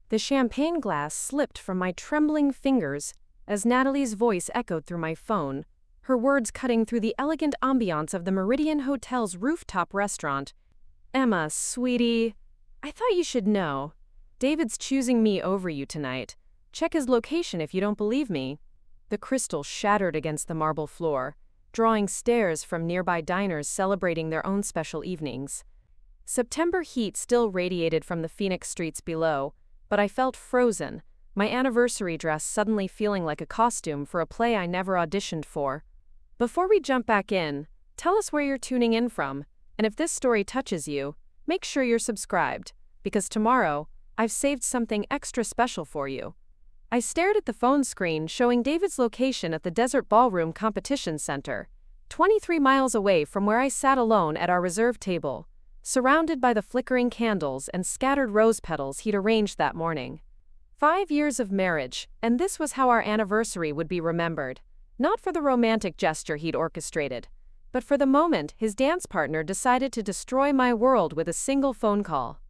The champagne glass slipped from my trembling fingers as Natalie's voice echoed through my phone, her words cutting through the elegant ambiance of the Meridian Hotel's rooftop restaurant. "Emma, sweetie, I thought you should know. David's choosing me over you tonight. Check his location if you don't believe me." The crystal shattered against the marble floor, drawing stares from nearby diners celebrating their own special evenings. September heat still radiated from the Phoenix streets below, but I felt frozen, my anniversary dress suddenly feeling like a costume for a play I never auditioned for. Before we jump back in, tell us where you're tuning in from, and if this story touches you, make sure you're subscribed, because tomorrow, I've saved something extra special for you. I stared at the phone screen showing David's location at the Desert Ballroom Competition Center, 23 miles away from where I sat alone at our reserve table, surrounded by the flickering candles and scattered rose petals he'd arranged that morning. 5 years of marriage, and this was how our anniversary would be remembered, not for the romantic gesture he'd orchestrated, but for the moment his dance partner decided to destroy my world with a single phone call.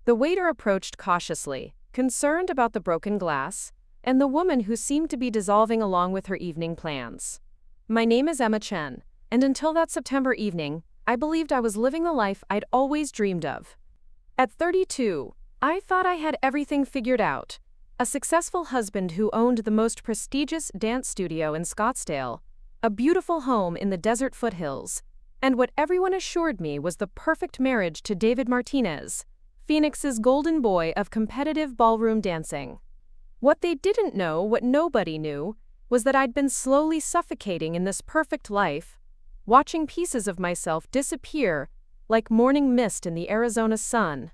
The waiter approached cautiously, concerned about the broken glass, and the woman who seemed to be dissolving along with her evening plans. "My name is Emma Chen, and until that September evening, I believed I was living the life I'd always dreamed of. At 32, I thought I had everything figured out. A successful husband who owned the most prestigious dance studio in Scottsdale, a beautiful home in the desert foothills, and what everyone assured me was the perfect marriage to David Martinez, Phoenix's golden boy of competitive ballroom dancing. What they didn't know, what nobody knew, was that I'd been slowly suffocating in this perfect life, watching pieces of myself disappear like morning mist in the Arizona sun.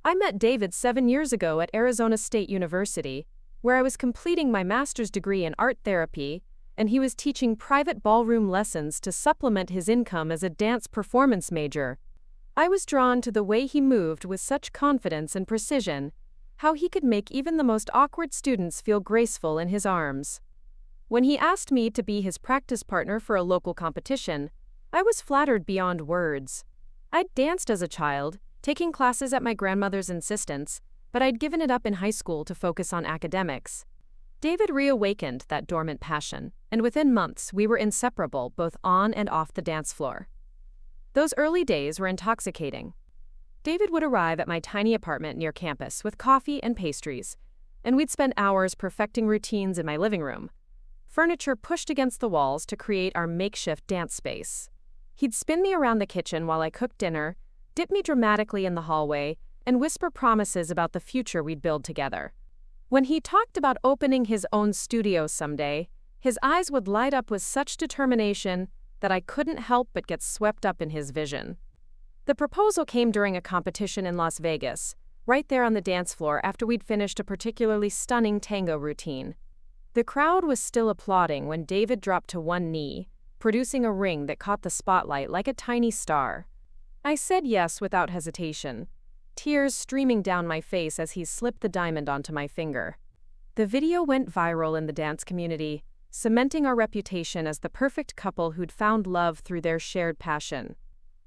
I met David 7 years ago at Arizona State University, where I was completing my master's degree in art therapy, and he was teaching private ballroom lessons to supplement his income as a dance performance major. I was drawn to the way he moved with such confidence and precision, how he could make even the most awkward students feel graceful in his arms. When he asked me to be his practice partner for a local competition, I was flattered beyond words. I'd danced as a child, taking classes at my grandmother's insistence, but I'd given it up in high school to focus on academics. David reawakened that dormant passion, and within months we were inseparable both on and off the dance floor. Those early days were intoxicating. David would arrive at my tiny apartment near campus with coffee and pastries, and we'd spend hours perfecting routines in my living room, furniture pushed against the walls to create our makeshift dance space. He'd spin me around the kitchen while I cooked dinner, dip me dramatically in the hallway, and whisper promises about the future we'd build together. When he talked about opening his own studio someday, his eyes would light up with such determination that I couldn't help but get swept up in his vision. The proposal came during a competition in Las Vegas, right there on the dance floor after we'd finished a particularly stunning tango routine. The crowd was still applauding when David dropped to one knee, producing a ring that caught the spotlight like a tiny star. I said yes without hesitation, tears streaming down my face as he slipped the diamond onto my finger. The video went viral in the dance community, cementing our reputation as the perfect couple who'd found love through their shared passion.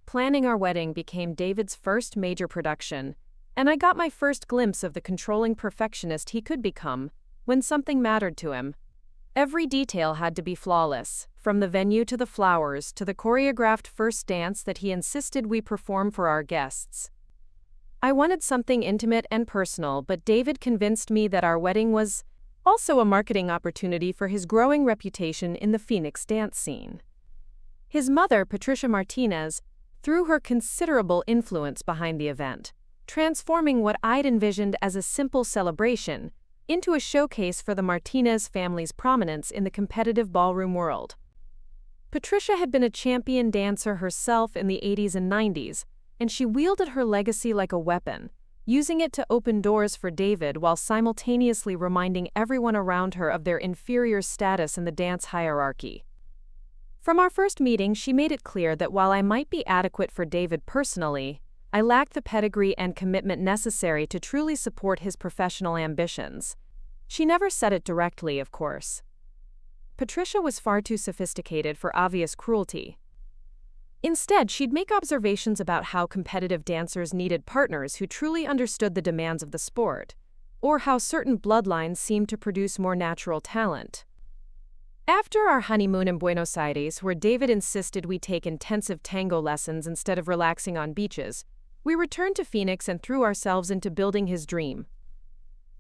Planning our wedding became David's first major production, and I got my first glimpse of the controlling perfectionist he could become when something mattered to him. Every detail had to be flawless, from the venue to the flowers to the choreographed first dance that he insisted we perform for our guests. I wanted something intimate and personal, but David convinced me that our wedding was also a marketing opportunity for his growing reputation in the Phoenix dance scene. His mother, Patricia Martinez, threw her considerable influence behind the event, transforming what I'd envisioned as a simple celebration into a showcase for the Martinez family's prominence in the competitive ballroom world. Patricia had been a champion dancer herself in the 80s and 90s, and she wielded her legacy like a weapon, using it to open doors for David while simultaneously reminding everyone around her of their inferior status in the dance hierarchy. From our first meeting, she made it clear that while I might be adequate for David personally, I lacked the pedigree and commitment necessary to truly support his professional ambitions. She never said it directly, of course. Patricia was far too sophisticated for obvious cruelty. Instead, she'd make observations about how competitive dancers needed partners who truly understood the demands of the sport, or how certain bloodlines seem to produce more natural talent. After our honeymoon in Buenos Aires, where David insisted we take intensive tango lessons instead of relaxing on beaches, we returned to Phoenix and threw ourselves into building his dream.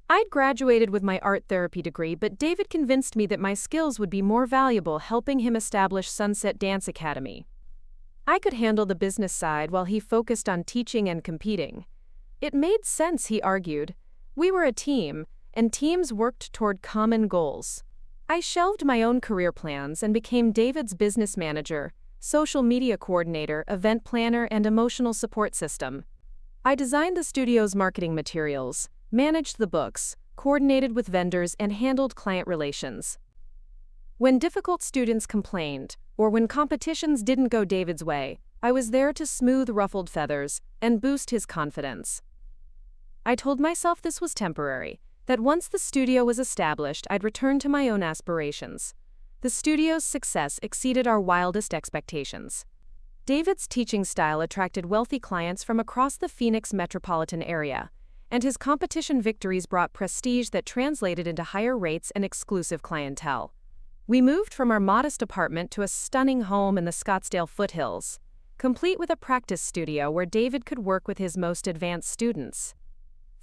I'd graduated with my art therapy degree, but David convinced me that my skills would be more valuable helping him establish Sunset Dance Academy. I could handle the business side while he focused on teaching and competing. It made sense, he argued. We were a team, and teams worked toward common goals. I shelved my own career plans and became David's business manager, social media coordinator, event planner, and emotional support system. I designed the studio's marketing materials, managed the books, coordinated with vendors, and handled client relations. When difficult students complained, or when competitions didn't go David's way, I was there to smooth ruffled feathers and boost his confidence. I told myself this was temporary, that once the studio was established, I'd return to my own aspirations. The studio's success exceeded our wildest expectations. David's teaching style attracted wealthy clients from across the Phoenix metropolitan area, and his competition victories brought prestige that translated into higher rates and exclusive clientele. We moved from our modest apartment to a stunning home in the Scottsdale foothills, complete with a practice studio where David could work with his most advanced students.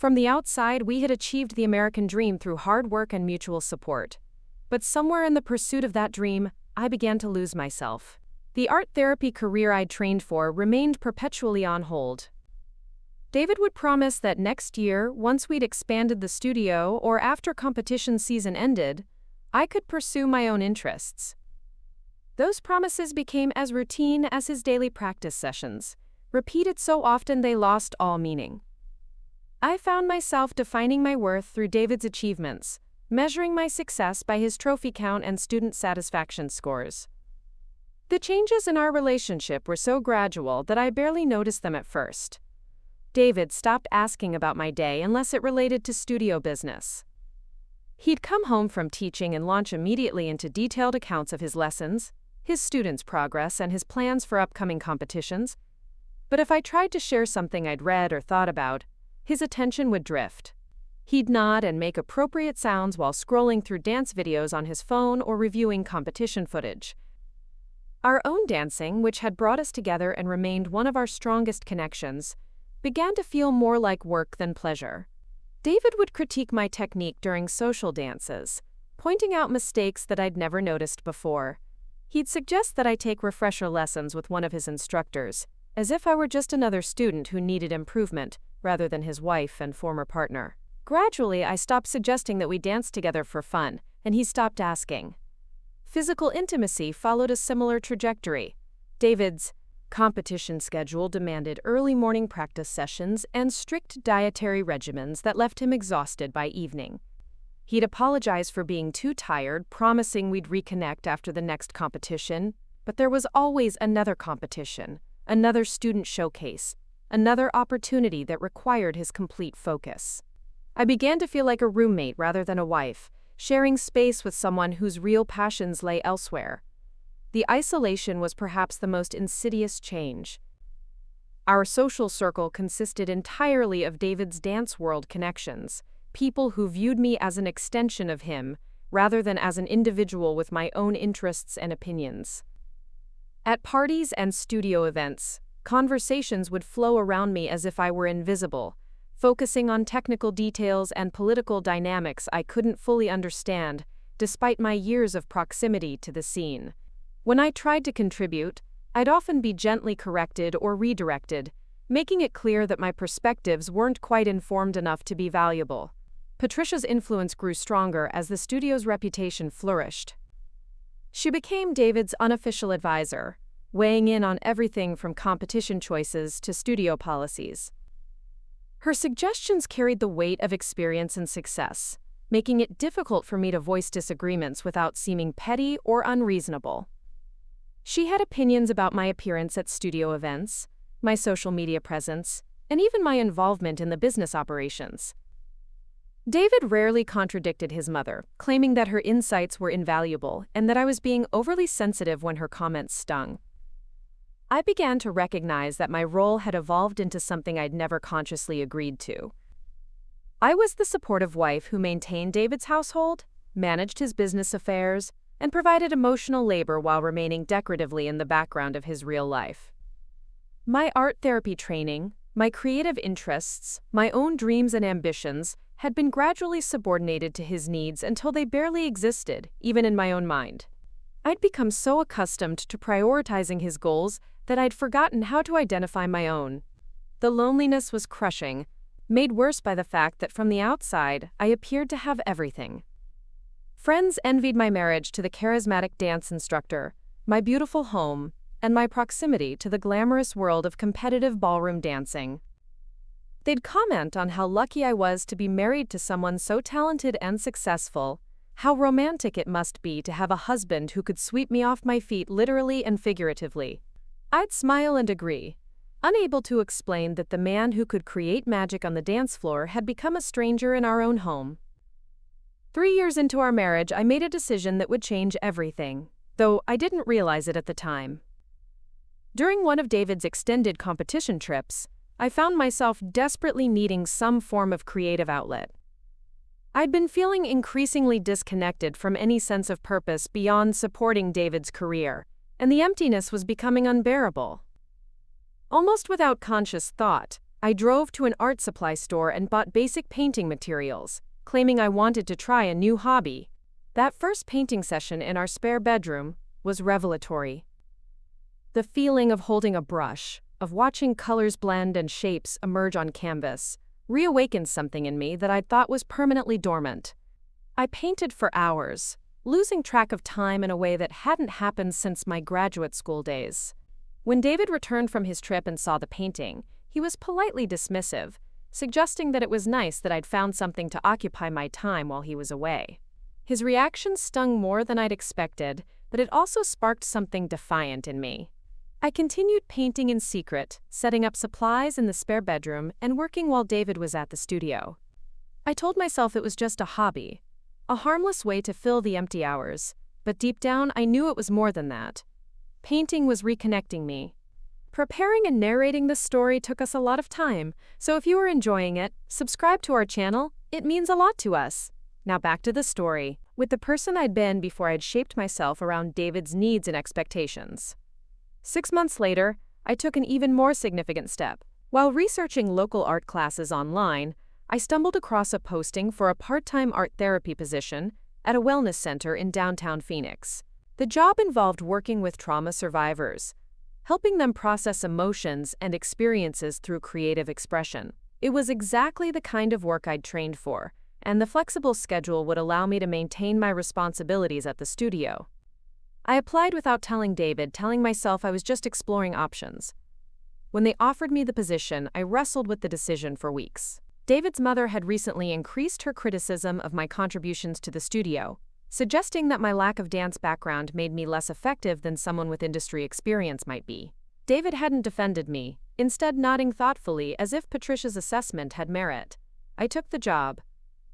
From the outside, we had achieved the American dream through hard work and mutual support. But somewhere in the pursuit of that dream, I began to lose myself. The art therapy career I'd trained for remained perpetually on hold. David would promise that next year, once we'd expanded the studio or after competition season ended, I could pursue my own interests. Those promises became as routine as his daily practice sessions, repeated so often they lost all meaning. I found myself defining my worth through David's achievements, measuring my success by his trophy count and student satisfaction scores. The changes in our relationship were so gradual that I barely noticed them at first. David stopped asking about my day unless it related to studio business. He'd come home from teaching and launch immediately into detailed accounts of his lessons, his students' progress, and his plans for upcoming competitions. But if I tried to share something I'd read or thought about, his attention would drift. He'd nod and make appropriate sounds while scrolling through dance videos on his phone or reviewing competition footage. Our own dancing, which had brought us together and remained one of our strongest connections, began to feel more like work than pleasure. David would critique my technique during social dances, pointing out mistakes that I'd never noticed before. He'd suggest that I take refresher lessons with one of his instructors, as if I were just another student who needed improvement, rather than his wife and former partner. Gradually, I stopped suggesting that we dance together for fun, and he stopped asking. Physical intimacy followed a similar trajectory. David's competition schedule demanded early morning practice sessions and strict dietary regimens that left him exhausted by evening. He'd apologize for being too tired, promising we'd reconnect after the next competition, but there was always another competition, another student showcase, another opportunity that required his complete focus. I began to feel like a roommate rather than a wife, sharing space with someone whose real passions lay elsewhere. The isolation was perhaps the most insidious change. Our social circle consisted entirely of David's dance world connections, people who viewed me as an extension of him, rather than as an individual with my own interests and opinions. At parties and studio events, conversations would flow around me as if I were invisible, focusing on technical details and political dynamics I couldn't fully understand, despite my years of proximity to the scene. When I tried to contribute, I'd often be gently corrected or redirected, making it clear that my perspectives weren't quite informed enough to be valuable. Patricia's influence grew stronger as the studio's reputation flourished. She became David's unofficial advisor, weighing in on everything from competition choices to studio policies. Her suggestions carried the weight of experience and success, making it difficult for me to voice disagreements without seeming petty or unreasonable. She had opinions about my appearance at studio events, my social media presence, and even my involvement in the business operations. David rarely contradicted his mother, claiming that her insights were invaluable and that I was being overly sensitive when her comments stung. I began to recognize that my role had evolved into something I'd never consciously agreed to. I was the supportive wife who maintained David's household, managed his business affairs, and provided emotional labor while remaining decoratively in the background of his real life. My art therapy training, my creative interests, my own dreams and ambitions had been gradually subordinated to his needs until they barely existed, even in my own mind. I'd become so accustomed to prioritizing his goals that I'd forgotten how to identify my own. The loneliness was crushing, made worse by the fact that from the outside, I appeared to have everything. Friends envied my marriage to the charismatic dance instructor, my beautiful home, and my proximity to the glamorous world of competitive ballroom dancing. They'd comment on how lucky I was to be married to someone so talented and successful, how romantic it must be to have a husband who could sweep me off my feet literally and figuratively. I'd smile and agree, unable to explain that the man who could create magic on the dance floor had become a stranger in our own home. 3 years into our marriage, I made a decision that would change everything, though I didn't realize it at the time. During one of David's extended competition trips, I found myself desperately needing some form of creative outlet. I'd been feeling increasingly disconnected from any sense of purpose beyond supporting David's career, and the emptiness was becoming unbearable. Almost without conscious thought, I drove to an art supply store and bought basic painting materials, claiming I wanted to try a new hobby. That first painting session in our spare bedroom was revelatory. The feeling of holding a brush, of watching colors blend and shapes emerge on canvas, reawakened something in me that I thought was permanently dormant. I painted for hours, losing track of time in a way that hadn't happened since my graduate school days. When David returned from his trip and saw the painting, he was politely dismissive, suggesting that it was nice that I'd found something to occupy my time while he was away. His reaction stung more than I'd expected, but it also sparked something defiant in me. I continued painting in secret, setting up supplies in the spare bedroom and working while David was at the studio. I told myself it was just a hobby, a harmless way to fill the empty hours, but deep down I knew it was more than that. Painting was reconnecting me. Preparing and narrating this story took us a lot of time, so if you are enjoying it, subscribe to our channel. It means a lot to us. Now back to the story, with the person I'd been before I'd shaped myself around David's needs and expectations. 6 months later, I took an even more significant step. While researching local art classes online, I stumbled across a posting for a part-time art therapy position at a wellness center in downtown Phoenix. The job involved working with trauma survivors, helping them process emotions and experiences through creative expression. It was exactly the kind of work I'd trained for, and the flexible schedule would allow me to maintain my responsibilities at the studio. I applied without telling David, telling myself I was just exploring options. When they offered me the position, I wrestled with the decision for weeks. David's mother had recently increased her criticism of my contributions to the studio, suggesting that my lack of dance background made me less effective than someone with industry experience might be. David hadn't defended me, instead nodding thoughtfully as if Patricia's assessment had merit. I took the job.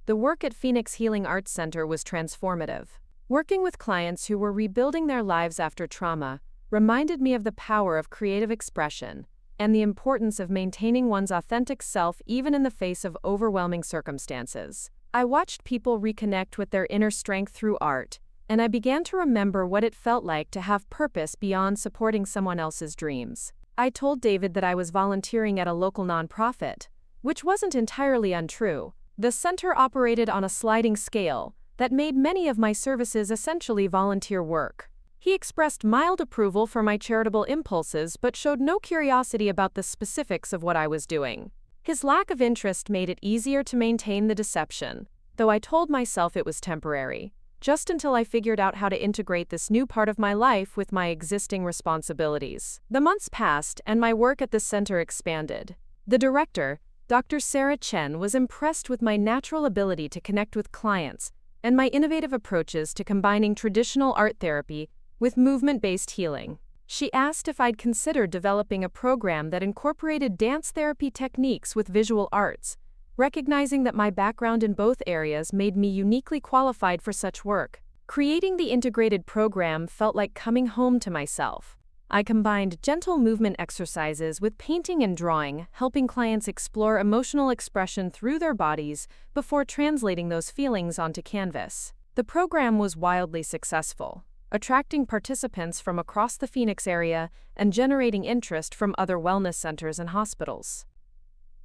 The work at Phoenix Healing Arts Center was transformative. Working with clients who were rebuilding their lives after trauma reminded me of the power of creative expression and the importance of maintaining one's authentic self even in the face of overwhelming circumstances. I watched people reconnect with their inner strength through art, and I began to remember what it felt like to have purpose beyond supporting someone else's dreams. I told David that I was volunteering at a local nonprofit, which wasn't entirely untrue. The center operated on a sliding scale that made many of my services essentially volunteer work. He expressed mild approval for my charitable impulses but showed no curiosity about the specifics of what I was doing. His lack of interest made it easier to maintain the deception, though I told myself it was temporary, just until I figured out how to integrate this new part of my life with my existing responsibilities. The months passed and my work at the center expanded. The director, Dr. Emma Chen, was impressed with my natural ability to connect with clients and my innovative approaches to combining traditional art therapy with movement-based healing. She asked if I'd considered developing a program that incorporated dance therapy techniques with visual arts, recognizing that my background in both areas made me uniquely qualified for such work. Creating the integrated program felt like coming home to myself. I combined gentle movement exercises with painting and drawing, helping clients explore emotional expression through their bodies before translating those feelings onto canvas. The program was wildly successful, attracting participants from across the Phoenix area and generating interest from other wellness centers and hospitals.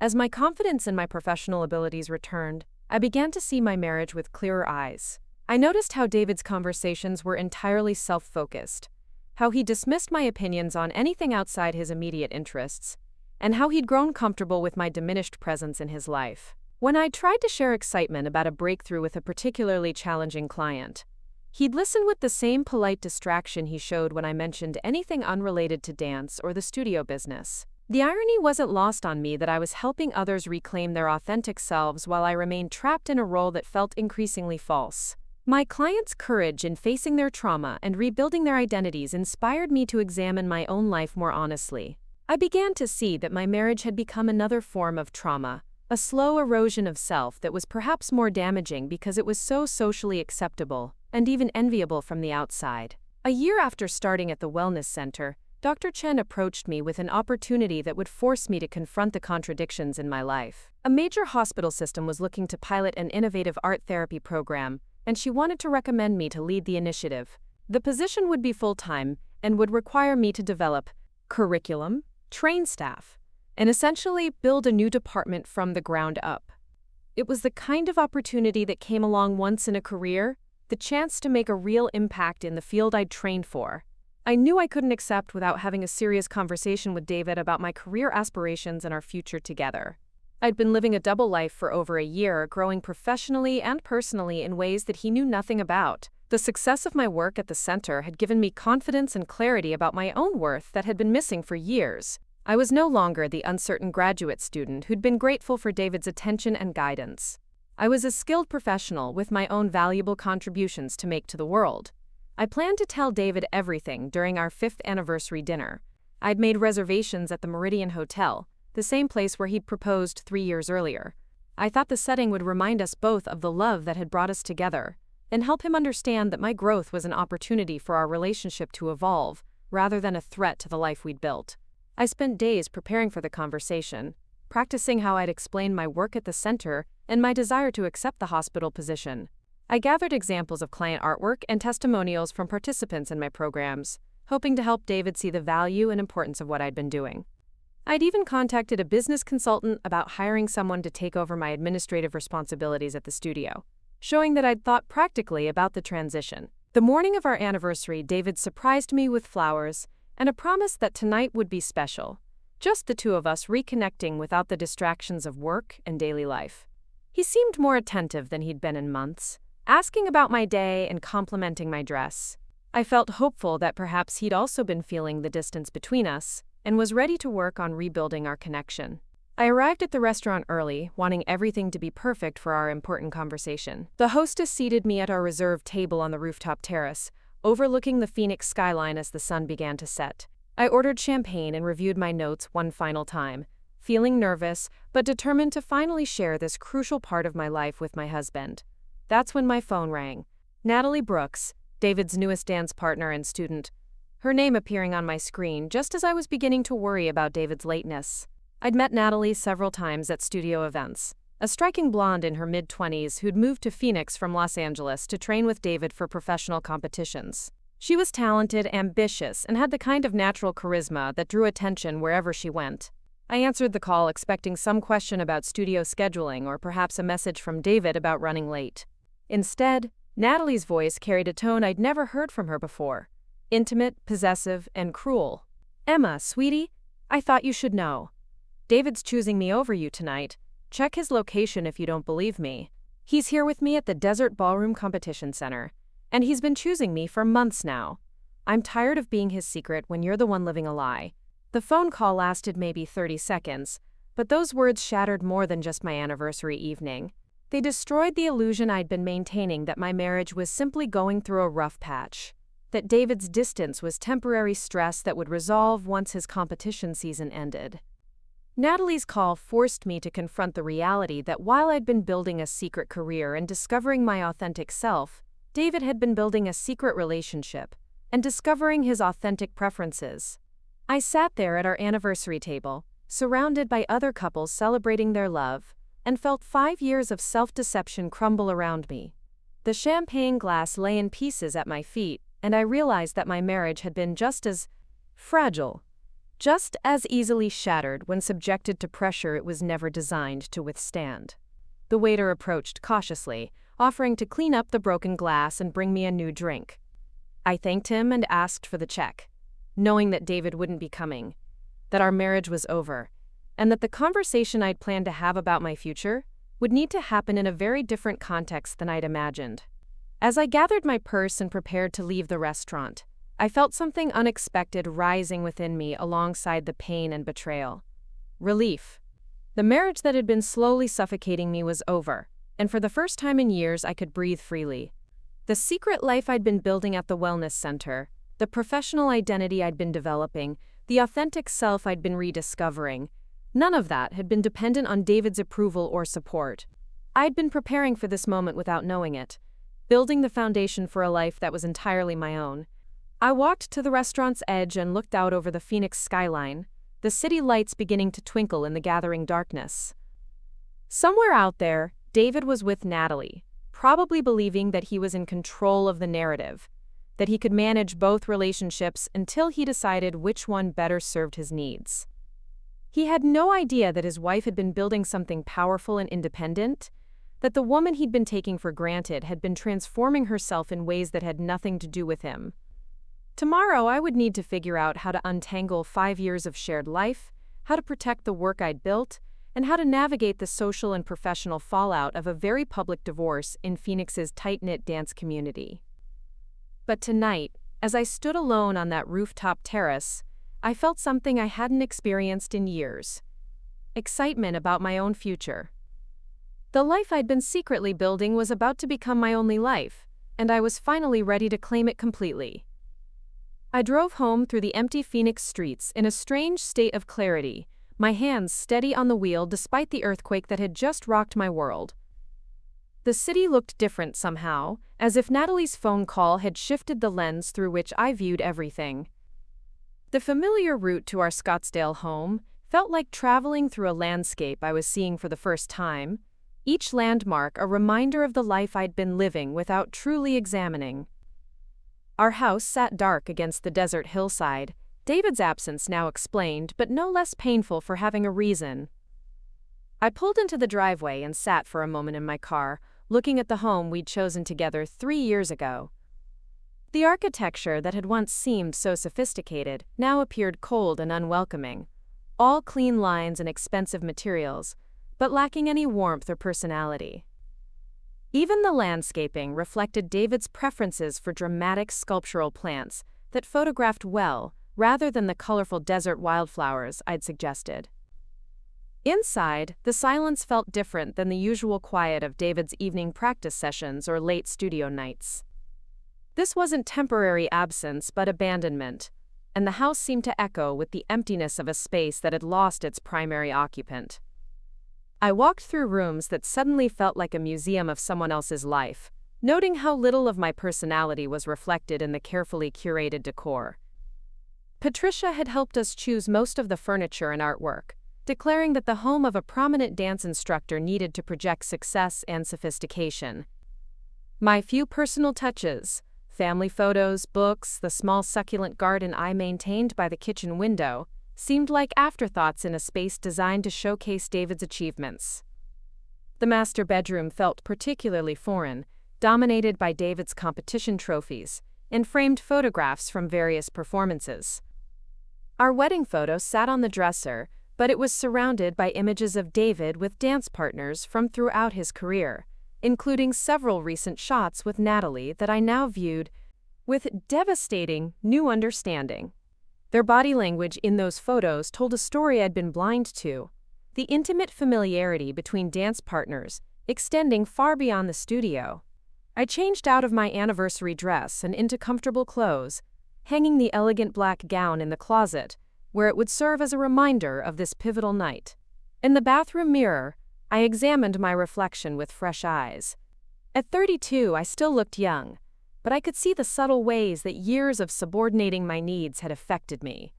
As my confidence in my professional abilities returned, I began to see my marriage with clearer eyes. I noticed how David's conversations were entirely self-focused, how he dismissed my opinions on anything outside his immediate interests, and how he'd grown comfortable with my diminished presence in his life. When I tried to share excitement about a breakthrough with a particularly challenging client, he'd listen with the same polite distraction he showed when I mentioned anything unrelated to dance or the studio business. The irony wasn't lost on me that I was helping others reclaim their authentic selves while I remained trapped in a role that felt increasingly false. My clients' courage in facing their trauma and rebuilding their identities inspired me to examine my own life more honestly. I began to see that my marriage had become another form of trauma, a slow erosion of self that was perhaps more damaging because it was so socially acceptable and even enviable from the outside. A year after starting at the wellness center, Dr. Chen approached me with an opportunity that would force me to confront the contradictions in my life. A major hospital system was looking to pilot an innovative art therapy program, and she wanted to recommend me to lead the initiative. The position would be full-time and would require me to develop curriculum, train staff, and essentially build a new department from the ground up. It was the kind of opportunity that came along once in a career, the chance to make a real impact in the field I'd trained for. I knew I couldn't accept without having a serious conversation with David about my career aspirations and our future together. I'd been living a double life for over a year, growing professionally and personally in ways that he knew nothing about. The success of my work at the center had given me confidence and clarity about my own worth that had been missing for years. I was no longer the uncertain graduate student who'd been grateful for David's attention and guidance. I was a skilled professional with my own valuable contributions to make to the world. I planned to tell David everything during our 5th anniversary dinner. I'd made reservations at the Meridian Hotel, the same place where he'd proposed 3 years earlier. I thought the setting would remind us both of the love that had brought us together, and help him understand that my growth was an opportunity for our relationship to evolve, rather than a threat to the life we'd built. I spent days preparing for the conversation, practicing how I'd explain my work at the center and my desire to accept the hospital position. I gathered examples of client artwork and testimonials from participants in my programs, hoping to help David see the value and importance of what I'd been doing. I'd even contacted a business consultant about hiring someone to take over my administrative responsibilities at the studio, showing that I'd thought practically about the transition. The morning of our anniversary, David surprised me with flowers and a promise that tonight would be special, just the two of us reconnecting without the distractions of work and daily life. He seemed more attentive than he'd been in months, asking about my day and complimenting my dress. I felt hopeful that perhaps he'd also been feeling the distance between us and was ready to work on rebuilding our connection. I arrived at the restaurant early, wanting everything to be perfect for our important conversation. The hostess seated me at our reserved table on the rooftop terrace, overlooking the Phoenix skyline as the sun began to set. I ordered champagne and reviewed my notes one final time, feeling nervous but determined to finally share this crucial part of my life with my husband. That's when my phone rang. Natalie Brooks, David's newest dance partner and student, her name appearing on my screen just as I was beginning to worry about David's lateness. I'd met Natalie several times at studio events, a striking blonde in her mid-20s who'd moved to Phoenix from Los Angeles to train with David for professional competitions. She was talented, ambitious, and had the kind of natural charisma that drew attention wherever she went. I answered the call expecting some question about studio scheduling or perhaps a message from David about running late. Instead, Natalie's voice carried a tone I'd never heard from her before. Intimate, possessive, and cruel. "Emma, sweetie, I thought you should know. David's choosing me over you tonight. Check his location if you don't believe me. He's here with me at the Desert Ballroom Competition Center, and he's been choosing me for months now. I'm tired of being his secret when you're the one living a lie." The phone call lasted maybe 30 seconds, but those words shattered more than just my anniversary evening. They destroyed the illusion I'd been maintaining that my marriage was simply going through a rough patch, that David's distance was temporary stress that would resolve once his competition season ended. Natalie's call forced me to confront the reality that while I'd been building a secret career and discovering my authentic self, David had been building a secret relationship, and discovering his authentic preferences. I sat there at our anniversary table, surrounded by other couples celebrating their love, and felt 5 years of self-deception crumble around me. The champagne glass lay in pieces at my feet, and I realized that my marriage had been just as fragile, just as easily shattered when subjected to pressure it was never designed to withstand. The waiter approached cautiously, offering to clean up the broken glass and bring me a new drink. I thanked him and asked for the check, knowing that David wouldn't be coming, that our marriage was over, and that the conversation I'd planned to have about my future would need to happen in a very different context than I'd imagined. As I gathered my purse and prepared to leave the restaurant, I felt something unexpected rising within me alongside the pain and betrayal. Relief. The marriage that had been slowly suffocating me was over, and for the first time in years I could breathe freely. The secret life I'd been building at the wellness center, the professional identity I'd been developing, the authentic self I'd been rediscovering, none of that had been dependent on David's approval or support. I'd been preparing for this moment without knowing it, building the foundation for a life that was entirely my own. I walked to the restaurant's edge and looked out over the Phoenix skyline, the city lights beginning to twinkle in the gathering darkness. Somewhere out there, David was with Natalie, probably believing that he was in control of the narrative, that he could manage both relationships until he decided which one better served his needs. He had no idea that his wife had been building something powerful and independent, that the woman he'd been taking for granted had been transforming herself in ways that had nothing to do with him. Tomorrow I would need to figure out how to untangle 5 years of shared life, how to protect the work I'd built, and how to navigate the social and professional fallout of a very public divorce in Phoenix's tight-knit dance community. But tonight, as I stood alone on that rooftop terrace, I felt something I hadn't experienced in years. Excitement about my own future. The life I'd been secretly building was about to become my only life, and I was finally ready to claim it completely. I drove home through the empty Phoenix streets in a strange state of clarity, my hands steady on the wheel despite the earthquake that had just rocked my world. The city looked different somehow, as if Natalie's phone call had shifted the lens through which I viewed everything. The familiar route to our Scottsdale home felt like traveling through a landscape I was seeing for the first time, each landmark a reminder of the life I'd been living without truly examining. Our house sat dark against the desert hillside, David's absence now explained, but no less painful for having a reason. I pulled into the driveway and sat for a moment in my car, looking at the home we'd chosen together 3 years ago. The architecture that had once seemed so sophisticated now appeared cold and unwelcoming, all clean lines and expensive materials, but lacking any warmth or personality. Even the landscaping reflected David's preferences for dramatic sculptural plants that photographed well, rather than the colorful desert wildflowers I'd suggested. Inside, the silence felt different than the usual quiet of David's evening practice sessions or late studio nights. This wasn't temporary absence but abandonment, and the house seemed to echo with the emptiness of a space that had lost its primary occupant. I walked through rooms that suddenly felt like a museum of someone else's life, noting how little of my personality was reflected in the carefully curated decor. Patricia had helped us choose most of the furniture and artwork, declaring that the home of a prominent dance instructor needed to project success and sophistication. My few personal touches, family photos, books, the small succulent garden I maintained by the kitchen window, seemed like afterthoughts in a space designed to showcase David's achievements. The master bedroom felt particularly foreign, dominated by David's competition trophies and framed photographs from various performances. Our wedding photo sat on the dresser, but it was surrounded by images of David with dance partners from throughout his career, including several recent shots with Natalie that I now viewed with devastating new understanding. Their body language in those photos told a story I'd been blind to, the intimate familiarity between dance partners, extending far beyond the studio. I changed out of my anniversary dress and into comfortable clothes, hanging the elegant black gown in the closet, where it would serve as a reminder of this pivotal night. In the bathroom mirror, I examined my reflection with fresh eyes. At 32, I still looked young, but I could see the subtle ways that years of subordinating my needs had affected me.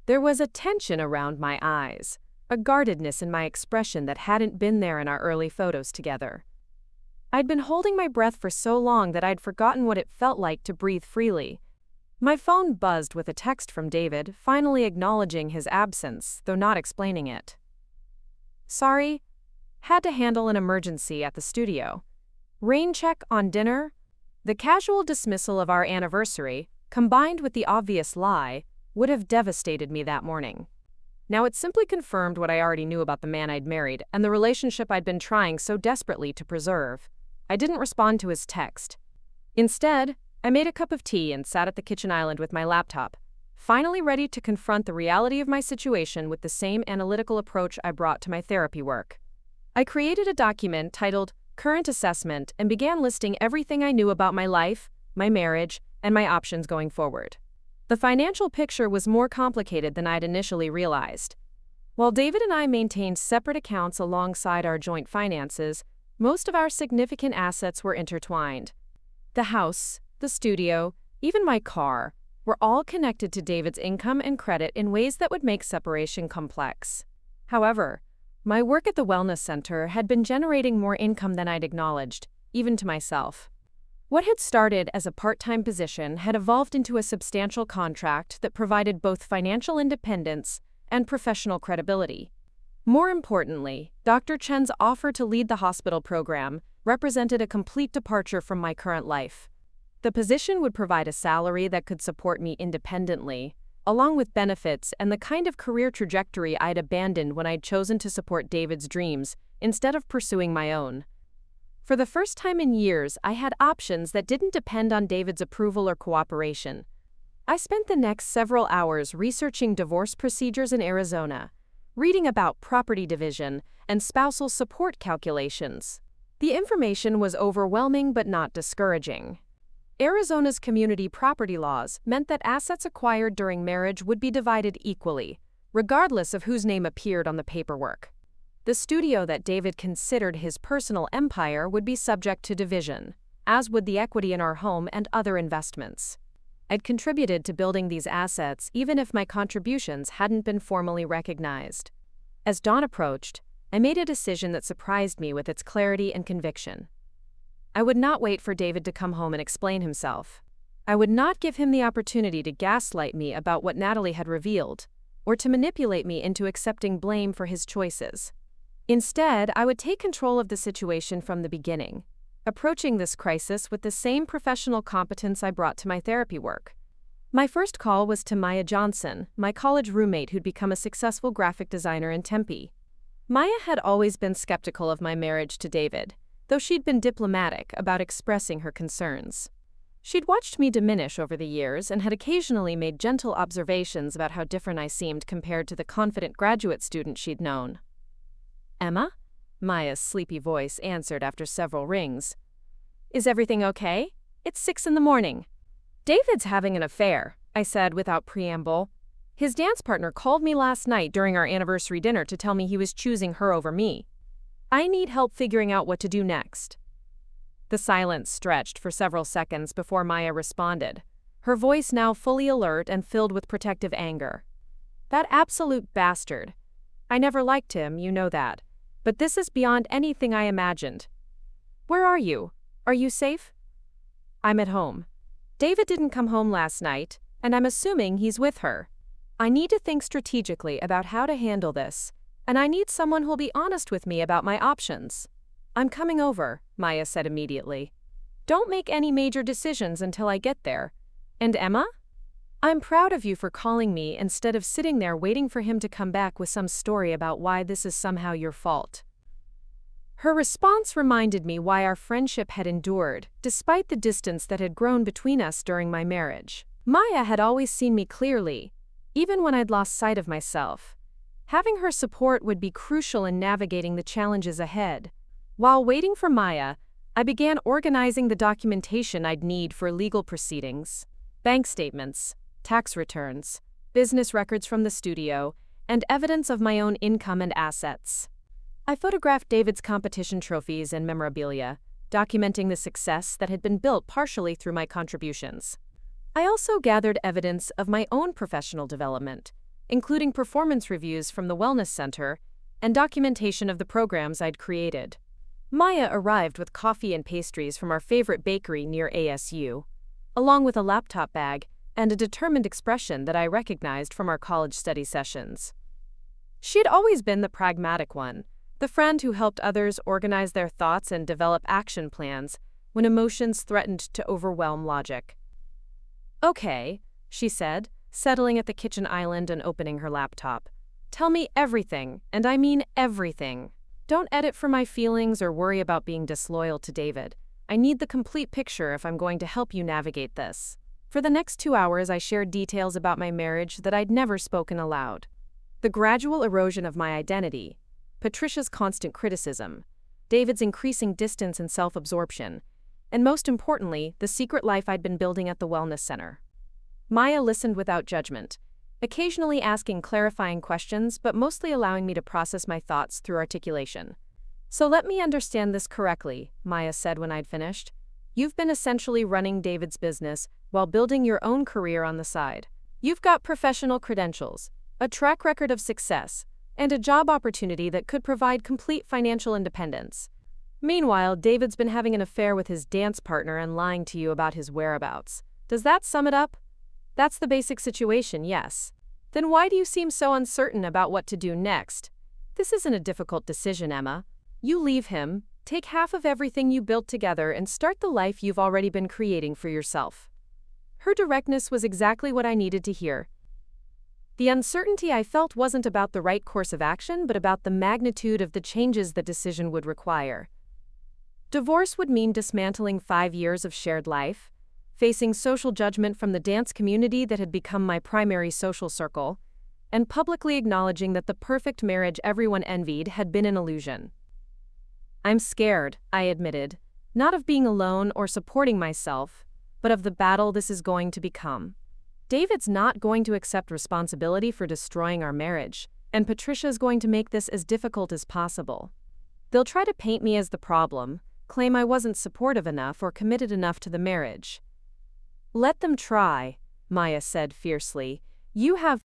There was a tension around my eyes, a guardedness in my expression that hadn't been there in our early photos together. I'd been holding my breath for so long that I'd forgotten what it felt like to breathe freely. My phone buzzed with a text from David, finally acknowledging his absence, though not explaining it. Sorry, had to handle an emergency at the studio. Rain check on dinner? The casual dismissal of our anniversary, combined with the obvious lie, would have devastated me that morning. Now it simply confirmed what I already knew about the man I'd married and the relationship I'd been trying so desperately to preserve. I didn't respond to his text. Instead, I made a cup of tea and sat at the kitchen island with my laptop, finally ready to confront the reality of my situation with the same analytical approach I brought to my therapy work. I created a document titled Current Assessment and began listing everything I knew about my life, my marriage, and my options going forward. The financial picture was more complicated than I'd initially realized. While David and I maintained separate accounts alongside our joint finances, most of our significant assets were intertwined. The house, the studio, even my car, were all connected to David's income and credit in ways that would make separation complex. However, my work at the wellness center had been generating more income than I'd acknowledged, even to myself. What had started as a part-time position had evolved into a substantial contract that provided both financial independence and professional credibility. More importantly, Dr. Chen's offer to lead the hospital program represented a complete departure from my current life. The position would provide a salary that could support me independently, along with benefits and the kind of career trajectory I'd abandoned when I'd chosen to support David's dreams instead of pursuing my own. For the first time in years, I had options that didn't depend on David's approval or cooperation. I spent the next several hours researching divorce procedures in Arizona, reading about property division and spousal support calculations. The information was overwhelming but not discouraging. Arizona's community property laws meant that assets acquired during marriage would be divided equally, regardless of whose name appeared on the paperwork. The studio that David considered his personal empire would be subject to division, as would the equity in our home and other investments. I'd contributed to building these assets even if my contributions hadn't been formally recognized. As dawn approached, I made a decision that surprised me with its clarity and conviction. I would not wait for David to come home and explain himself. I would not give him the opportunity to gaslight me about what Natalie had revealed, or to manipulate me into accepting blame for his choices. Instead, I would take control of the situation from the beginning, approaching this crisis with the same professional competence I brought to my therapy work. My first call was to Maya Johnson, my college roommate who'd become a successful graphic designer in Tempe. Maya had always been skeptical of my marriage to David, though she'd been diplomatic about expressing her concerns. She'd watched me diminish over the years and had occasionally made gentle observations about how different I seemed compared to the confident graduate student she'd known. "Emma?" Maya's sleepy voice answered after several rings. "Is everything okay? It's 6 a.m. "David's having an affair," I said without preamble. "His dance partner called me last night during our anniversary dinner to tell me he was choosing her over me. I need help figuring out what to do next." The silence stretched for several seconds before Maya responded, her voice now fully alert and filled with protective anger. "That absolute bastard. I never liked him, you know that. But this is beyond anything I imagined. Where are you? Are you safe?" "I'm at home. David didn't come home last night, and I'm assuming he's with her. I need to think strategically about how to handle this, and I need someone who'll be honest with me about my options." "I'm coming over," Maya said immediately. "Don't make any major decisions until I get there. And Emma? I'm proud of you for calling me instead of sitting there waiting for him to come back with some story about why this is somehow your fault." Her response reminded me why our friendship had endured, despite the distance that had grown between us during my marriage. Maya had always seen me clearly, even when I'd lost sight of myself. Having her support would be crucial in navigating the challenges ahead. While waiting for Maya, I began organizing the documentation I'd need for legal proceedings. Bank statements, tax returns, business records from the studio, and evidence of my own income and assets. I photographed David's competition trophies and memorabilia, documenting the success that had been built partially through my contributions. I also gathered evidence of my own professional development, including performance reviews from the Wellness Center and documentation of the programs I'd created. Maya arrived with coffee and pastries from our favorite bakery near ASU, along with a laptop bag and a determined expression that I recognized from our college study sessions. She had always been the pragmatic one, the friend who helped others organize their thoughts and develop action plans when emotions threatened to overwhelm logic. "Okay," she said, settling at the kitchen island and opening her laptop. "Tell me everything, and I mean everything. Don't edit for my feelings or worry about being disloyal to David. I need the complete picture if I'm going to help you navigate this." For the next 2 hours, I shared details about my marriage that I'd never spoken aloud. The gradual erosion of my identity, Patricia's constant criticism, David's increasing distance and self-absorption, and most importantly, the secret life I'd been building at the Wellness Center. Maya listened without judgment, occasionally asking clarifying questions but mostly allowing me to process my thoughts through articulation. "So let me understand this correctly," Maya said when I'd finished. "You've been essentially running David's business while building your own career on the side. You've got professional credentials, a track record of success, and a job opportunity that could provide complete financial independence. Meanwhile, David's been having an affair with his dance partner and lying to you about his whereabouts. Does that sum it up? That's the basic situation, yes. Then why do you seem so uncertain about what to do next? This isn't a difficult decision, Emma. You leave him, take half of everything you built together, and start the life you've already been creating for yourself." Her directness was exactly what I needed to hear. The uncertainty I felt wasn't about the right course of action, but about the magnitude of the changes the decision would require. Divorce would mean dismantling 5 years of shared life, facing social judgment from the dance community that had become my primary social circle, and publicly acknowledging that the perfect marriage everyone envied had been an illusion. "I'm scared," I admitted, "not of being alone or supporting myself, but of the battle this is going to become. David's not going to accept responsibility for destroying our marriage, and Patricia's going to make this as difficult as possible. They'll try to paint me as the problem, claim I wasn't supportive enough or committed enough to the marriage." "Let them try," Maya said fiercely. "You have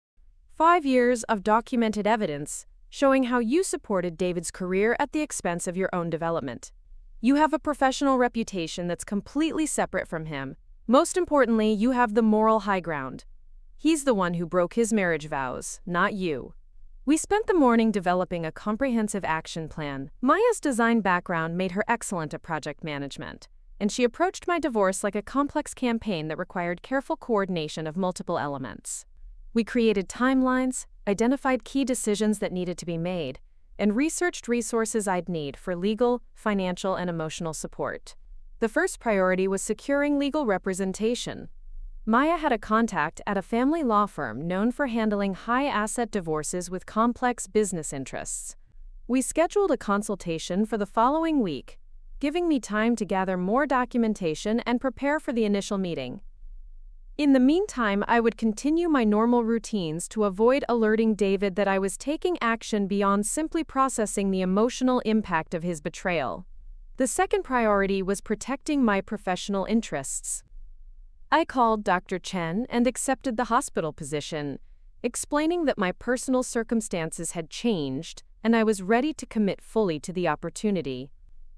5 years of documented evidence showing how you supported David's career at the expense of your own development. You have a professional reputation that's completely separate from him. Most importantly, you have the moral high ground. He's the one who broke his marriage vows, not you." We spent the morning developing a comprehensive action plan. Maya's design background made her excellent at project management, and she approached my divorce like a complex campaign that required careful coordination of multiple elements. We created timelines, identified key decisions that needed to be made, and researched resources I'd need for legal, financial, and emotional support. The first priority was securing legal representation. Maya had a contact at a family law firm known for handling high-asset divorces with complex business interests. We scheduled a consultation for the following week, giving me time to gather more documentation and prepare for the initial meeting. In the meantime, I would continue my normal routines to avoid alerting David that I was taking action beyond simply processing the emotional impact of his betrayal. The second priority was protecting my professional interests. I called Dr. Chen and accepted the hospital position, explaining that my personal circumstances had changed and I was ready to commit fully to the opportunity.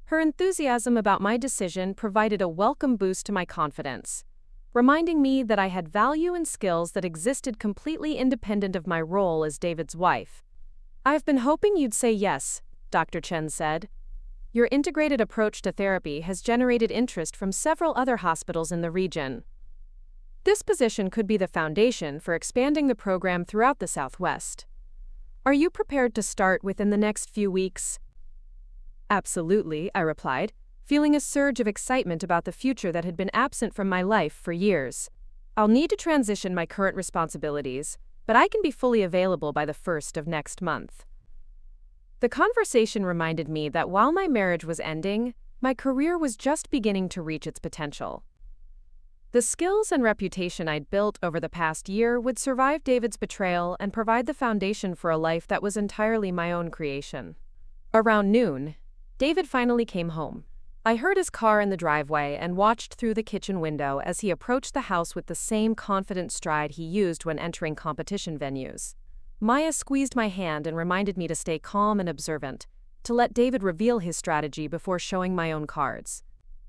Her enthusiasm about my decision provided a welcome boost to my confidence, reminding me that I had value and skills that existed completely independent of my role as David's wife. "I've been hoping you'd say yes," Dr. Chen said. "Your integrated approach to therapy has generated interest from several other hospitals in the region. This position could be the foundation for expanding the program throughout the Southwest. Are you prepared to start within the next few weeks?" "Absolutely," I replied, feeling a surge of excitement about the future that had been absent from my life for years. "I'll need to transition my current responsibilities, but I can be fully available by the 1st of next month." The conversation reminded me that while my marriage was ending, my career was just beginning to reach its potential. The skills and reputation I'd built over the past year would survive David's betrayal and provide the foundation for a life that was entirely my own creation. Around noon, David finally came home. I heard his car in the driveway and watched through the kitchen window as he approached the house with the same confident stride he used when entering competition venues. Maya squeezed my hand and reminded me to stay calm and observant, to let David reveal his strategy before showing my own cards.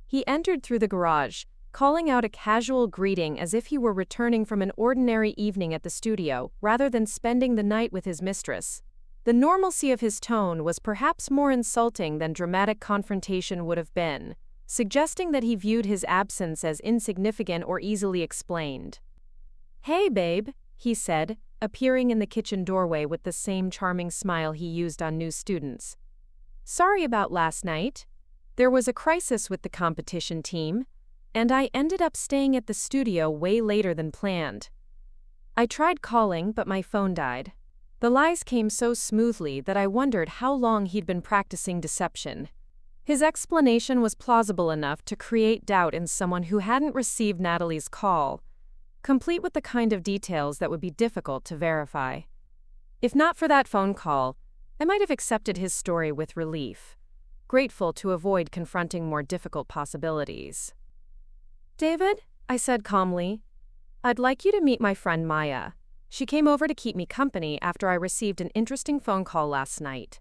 He entered through the garage, calling out a casual greeting as if he were returning from an ordinary evening at the studio rather than spending the night with his mistress. The normalcy of his tone was perhaps more insulting than dramatic confrontation would have been, suggesting that he viewed his absence as insignificant or easily explained. "Hey, babe," he said, appearing in the kitchen doorway with the same charming smile he used on new students. "Sorry about last night. There was a crisis with the competition team, and I ended up staying at the studio way later than planned. I tried calling, but my phone died." The lies came so smoothly that I wondered how long he'd been practicing deception. His explanation was plausible enough to create doubt in someone who hadn't received Natalie's call, complete with the kind of details that would be difficult to verify. If not for that phone call, I might have accepted his story with relief, grateful to avoid confronting more difficult possibilities. "David," I said calmly, "I'd like you to meet my friend Maya. She came over to keep me company after I received an interesting phone call last night."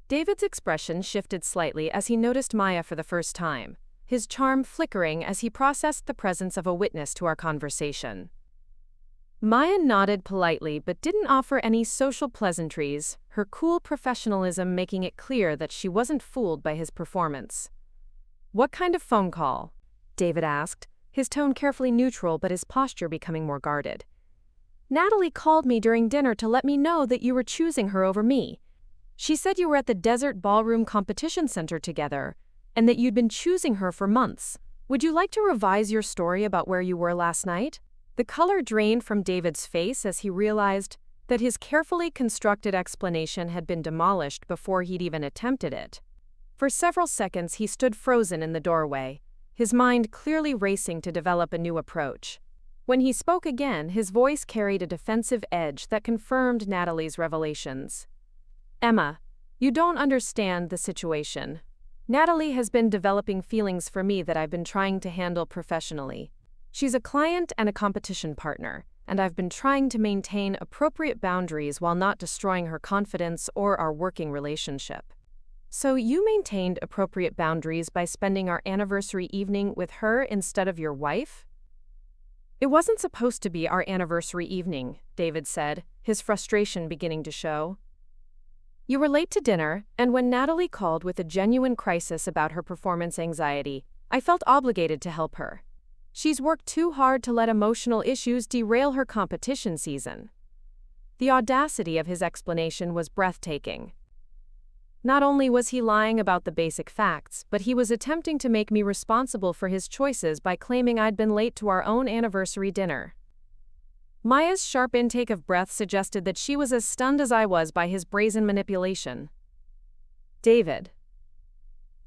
David's expression shifted slightly as he noticed Maya for the first time, his charm flickering as he processed the presence of a witness to our conversation. Maya nodded politely but didn't offer any social pleasantries, her cool professionalism making it clear that she wasn't fooled by his performance. "What kind of phone call?" David asked, his tone carefully neutral but his posture becoming more guarded. "Natalie called me during dinner to let me know that you were choosing her over me. She said you were at the Desert Ballroom Competition Center together, and that you'd been choosing her for months. Would you like to revise your story about where you were last night?" The color drained from David's face as he realized that his carefully constructed explanation had been demolished before he'd even attempted it. For several seconds he stood frozen in the doorway, his mind clearly racing to develop a new approach. When he spoke again, his voice carried a defensive edge that confirmed Natalie's revelations. "Emma, you don't understand the situation. Natalie has been developing feelings for me that I've been trying to handle professionally. She's a client and a competition partner, and I've been trying to maintain appropriate boundaries while not destroying her confidence or our working relationship." "So you maintained appropriate boundaries by spending our anniversary evening with her instead of your wife?" "It wasn't supposed to be our anniversary evening," David said, his frustration beginning to show. "You were late to dinner, and when Natalie called with a genuine crisis about her performance anxiety, I felt obligated to help her. She's worked too hard to let emotional issues derail her competition season." The audacity of his explanation was breathtaking. Not only was he lying about the basic facts, but he was attempting to make me responsible for his choices by claiming I'd been late to our own anniversary dinner. Maya's sharp intake of breath suggested that she was as stunned as I was by his brazen manipulation. "David,"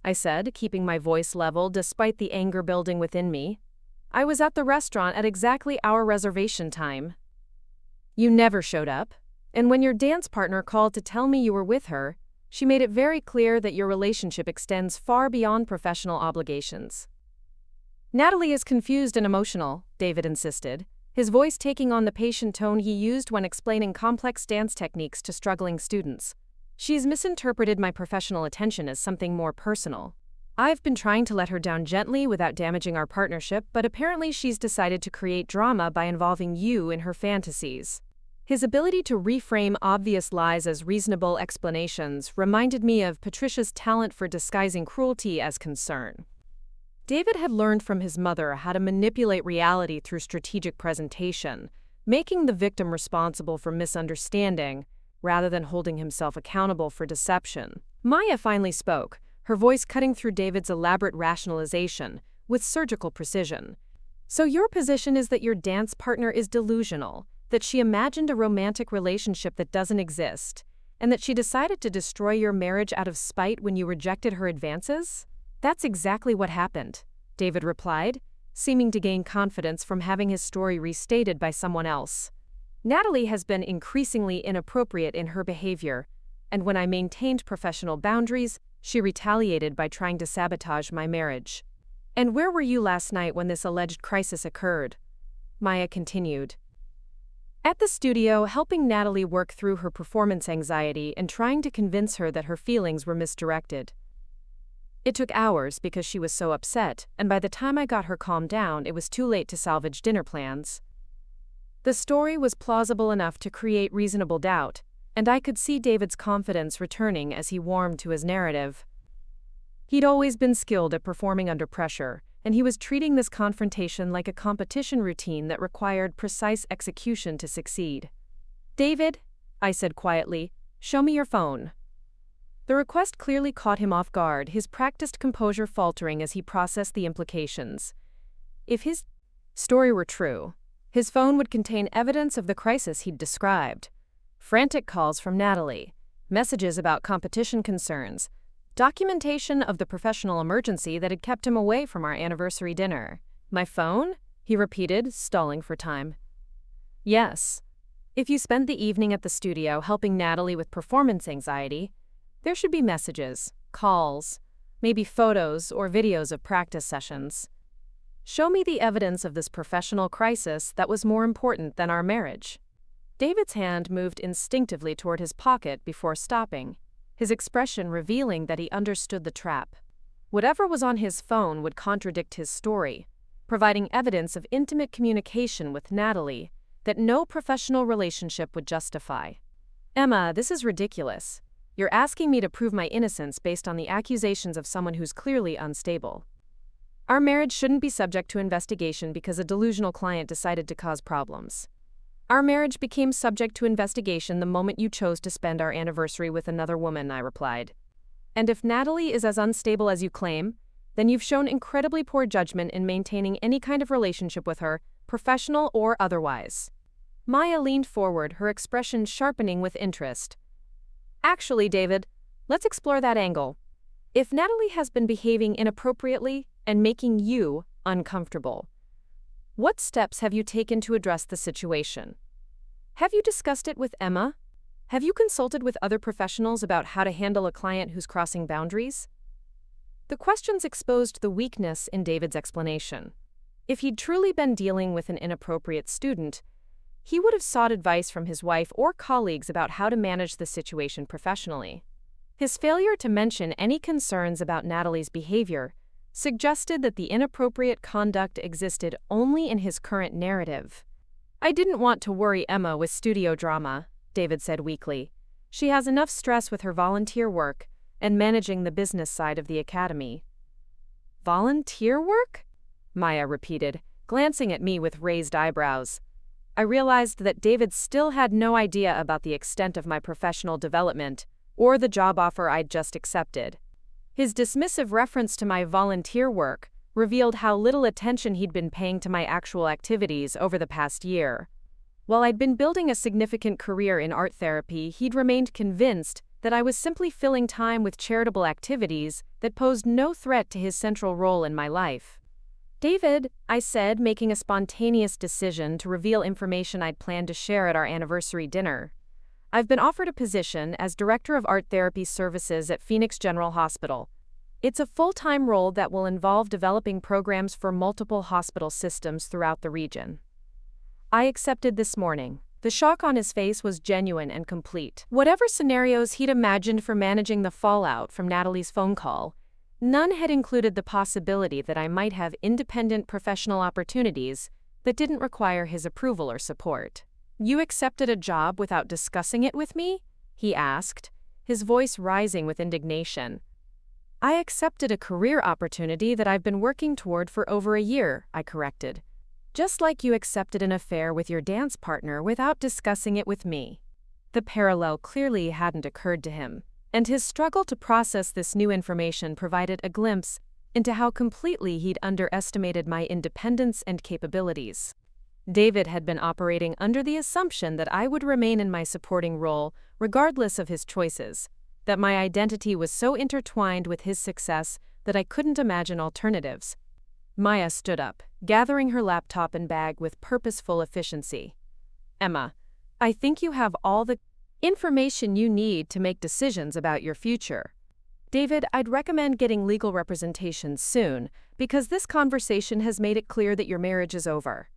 I said, keeping my voice level despite the anger building within me, "I was at the restaurant at exactly our reservation time. You never showed up, and when your dance partner called to tell me you were with her, she made it very clear that your relationship extends far beyond professional obligations." "Natalie is confused and emotional," David insisted, his voice taking on the patient tone he used when explaining complex dance techniques to struggling students. "She's misinterpreted my professional attention as something more personal. I've been trying to let her down gently without damaging our partnership, but apparently she's decided to create drama by involving you in her fantasies." His ability to reframe obvious lies as reasonable explanations reminded me of Patricia's talent for disguising cruelty as concern. David had learned from his mother how to manipulate reality through strategic presentation, making the victim responsible for misunderstanding rather than holding himself accountable for deception. Maya finally spoke, her voice cutting through David's elaborate rationalization with surgical precision. "So your position is that your dance partner is delusional, that she imagined a romantic relationship that doesn't exist, and that she decided to destroy your marriage out of spite when you rejected her advances?" "That's exactly what happened," David replied, seeming to gain confidence from having his story restated by someone else. "Natalie has been increasingly inappropriate in her behavior, and when I maintained professional boundaries, She retaliated by trying to sabotage my marriage. And where were you last night when this alleged crisis occurred? Maya continued. At the studio, helping Natalie work through her performance anxiety and trying to convince her that her feelings were misdirected. It took hours because she was so upset, and by the time I got her calmed down, it was too late to salvage dinner plans. The story was plausible enough to create reasonable doubt, and I could see David's confidence returning as he warmed to his narrative. He'd always been skilled at performing under pressure, and he was treating this confrontation like a competition routine that required precise execution to succeed. "David," I said quietly, "show me your phone." The request clearly caught him off guard, his practiced composure faltering as he processed the implications. If his story were true, his phone would contain evidence of the crisis he'd described. Frantic calls from Natalie, messages about competition concerns, documentation of the professional emergency that had kept him away from our anniversary dinner. "My phone?" he repeated, stalling for time. "Yes. If you spent the evening at the studio helping Natalie with performance anxiety, there should be messages, calls, maybe photos or videos of practice sessions. Show me the evidence of this professional crisis that was more important than our marriage." David's hand moved instinctively toward his pocket before stopping, his expression revealing that he understood the trap. Whatever was on his phone would contradict his story, providing evidence of intimate communication with Natalie that no professional relationship would justify. "Emma, this is ridiculous. You're asking me to prove my innocence based on the accusations of someone who's clearly unstable. Our marriage shouldn't be subject to investigation because a delusional client decided to cause problems. Our marriage became subject to investigation the moment you chose to spend our anniversary with another woman," I replied. "And if Natalie is as unstable as you claim, then you've shown incredibly poor judgment in maintaining any kind of relationship with her, professional or otherwise." Maya leaned forward, her expression sharpening with interest. "Actually, David, let's explore that angle. If Natalie has been behaving inappropriately and making you uncomfortable, what steps have you taken to address the situation? Have you discussed it with Emma? Have you consulted with other professionals about how to handle a client who's crossing boundaries?" The questions exposed the weakness in David's explanation. If he'd truly been dealing with an inappropriate student, he would have sought advice from his wife or colleagues about how to manage the situation professionally. His failure to mention any concerns about Natalie's behavior suggested that the inappropriate conduct existed only in his current narrative. "I didn't want to worry Emma with studio drama," David said weakly. "She has enough stress with her volunteer work and managing the business side of the academy." "Volunteer work?" Maya repeated, glancing at me with raised eyebrows. I realized that David still had no idea about the extent of my professional development or the job offer I'd just accepted. His dismissive reference to my volunteer work revealed how little attention he'd been paying to my actual activities over the past year. While I'd been building a significant career in art therapy, he'd remained convinced that I was simply filling time with charitable activities that posed no threat to his central role in my life. "David," I said, making a spontaneous decision to reveal information I'd planned to share at our anniversary dinner. "I've been offered a position as Director of Art Therapy Services at Phoenix General Hospital. It's a full-time role that will involve developing programs for multiple hospital systems throughout the region." I accepted this morning. The shock on his face was genuine and complete. Whatever scenarios he'd imagined for managing the fallout from Natalie's phone call, none had included the possibility that I might have independent professional opportunities that didn't require his approval or support. "You accepted a job without discussing it with me?" he asked, his voice rising with indignation. "I accepted a career opportunity that I've been working toward for over a year," I corrected. "Just like you accepted an affair with your dance partner without discussing it with me." The parallel clearly hadn't occurred to him, and his struggle to process this new information provided a glimpse into how completely he'd underestimated my independence and capabilities. David had been operating under the assumption that I would remain in my supporting role regardless of his choices, that my identity was so intertwined with his success that I couldn't imagine alternatives. Maya stood up, gathering her laptop and bag with purposeful efficiency. "Emma, I think you have all the information you need to make decisions about your future. David, I'd recommend getting legal representation soon, because this conversation has made it clear that your marriage is over.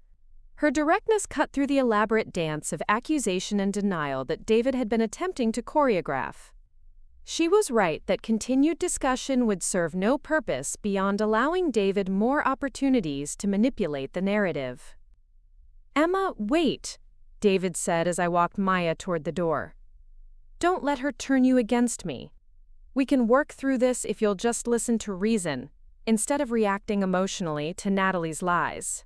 Her directness cut through the elaborate dance of accusation and denial that David had been attempting to choreograph. She was right that continued discussion would serve no purpose beyond allowing David more opportunities to manipulate the narrative. "Emma, wait," David said as I walked Maya toward the door. "Don't let her turn you against me. We can work through this if you'll just listen to reason, instead of reacting emotionally to Natalie's lies."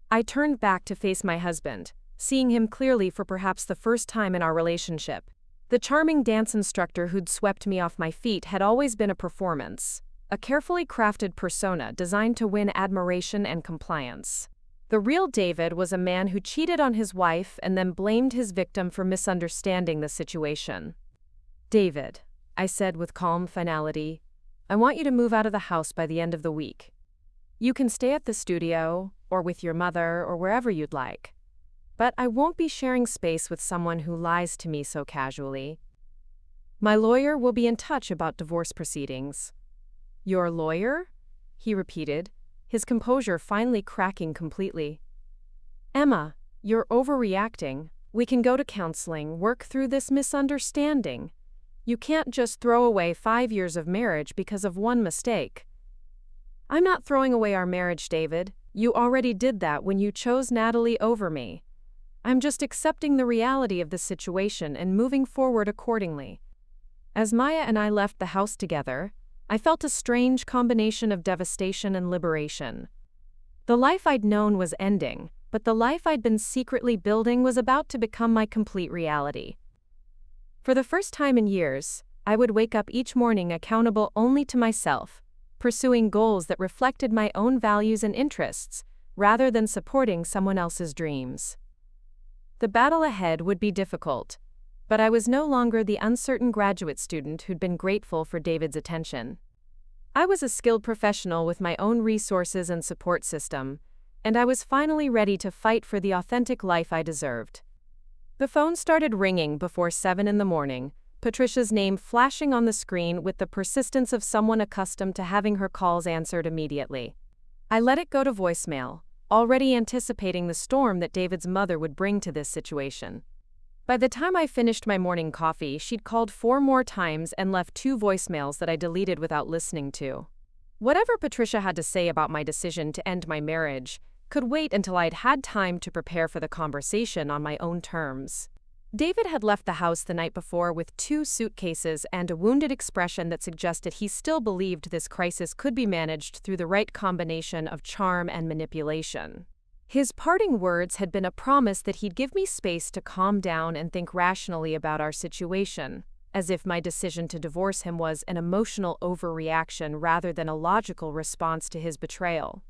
I turned back to face my husband, seeing him clearly for perhaps the first time in our relationship. The charming dance instructor who'd swept me off my feet had always been a performance, a carefully crafted persona designed to win admiration and compliance. The real David was a man who cheated on his wife and then blamed his victim for misunderstanding the situation. "David," I said with calm finality, "I want you to move out of the house by the end of the week. You can stay at the studio, or with your mother, or wherever you'd like. But I won't be sharing space with someone who lies to me so casually. My lawyer will be in touch about divorce proceedings." "Your lawyer?" he repeated, his composure finally cracking completely. "Emma, you're overreacting. We can go to counseling, work through this misunderstanding. You can't just throw away 5 years of marriage because of one mistake." "I'm not throwing away our marriage, David. You already did that when you chose Natalie over me. I'm just accepting the reality of the situation and moving forward accordingly." As Maya and I left the house together, I felt a strange combination of devastation and liberation. The life I'd known was ending, but the life I'd been secretly building was about to become my complete reality. For the first time in years, I would wake up each morning accountable only to myself, pursuing goals that reflected my own values and interests, rather than supporting someone else's dreams. The battle ahead would be difficult, but I was no longer the uncertain graduate student who'd been grateful for David's attention. I was a skilled professional with my own resources and support system, and I was finally ready to fight for the authentic life I deserved. The phone started ringing before 7 in the morning, Patricia's name flashing on the screen with the persistence of someone accustomed to having her calls answered immediately. I let it go to voicemail, already anticipating the storm that David's mother would bring to this situation. By the time I finished my morning coffee, she'd called 4 more times and left 2 voicemails that I deleted without listening to. Whatever Patricia had to say about my decision to end my marriage could wait until I'd had time to prepare for the conversation on my own terms. David had left the house the night before with 2 suitcases and a wounded expression that suggested he still believed this crisis could be managed through the right combination of charm and manipulation. His parting words had been a promise that he'd give me space to calm down and think rationally about our situation, as if my decision to divorce him was an emotional overreaction rather than a logical response to his betrayal.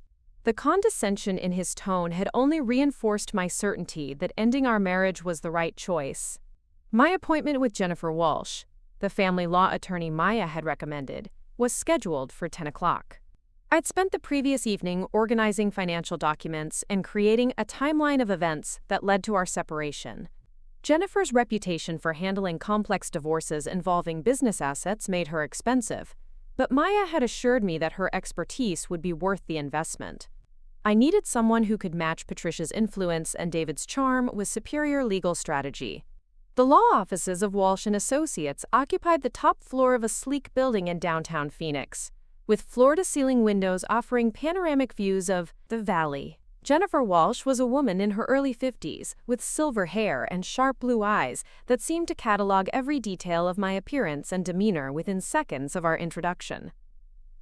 The condescension in his tone had only reinforced my certainty that ending our marriage was the right choice. My appointment with Jennifer Walsh, the family law attorney Maya had recommended, was scheduled for 10 o'clock. I'd spent the previous evening organizing financial documents and creating a timeline of events that led to our separation. Jennifer's reputation for handling complex divorces involving business assets made her expensive, but Maya had assured me that her expertise would be worth the investment. I needed someone who could match Patricia's influence and David's charm with superior legal strategy. The law offices of Walsh & Associates occupied the top floor of a sleek building in downtown Phoenix, with floor-to-ceiling windows offering panoramic views of the valley. Jennifer Walsh was a woman in her early 50s, with silver hair and sharp blue eyes that seemed to catalog every detail of my appearance and demeanor within seconds of our introduction.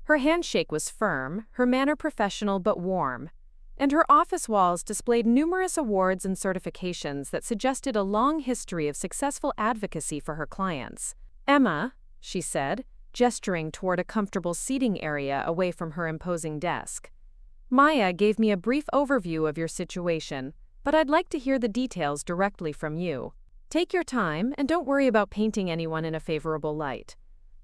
Her handshake was firm, her manner professional but warm, and her office walls displayed numerous awards and certifications that suggested a long history of successful advocacy for her clients. "Emma," she said, gesturing toward a comfortable seating area away from her imposing desk. "Maya gave me a brief overview of your situation, but I'd like to hear the details directly from you. Take your time and don't worry about painting anyone in a favorable light.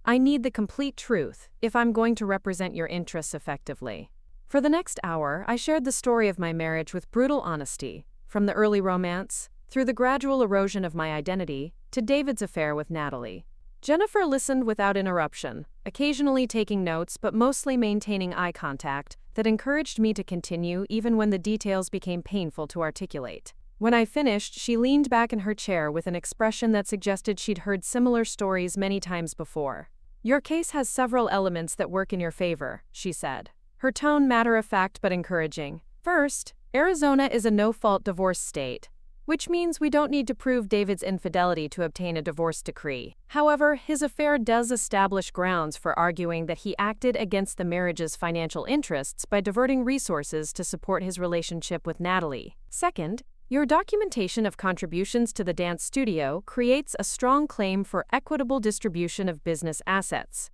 I need the complete truth if I'm going to represent your interests effectively." For the next hour, I shared the story of my marriage with brutal honesty, from the early romance, through the gradual erosion of my identity, to David's affair with Natalie. Jennifer listened without interruption, occasionally taking notes but mostly maintaining eye contact, that encouraged me to continue even when the details became painful to articulate. When I finished, she leaned back in her chair with an expression that suggested she'd heard similar stories many times before. "Your case has several elements that work in your favor," she said, her tone matter-of-fact but encouraging. "First, Arizona is a no-fault divorce state, which means we don't need to prove David's infidelity to obtain a divorce decree. However, his affair does establish grounds for arguing that he acted against the marriage's financial interests by diverting resources to support his relationship with Natalie. Second, your documentation of contributions to the dance studio creates a strong claim for equitable distribution of business assets."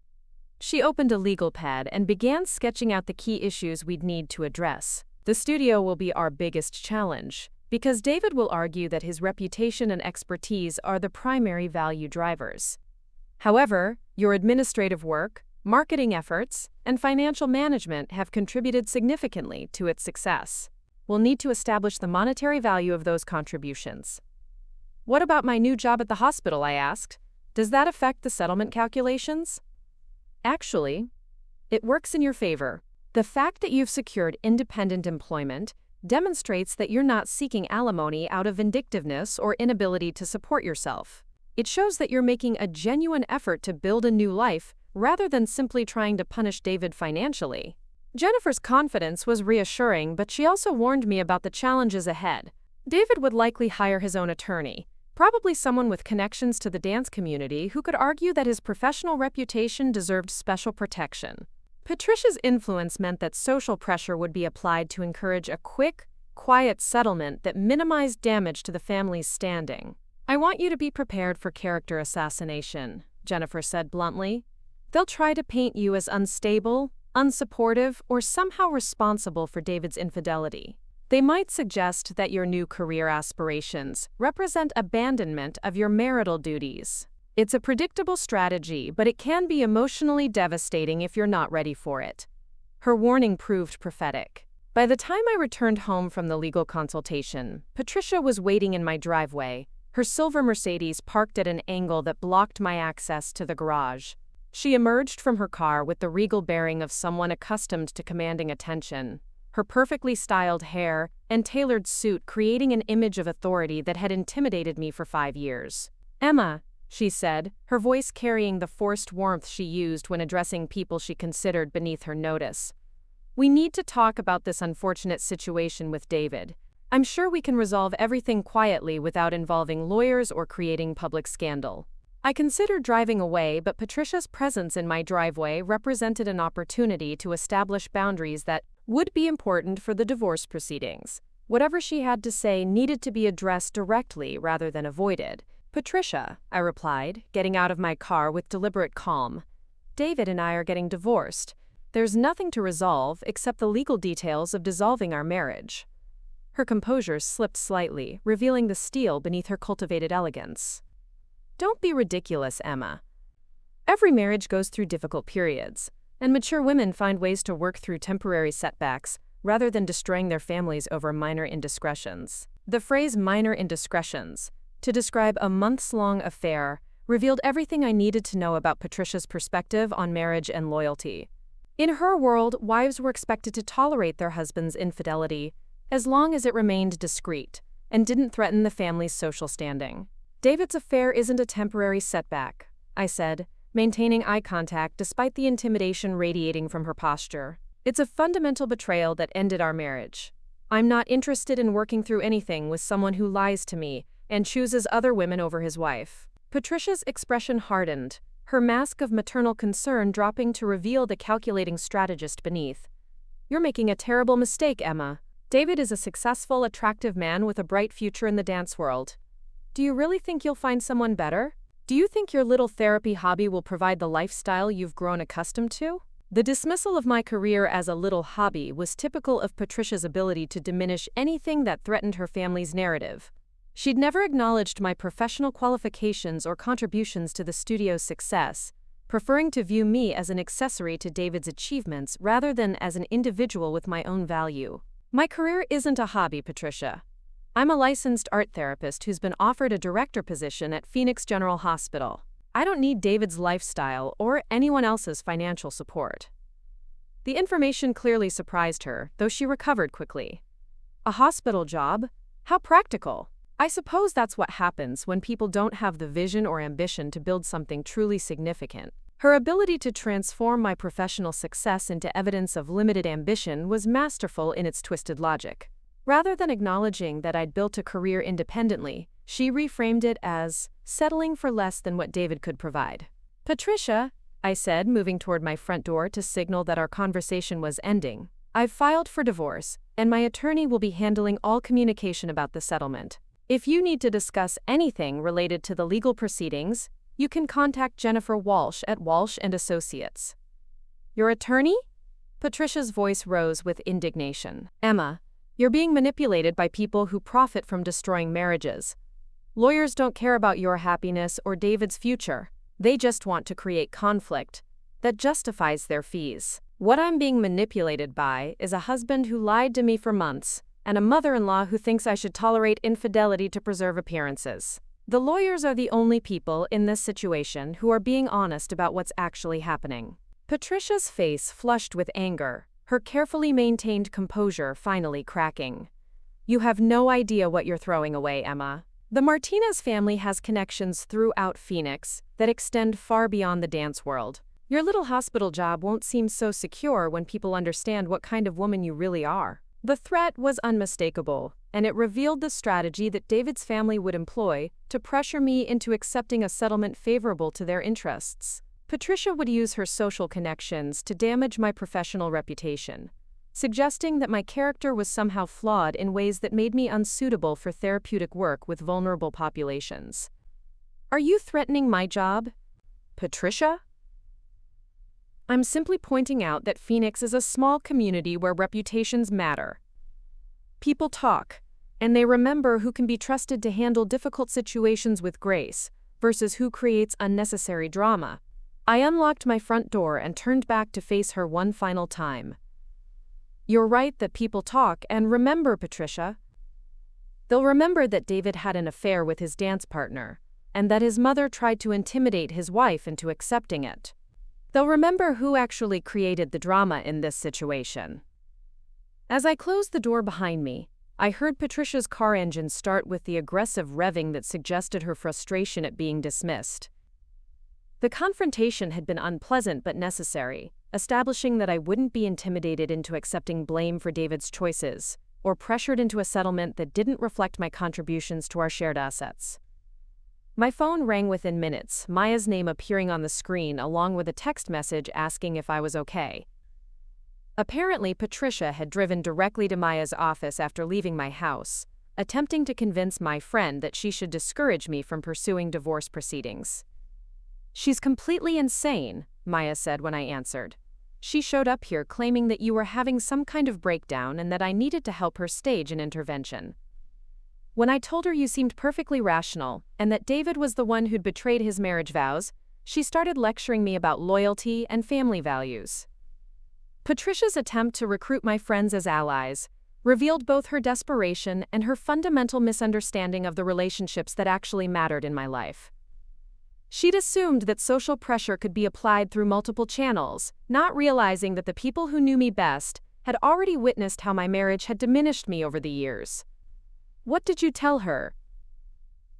She opened a legal pad and began sketching out the key issues we'd need to address. "The studio will be our biggest challenge, because David will argue that his reputation and expertise are the primary value drivers. However, your administrative work, marketing efforts, and financial management have contributed significantly to its success. We'll need to establish the monetary value of those contributions." "What about my new job at the hospital?" I asked. "Does that affect the settlement calculations?" "Actually, it works in your favor. The fact that you've secured independent employment demonstrates that you're not seeking alimony out of vindictiveness or inability to support yourself. It shows that you're making a genuine effort to build a new life rather than simply trying to punish David financially." Jennifer's confidence was reassuring, but she also warned me about the challenges ahead. David would likely hire his own attorney, probably someone with connections to the dance community who could argue that his professional reputation deserved special protection. Patricia's influence meant that social pressure would be applied to encourage a quick, quiet settlement that minimized damage to the family's standing. "I want you to be prepared for character assassination," Jennifer said bluntly. "They'll try to paint you as unstable, unsupportive, or somehow responsible for David's infidelity. They might suggest that your new career aspirations represent abandonment of your marital duties. It's a predictable strategy, but it can be emotionally devastating if you're not ready for it." Her warning proved prophetic. By the time I returned home from the legal consultation, Patricia was waiting in my driveway, her silver Mercedes parked at an angle that blocked my access to the garage. She emerged from her car with the regal bearing of someone accustomed to commanding attention, her perfectly styled hair and tailored suit creating an image of authority that had intimidated me for 5 years. "Emma," she said, her voice carrying the forced warmth she used when addressing people she considered beneath her notice. "We need to talk about this unfortunate situation with David. I'm sure we can resolve everything quietly without involving lawyers or creating public scandal." I considered driving away, but Patricia's presence in my driveway represented an opportunity to establish boundaries that would be important for the divorce proceedings. Whatever she had to say needed to be addressed directly rather than avoided. "Patricia," I replied, getting out of my car with deliberate calm, "David and I are getting divorced. There's nothing to resolve except the legal details of dissolving our marriage." Her composure slipped slightly, revealing the steel beneath her cultivated elegance. "Don't be ridiculous, Emma. Every marriage goes through difficult periods, and mature women find ways to work through temporary setbacks rather than destroying their families over minor indiscretions." The phrase "minor indiscretions" to describe a months-long affair revealed everything I needed to know about Patricia's perspective on marriage and loyalty. In her world, wives were expected to tolerate their husband's infidelity as long as it remained discreet and didn't threaten the family's social standing. "David's affair isn't a temporary setback," I said, maintaining eye contact despite the intimidation radiating from her posture. "It's a fundamental betrayal that ended our marriage. I'm not interested in working through anything with someone who lies to me and chooses other women over his wife." Patricia's expression hardened, her mask of maternal concern dropping to reveal the calculating strategist beneath. "You're making a terrible mistake, Emma. David is a successful, attractive man with a bright future in the dance world. Do you really think you'll find someone better? Do you think your little therapy hobby will provide the lifestyle you've grown accustomed to?" The dismissal of my career as a little hobby was typical of Patricia's ability to diminish anything that threatened her family's narrative. She'd never acknowledged my professional qualifications or contributions to the studio's success, preferring to view me as an accessory to David's achievements rather than as an individual with my own value. "My career isn't a hobby, Patricia. I'm a licensed art therapist who's been offered a director position at Phoenix General Hospital. I don't need David's lifestyle or anyone else's financial support. The information clearly surprised her, though she recovered quickly. A hospital job? How practical! I suppose that's what happens when people don't have the vision or ambition to build something truly significant. Her ability to transform my professional success into evidence of limited ambition was masterful in its twisted logic. Rather than acknowledging that I'd built a career independently, she reframed it as settling for less than what David could provide. "Patricia," I said, moving toward my front door to signal that our conversation was ending, "I've filed for divorce, and my attorney will be handling all communication about the settlement. If you need to discuss anything related to the legal proceedings, you can contact Jennifer Walsh at Walsh & Associates." "Your attorney?" Patricia's voice rose with indignation. "Emma, you're being manipulated by people who profit from destroying marriages. Lawyers don't care about your happiness or David's future. They just want to create conflict that justifies their fees. What I'm being manipulated by is a husband who lied to me for months, and a mother-in-law who thinks I should tolerate infidelity to preserve appearances. The lawyers are the only people in this situation who are being honest about what's actually happening." Patricia's face flushed with anger, her carefully maintained composure finally cracking. "You have no idea what you're throwing away, Emma. The Martinez family has connections throughout Phoenix that extend far beyond the dance world. Your little hospital job won't seem so secure when people understand what kind of woman you really are." The threat was unmistakable, and it revealed the strategy that David's family would employ to pressure me into accepting a settlement favorable to their interests. Patricia would use her social connections to damage my professional reputation, suggesting that my character was somehow flawed in ways that made me unsuitable for therapeutic work with vulnerable populations. "Are you threatening my job, Patricia?" "I'm simply pointing out that Phoenix is a small community where reputations matter. People talk, and they remember who can be trusted to handle difficult situations with grace versus who creates unnecessary drama." I unlocked my front door and turned back to face her one final time. "You're right that people talk, and remember, Patricia. They'll remember that David had an affair with his dance partner, and that his mother tried to intimidate his wife into accepting it. They'll remember who actually created the drama in this situation." As I closed the door behind me, I heard Patricia's car engine start with the aggressive revving that suggested her frustration at being dismissed. The confrontation had been unpleasant but necessary, establishing that I wouldn't be intimidated into accepting blame for David's choices, or pressured into a settlement that didn't reflect my contributions to our shared assets. My phone rang within minutes, Maya's name appearing on the screen along with a text message asking if I was okay. Apparently, Patricia had driven directly to Maya's office after leaving my house, attempting to convince my friend that she should discourage me from pursuing divorce proceedings. "She's completely insane," Maya said when I answered. "She showed up here claiming that you were having some kind of breakdown and that I needed to help her stage an intervention. When I told her you seemed perfectly rational and that David was the one who'd betrayed his marriage vows, she started lecturing me about loyalty and family values." Patricia's attempt to recruit my friends as allies revealed both her desperation and her fundamental misunderstanding of the relationships that actually mattered in my life. She'd assumed that social pressure could be applied through multiple channels, not realizing that the people who knew me best had already witnessed how my marriage had diminished me over the years. "What did you tell her?"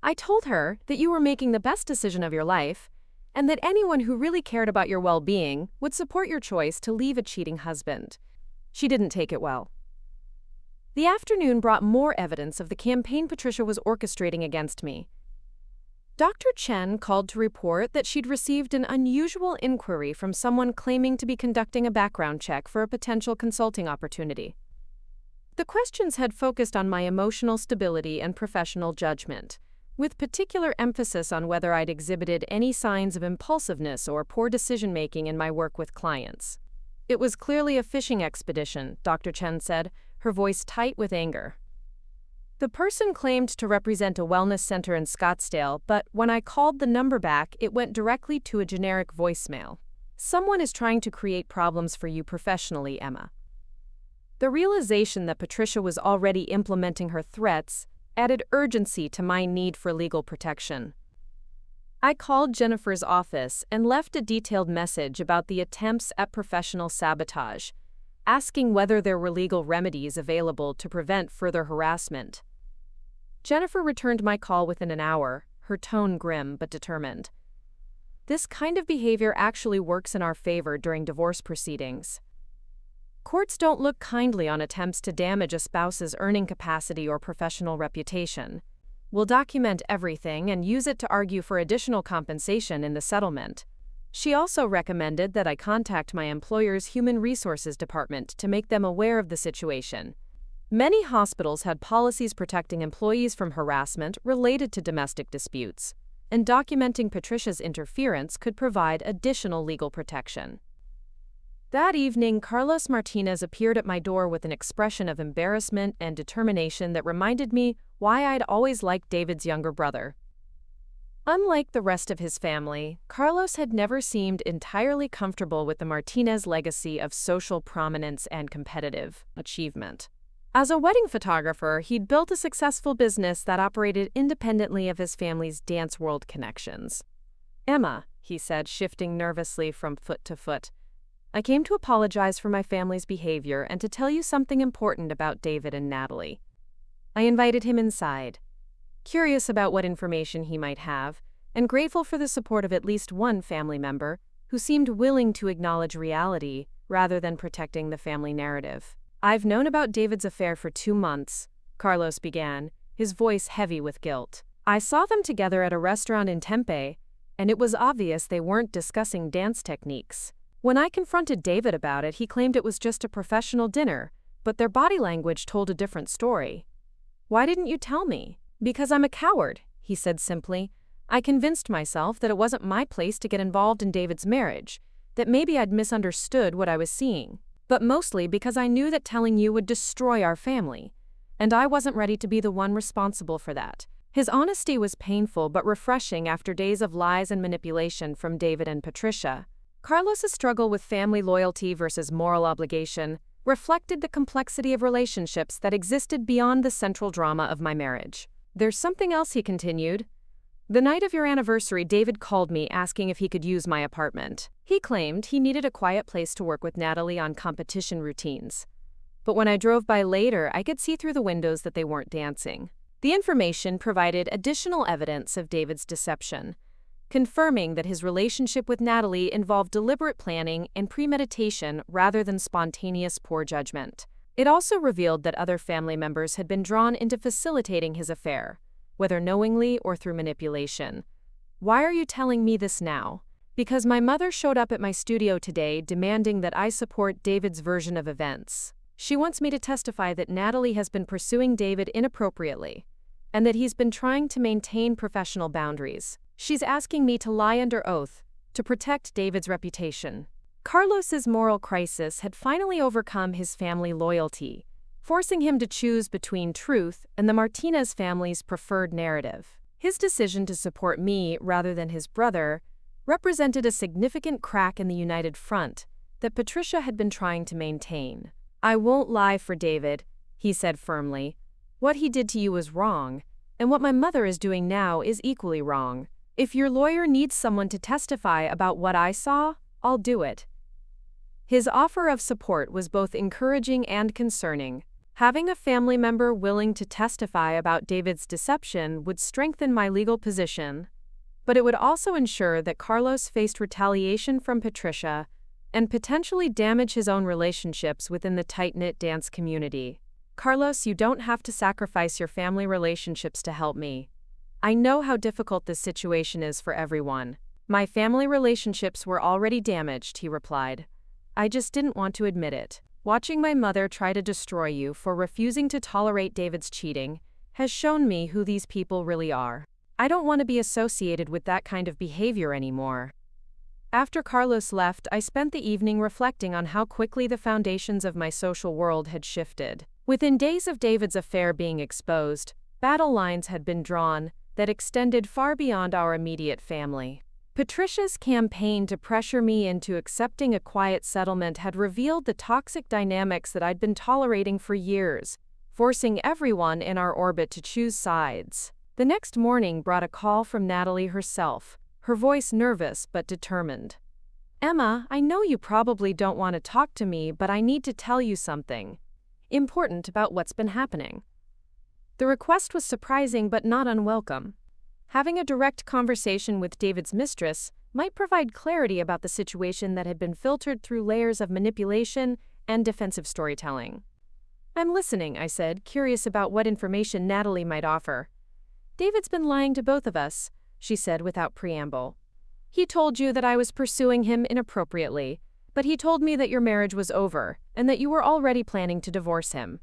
"I told her that you were making the best decision of your life, and that anyone who really cared about your well-being would support your choice to leave a cheating husband." She didn't take it well. The afternoon brought more evidence of the campaign Patricia was orchestrating against me. Dr. Chen called to report that she'd received an unusual inquiry from someone claiming to be conducting a background check for a potential consulting opportunity. The questions had focused on my emotional stability and professional judgment, with particular emphasis on whether I'd exhibited any signs of impulsiveness or poor decision-making in my work with clients. "It was clearly a fishing expedition," Dr. Chen said, her voice tight with anger. "The person claimed to represent a wellness center in Scottsdale, but when I called the number back, it went directly to a generic voicemail. Someone is trying to create problems for you professionally, Emma." The realization that Patricia was already implementing her threats added urgency to my need for legal protection. I called Jennifer's office and left a detailed message about the attempts at professional sabotage, asking whether there were legal remedies available to prevent further harassment. Jennifer returned my call within an hour, her tone grim but determined. This kind of behavior actually works in our favor during divorce proceedings. Courts don't look kindly on attempts to damage a spouse's earning capacity or professional reputation. We'll document everything and use it to argue for additional compensation in the settlement. She also recommended that I contact my employer's human resources department to make them aware of the situation. Many hospitals had policies protecting employees from harassment related to domestic disputes, and documenting Patricia's interference could provide additional legal protection. That evening, Carlos Martinez appeared at my door with an expression of embarrassment and determination that reminded me why I'd always liked David's younger brother. Unlike the rest of his family, Carlos had never seemed entirely comfortable with the Martinez legacy of social prominence and competitive achievement. As a wedding photographer, he'd built a successful business that operated independently of his family's dance world connections. "Emma," he said, shifting nervously from foot to foot, "I came to apologize for my family's behavior and to tell you something important about David and Natalie." I invited him inside, curious about what information he might have, and grateful for the support of at least one family member who seemed willing to acknowledge reality rather than protecting the family narrative. "I've known about David's affair for 2 months, Carlos began, his voice heavy with guilt. "I saw them together at a restaurant in Tempe, and it was obvious they weren't discussing dance techniques. When I confronted David about it, he claimed it was just a professional dinner, but their body language told a different story. Why didn't you tell me?" "Because I'm a coward," he said simply. "I convinced myself that it wasn't my place to get involved in David's marriage, that maybe I'd misunderstood what I was seeing. But mostly because I knew that telling you would destroy our family, and I wasn't ready to be the one responsible for that." His honesty was painful but refreshing after days of lies and manipulation from David and Patricia. Carlos's struggle with family loyalty versus moral obligation reflected the complexity of relationships that existed beyond the central drama of my marriage. "There's something else," he continued. "The night of your anniversary, David called me asking if he could use my apartment. He claimed he needed a quiet place to work with Natalie on competition routines. But when I drove by later, I could see through the windows that they weren't dancing." The information provided additional evidence of David's deception, confirming that his relationship with Natalie involved deliberate planning and premeditation rather than spontaneous poor judgment. It also revealed that other family members had been drawn into facilitating his affair, whether knowingly or through manipulation. "Why are you telling me this now?" "Because my mother showed up at my studio today demanding that I support David's version of events. She wants me to testify that Natalie has been pursuing David inappropriately, and that he's been trying to maintain professional boundaries. She's asking me to lie under oath to protect David's reputation." Carlos's moral crisis had finally overcome his family loyalty, forcing him to choose between truth and the Martinez family's preferred narrative. His decision to support me rather than his brother represented a significant crack in the united front that Patricia had been trying to maintain. "I won't lie for David," he said firmly. "What he did to you was wrong, and what my mother is doing now is equally wrong. If your lawyer needs someone to testify about what I saw, I'll do it." His offer of support was both encouraging and concerning. Having a family member willing to testify about David's deception would strengthen my legal position, but it would also ensure that Carlos faced retaliation from Patricia and potentially damage his own relationships within the tight-knit dance community. "Carlos, you don't have to sacrifice your family relationships to help me. I know how difficult this situation is for everyone." "My family relationships were already damaged," he replied. "I just didn't want to admit it. Watching my mother try to destroy you for refusing to tolerate David's cheating has shown me who these people really are. I don't want to be associated with that kind of behavior anymore." After Carlos left, I spent the evening reflecting on how quickly the foundations of my social world had shifted. Within days of David's affair being exposed, battle lines had been drawn that extended far beyond our immediate family. Patricia's campaign to pressure me into accepting a quiet settlement had revealed the toxic dynamics that I'd been tolerating for years, forcing everyone in our orbit to choose sides. The next morning brought a call from Natalie herself, her voice nervous but determined. "Emma, I know you probably don't want to talk to me, but I need to tell you something important about what's been happening." The request was surprising but not unwelcome. Having a direct conversation with David's mistress might provide clarity about the situation that had been filtered through layers of manipulation and defensive storytelling. "I'm listening," I said, curious about what information Natalie might offer. "David's been lying to both of us," she said without preamble. "He told you that I was pursuing him inappropriately, but he told me that your marriage was over and that you were already planning to divorce him.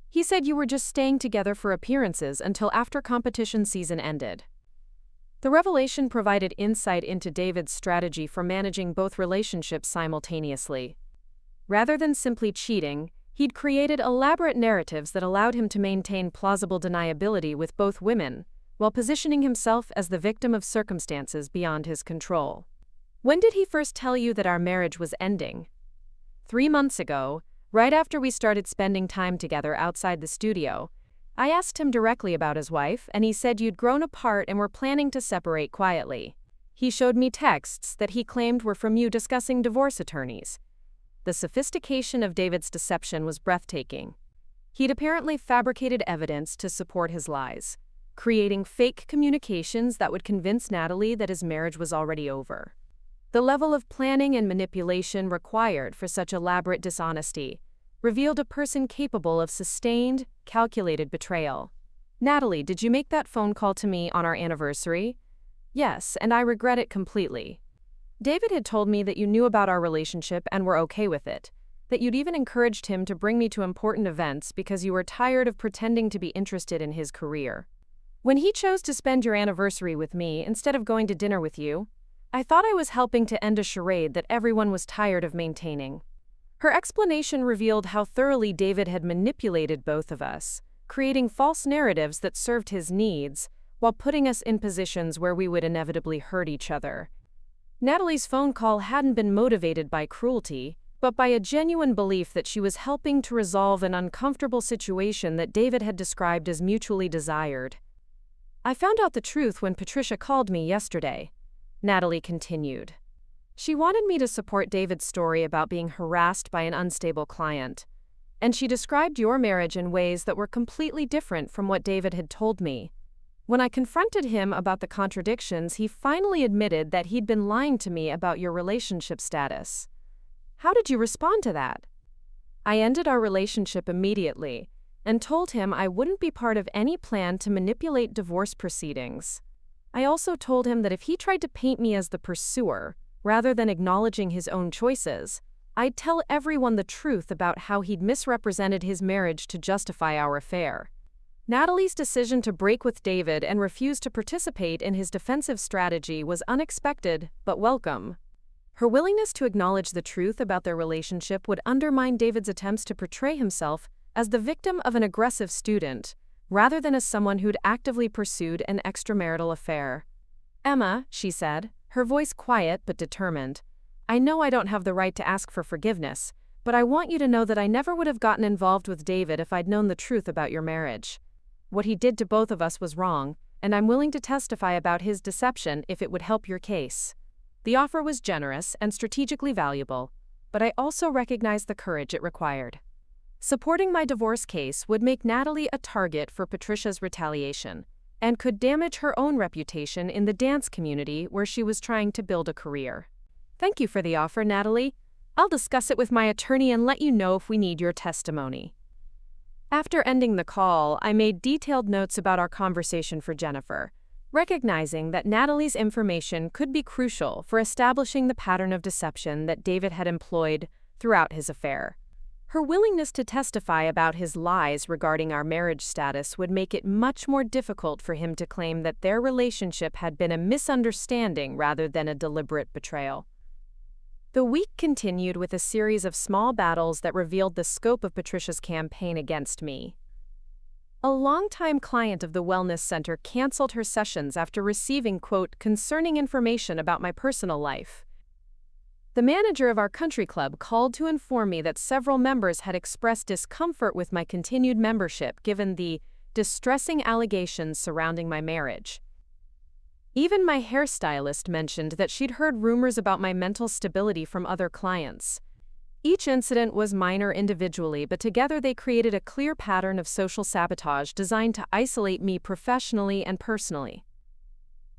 He said you were just staying together for appearances until after competition season ended." The revelation provided insight into David's strategy for managing both relationships simultaneously. Rather than simply cheating, he'd created elaborate narratives that allowed him to maintain plausible deniability with both women, while positioning himself as the victim of circumstances beyond his control. "When did he first tell you that our marriage was ending?" 3 months ago, right after we started spending time together outside the studio. I asked him directly about his wife, and he said you'd grown apart and were planning to separate quietly. He showed me texts that he claimed were from you discussing divorce attorneys. The sophistication of David's deception was breathtaking. He'd apparently fabricated evidence to support his lies, creating fake communications that would convince Natalie that his marriage was already over. The level of planning and manipulation required for such elaborate dishonesty revealed a person capable of sustained, calculated betrayal. "Natalie, did you make that phone call to me on our anniversary?" "Yes, and I regret it completely. David had told me that you knew about our relationship and were okay with it, that you'd even encouraged him to bring me to important events because you were tired of pretending to be interested in his career. When he chose to spend your anniversary with me instead of going to dinner with you, I thought I was helping to end a charade that everyone was tired of maintaining." Her explanation revealed how thoroughly David had manipulated both of us, creating false narratives that served his needs, while putting us in positions where we would inevitably hurt each other. Natalie's phone call hadn't been motivated by cruelty, but by a genuine belief that she was helping to resolve an uncomfortable situation that David had described as mutually desired. "I found out the truth when Patricia called me yesterday," Natalie continued. "She wanted me to support David's story about being harassed by an unstable client, and she described your marriage in ways that were completely different from what David had told me. When I confronted him about the contradictions, he finally admitted that he'd been lying to me about your relationship status. How did you respond to that?" "I ended our relationship immediately and told him I wouldn't be part of any plan to manipulate divorce proceedings. I also told him that if he tried to paint me as the pursuer, rather than acknowledging his own choices, I'd tell everyone the truth about how he'd misrepresented his marriage to justify our affair." Natalie's decision to break with David and refuse to participate in his defensive strategy was unexpected but welcome. Her willingness to acknowledge the truth about their relationship would undermine David's attempts to portray himself as the victim of an aggressive student, rather than as someone who'd actively pursued an extramarital affair. "Emma," she said, her voice quiet but determined, "I know I don't have the right to ask for forgiveness, but I want you to know that I never would have gotten involved with David if I'd known the truth about your marriage. What he did to both of us was wrong, and I'm willing to testify about his deception if it would help your case." The offer was generous and strategically valuable, but I also recognized the courage it required. Supporting my divorce case would make Natalie a target for Patricia's retaliation, and could damage her own reputation in the dance community where she was trying to build a career. "Thank you for the offer, Natalie. I'll discuss it with my attorney and let you know if we need your testimony." After ending the call, I made detailed notes about our conversation for Jennifer, recognizing that Natalie's information could be crucial for establishing the pattern of deception that David had employed throughout his affair. Her willingness to testify about his lies regarding our marriage status would make it much more difficult for him to claim that their relationship had been a misunderstanding rather than a deliberate betrayal. The week continued with a series of small battles that revealed the scope of Patricia's campaign against me. A longtime client of the wellness center canceled her sessions after receiving, quote, "concerning information about my personal life." The manager of our country club called to inform me that several members had expressed discomfort with my continued membership given the distressing allegations surrounding my marriage. Even my hairstylist mentioned that she'd heard rumors about my mental stability from other clients. Each incident was minor individually, but together they created a clear pattern of social sabotage designed to isolate me professionally and personally.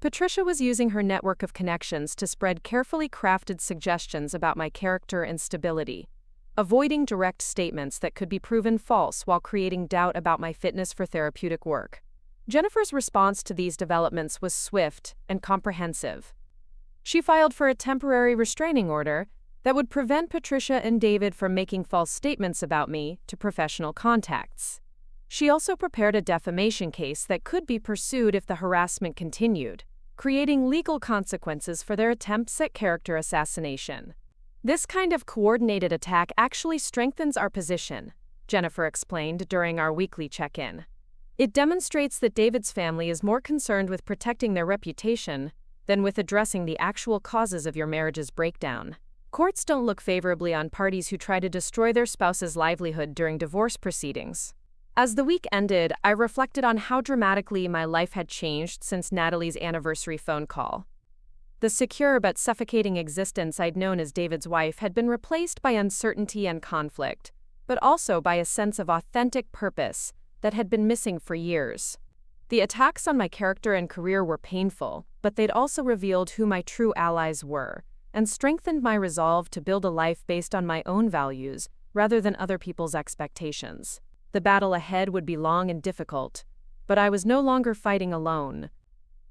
Patricia was using her network of connections to spread carefully crafted suggestions about my character and stability, avoiding direct statements that could be proven false while creating doubt about my fitness for therapeutic work. Jennifer's response to these developments was swift and comprehensive. She filed for a temporary restraining order that would prevent Patricia and David from making false statements about me to professional contacts. She also prepared a defamation case that could be pursued if the harassment continued, creating legal consequences for their attempts at character assassination. This kind of coordinated attack actually strengthens our position, Jennifer explained during our weekly check-in. It demonstrates that David's family is more concerned with protecting their reputation than with addressing the actual causes of your marriage's breakdown. Courts don't look favorably on parties who try to destroy their spouse's livelihood during divorce proceedings. As the week ended, I reflected on how dramatically my life had changed since Natalie's anniversary phone call. The secure but suffocating existence I'd known as David's wife had been replaced by uncertainty and conflict, but also by a sense of authentic purpose that had been missing for years. The attacks on my character and career were painful, but they'd also revealed who my true allies were, and strengthened my resolve to build a life based on my own values rather than other people's expectations. The battle ahead would be long and difficult, but I was no longer fighting alone.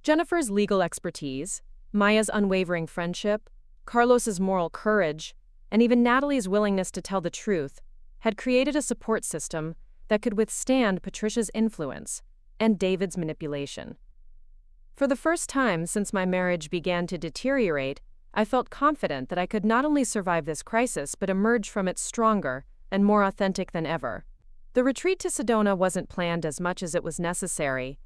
Jennifer's legal expertise, Maya's unwavering friendship, Carlos's moral courage, and even Natalie's willingness to tell the truth had created a support system that could withstand Patricia's influence and David's manipulation. For the first time since my marriage began to deteriorate, I felt confident that I could not only survive this crisis but emerge from it stronger and more authentic than ever. The retreat to Sedona wasn't planned as much as it was necessary.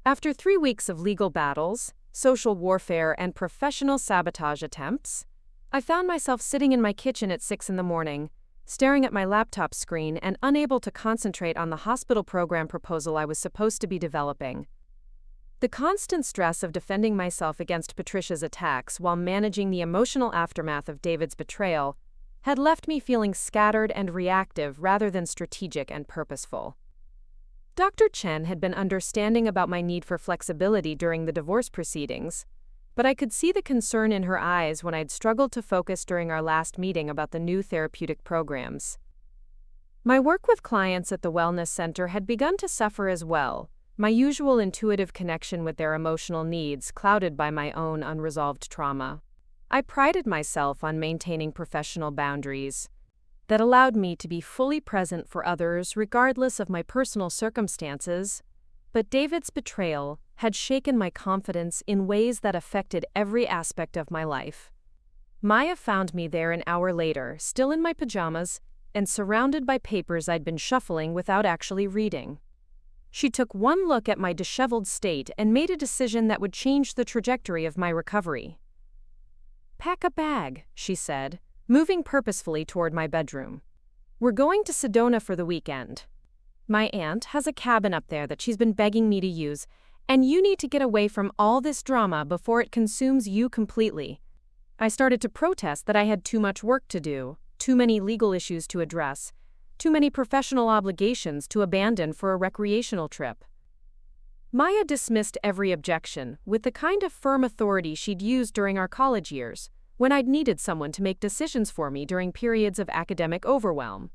After 3 weeks of legal battles, social warfare, and professional sabotage attempts, I found myself sitting in my kitchen at 6 in the morning, staring at my laptop screen and unable to concentrate on the hospital program proposal I was supposed to be developing. The constant stress of defending myself against Patricia's attacks while managing the emotional aftermath of David's betrayal had left me feeling scattered and reactive rather than strategic and purposeful. Dr. Chen had been understanding about my need for flexibility during the divorce proceedings, but I could see the concern in her eyes when I'd struggled to focus during our last meeting about the new therapeutic programs. My work with clients at the wellness center had begun to suffer as well, my usual intuitive connection with their emotional needs clouded by my own unresolved trauma. I prided myself on maintaining professional boundaries that allowed me to be fully present for others regardless of my personal circumstances, but David's betrayal had shaken my confidence in ways that affected every aspect of my life. Maya found me there an hour later, still in my pajamas and surrounded by papers I'd been shuffling without actually reading. She took one look at my disheveled state and made a decision that would change the trajectory of my recovery. "Pack a bag," she said, moving purposefully toward my bedroom. "We're going to Sedona for the weekend. My aunt has a cabin up there that she's been begging me to use, and you need to get away from all this drama before it consumes you completely." I started to protest that I had too much work to do, too many legal issues to address, too many professional obligations to abandon for a recreational trip. Maya dismissed every objection with the kind of firm authority she'd used during our college years, when I'd needed someone to make decisions for me during periods of academic overwhelm.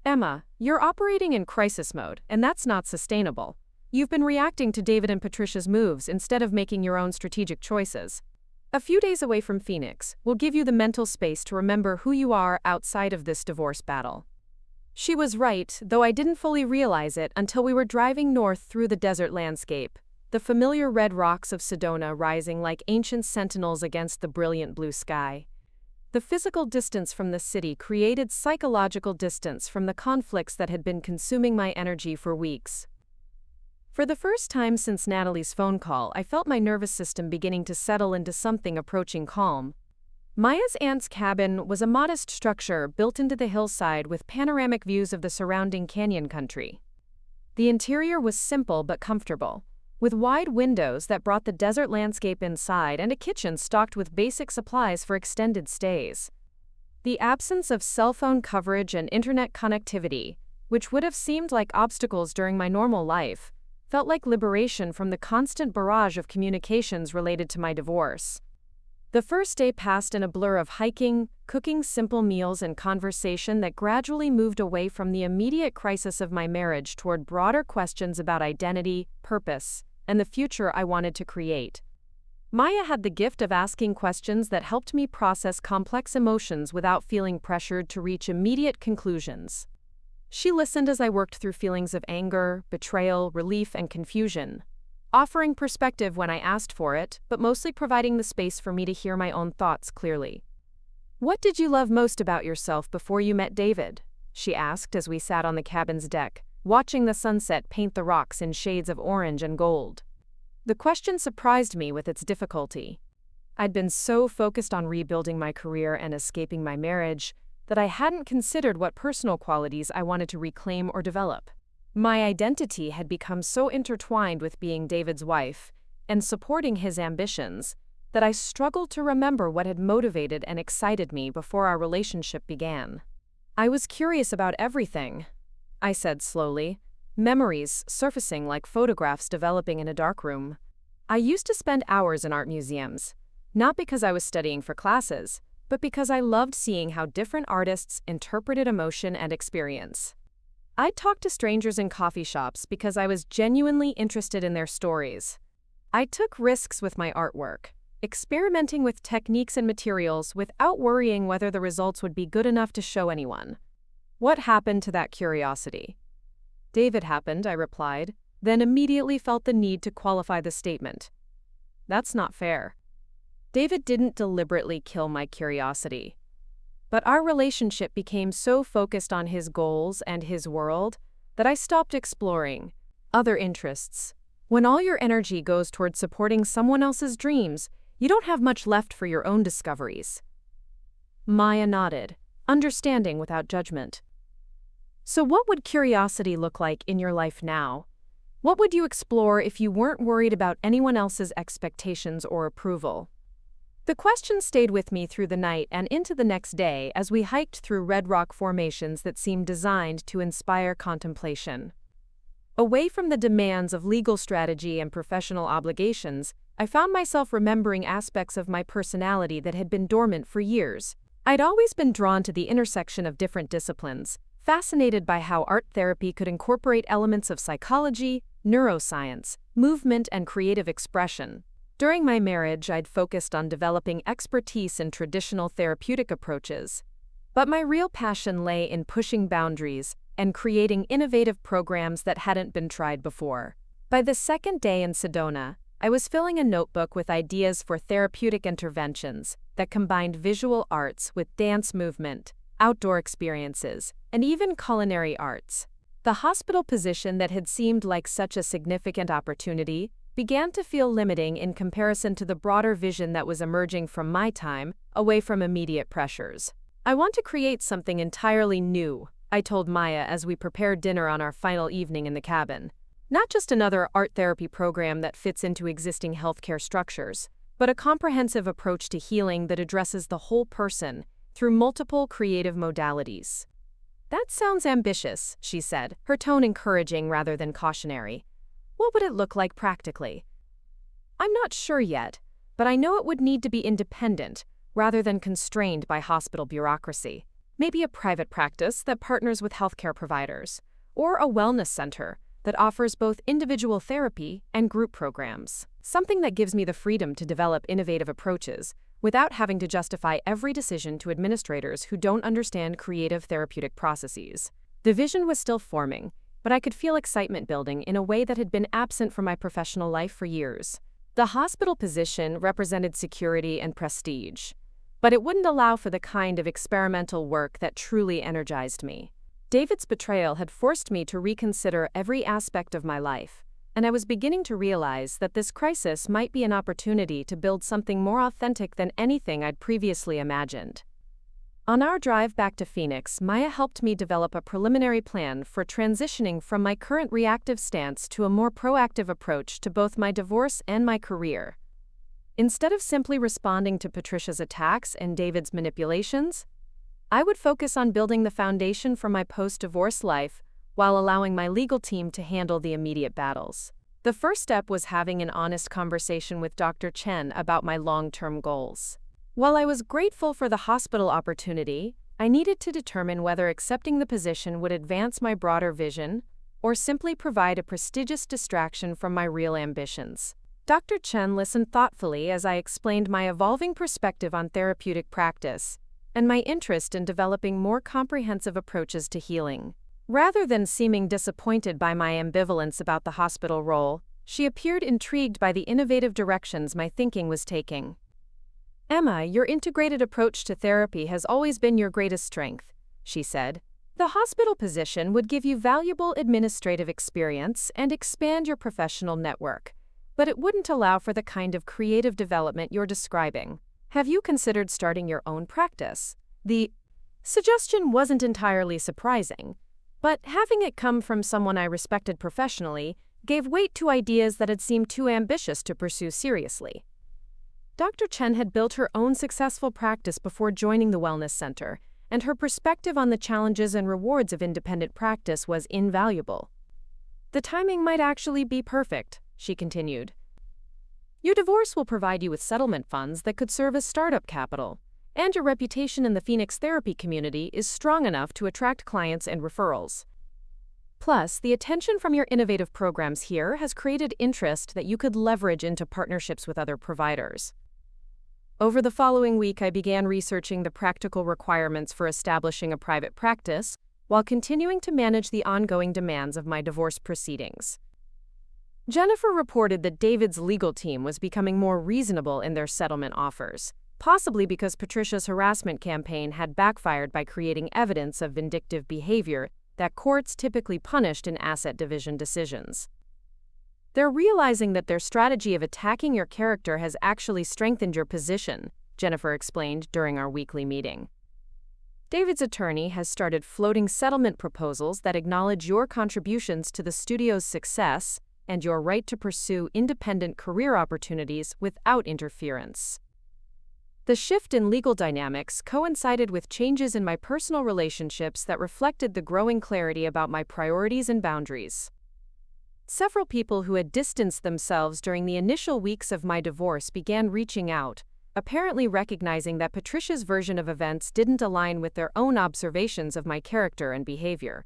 "Emma, you're operating in crisis mode, and that's not sustainable. You've been reacting to David and Patricia's moves instead of making your own strategic choices. A few days away from Phoenix will give you the mental space to remember who you are outside of this divorce battle." She was right, though I didn't fully realize it until we were driving north through the desert landscape, the familiar red rocks of Sedona rising like ancient sentinels against the brilliant blue sky. The physical distance from the city created psychological distance from the conflicts that had been consuming my energy for weeks. For the first time since Natalie's phone call, I felt my nervous system beginning to settle into something approaching calm. Maya's aunt's cabin was a modest structure built into the hillside with panoramic views of the surrounding canyon country. The interior was simple but comfortable, with wide windows that brought the desert landscape inside and a kitchen stocked with basic supplies for extended stays. The absence of cell phone coverage and internet connectivity, which would have seemed like obstacles during my normal life, felt like liberation from the constant barrage of communications related to my divorce. The first day passed in a blur of hiking, cooking simple meals, and conversation that gradually moved away from the immediate crisis of my marriage toward broader questions about identity, purpose, and the future I wanted to create. Maya had the gift of asking questions that helped me process complex emotions without feeling pressured to reach immediate conclusions. She listened as I worked through feelings of anger, betrayal, relief, and confusion, offering perspective when I asked for it, but mostly providing the space for me to hear my own thoughts clearly. "What did you love most about yourself before you met David?" she asked as we sat on the cabin's deck, watching the sunset paint the rocks in shades of orange and gold. The question surprised me with its difficulty. I'd been so focused on rebuilding my career and escaping my marriage that I hadn't considered what personal qualities I wanted to reclaim or develop. My identity had become so intertwined with being David's wife and supporting his ambitions that I struggled to remember what had motivated and excited me before our relationship began. "I was curious about everything," I said slowly, memories surfacing like photographs developing in a darkroom. "I used to spend hours in art museums, not because I was studying for classes, but because I loved seeing how different artists interpreted emotion and experience. I'd talk to strangers in coffee shops because I was genuinely interested in their stories. I took risks with my artwork, experimenting with techniques and materials without worrying whether the results would be good enough to show anyone." "What happened to that curiosity?" "David happened," I replied, then immediately felt the need to qualify the statement. "That's not fair. David didn't deliberately kill my curiosity. But our relationship became so focused on his goals and his world that I stopped exploring other interests. When all your energy goes toward supporting someone else's dreams, you don't have much left for your own discoveries." Maya nodded, understanding without judgment. "So what would curiosity look like in your life now? What would you explore if you weren't worried about anyone else's expectations or approval?" The question stayed with me through the night and into the next day as we hiked through red rock formations that seemed designed to inspire contemplation. Away from the demands of legal strategy and professional obligations, I found myself remembering aspects of my personality that had been dormant for years. I'd always been drawn to the intersection of different disciplines, fascinated by how art therapy could incorporate elements of psychology, neuroscience, movement, and creative expression. During my marriage, I'd focused on developing expertise in traditional therapeutic approaches, but my real passion lay in pushing boundaries and creating innovative programs that hadn't been tried before. By the second day in Sedona, I was filling a notebook with ideas for therapeutic interventions that combined visual arts with dance movement, outdoor experiences, and even culinary arts. The hospital position that had seemed like such a significant opportunity began to feel limiting in comparison to the broader vision that was emerging from my time, away from immediate pressures. "I want to create something entirely new," I told Maya as we prepared dinner on our final evening in the cabin. "Not just another art therapy program that fits into existing healthcare structures, but a comprehensive approach to healing that addresses the whole person through multiple creative modalities." "That sounds ambitious," she said, her tone encouraging rather than cautionary. "What would it look like practically?" "I'm not sure yet, but I know it would need to be independent rather than constrained by hospital bureaucracy. Maybe a private practice that partners with healthcare providers, or a wellness center that offers both individual therapy and group programs. Something that gives me the freedom to develop innovative approaches without having to justify every decision to administrators who don't understand creative therapeutic processes." The vision was still forming, but I could feel excitement building in a way that had been absent from my professional life for years. The hospital position represented security and prestige, but it wouldn't allow for the kind of experimental work that truly energized me. David's betrayal had forced me to reconsider every aspect of my life, and I was beginning to realize that this crisis might be an opportunity to build something more authentic than anything I'd previously imagined. On our drive back to Phoenix, Maya helped me develop a preliminary plan for transitioning from my current reactive stance to a more proactive approach to both my divorce and my career. Instead of simply responding to Patricia's attacks and David's manipulations, I would focus on building the foundation for my post-divorce life while allowing my legal team to handle the immediate battles. The first step was having an honest conversation with Dr. Chen about my long-term goals. While I was grateful for the hospital opportunity, I needed to determine whether accepting the position would advance my broader vision or simply provide a prestigious distraction from my real ambitions. Dr. Chen listened thoughtfully as I explained my evolving perspective on therapeutic practice and my interest in developing more comprehensive approaches to healing. Rather than seeming disappointed by my ambivalence about the hospital role, she appeared intrigued by the innovative directions my thinking was taking. "Emma, your integrated approach to therapy has always been your greatest strength," she said. "The hospital position would give you valuable administrative experience and expand your professional network, but it wouldn't allow for the kind of creative development you're describing. Have you considered starting your own practice?" The suggestion wasn't entirely surprising, but having it come from someone I respected professionally gave weight to ideas that had seemed too ambitious to pursue seriously. Dr. Chen had built her own successful practice before joining the Wellness Center, and her perspective on the challenges and rewards of independent practice was invaluable. "The timing might actually be perfect," she continued. "Your divorce will provide you with settlement funds that could serve as startup capital, and your reputation in the Phoenix therapy community is strong enough to attract clients and referrals. Plus, the attention from your innovative programs here has created interest that you could leverage into partnerships with other providers." Over the following week, I began researching the practical requirements for establishing a private practice while continuing to manage the ongoing demands of my divorce proceedings. Jennifer reported that David's legal team was becoming more reasonable in their settlement offers, possibly because Patricia's harassment campaign had backfired by creating evidence of vindictive behavior that courts typically punished in asset division decisions. "They're realizing that their strategy of attacking your character has actually strengthened your position," Jennifer explained during our weekly meeting. "David's attorney has started floating settlement proposals that acknowledge your contributions to the studio's success and your right to pursue independent career opportunities without interference." The shift in legal dynamics coincided with changes in my personal relationships that reflected the growing clarity about my priorities and boundaries. Several people who had distanced themselves during the initial weeks of my divorce began reaching out, apparently recognizing that Patricia's version of events didn't align with their own observations of my character and behavior.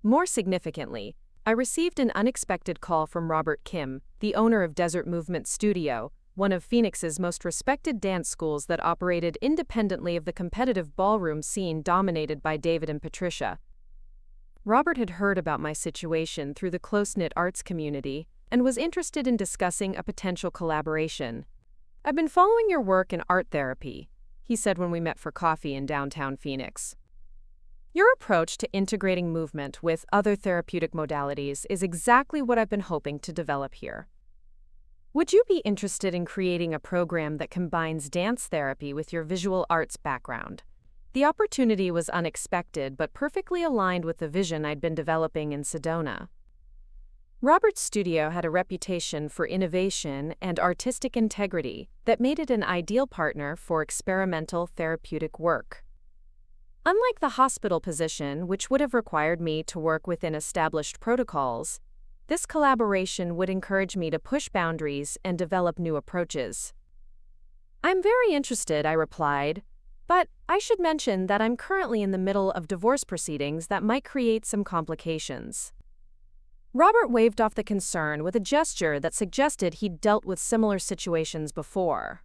More significantly, I received an unexpected call from Robert Kim, the owner of Desert Movement Studio, one of Phoenix's most respected dance schools that operated independently of the competitive ballroom scene dominated by David and Patricia. Robert had heard about my situation through the close-knit arts community and was interested in discussing a potential collaboration. "I've been following your work in art therapy," he said when we met for coffee in downtown Phoenix. "Your approach to integrating movement with other therapeutic modalities is exactly what I've been hoping to develop here. Would you be interested in creating a program that combines dance therapy with your visual arts background?" The opportunity was unexpected but perfectly aligned with the vision I'd been developing in Sedona. Robert's studio had a reputation for innovation and artistic integrity that made it an ideal partner for experimental therapeutic work. Unlike the hospital position, which would have required me to work within established protocols, this collaboration would encourage me to push boundaries and develop new approaches. "I'm very interested," I replied, "but I should mention that I'm currently in the middle of divorce proceedings that might create some complications." Robert waved off the concern with a gesture that suggested he'd dealt with similar situations before.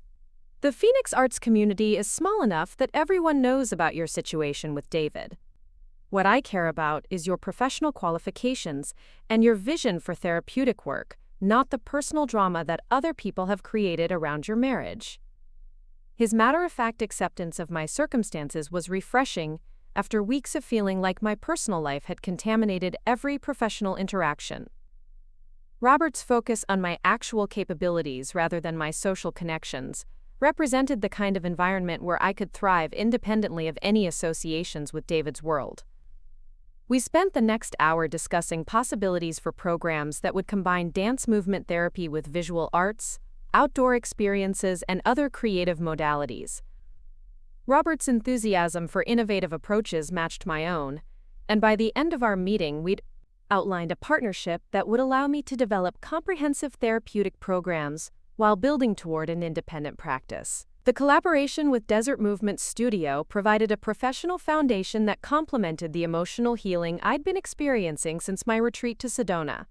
"The Phoenix arts community is small enough that everyone knows about your situation with David. What I care about is your professional qualifications and your vision for therapeutic work, not the personal drama that other people have created around your marriage." His matter-of-fact acceptance of my circumstances was refreshing after weeks of feeling like my personal life had contaminated every professional interaction. Robert's focus on my actual capabilities rather than my social connections represented the kind of environment where I could thrive independently of any associations with David's world. We spent the next hour discussing possibilities for programs that would combine dance movement therapy with visual arts, outdoor experiences, and other creative modalities. Robert's enthusiasm for innovative approaches matched my own, and by the end of our meeting, we'd outlined a partnership that would allow me to develop comprehensive therapeutic programs while building toward an independent practice. The collaboration with Desert Movement Studio provided a professional foundation that complemented the emotional healing I'd been experiencing since my retreat to Sedona.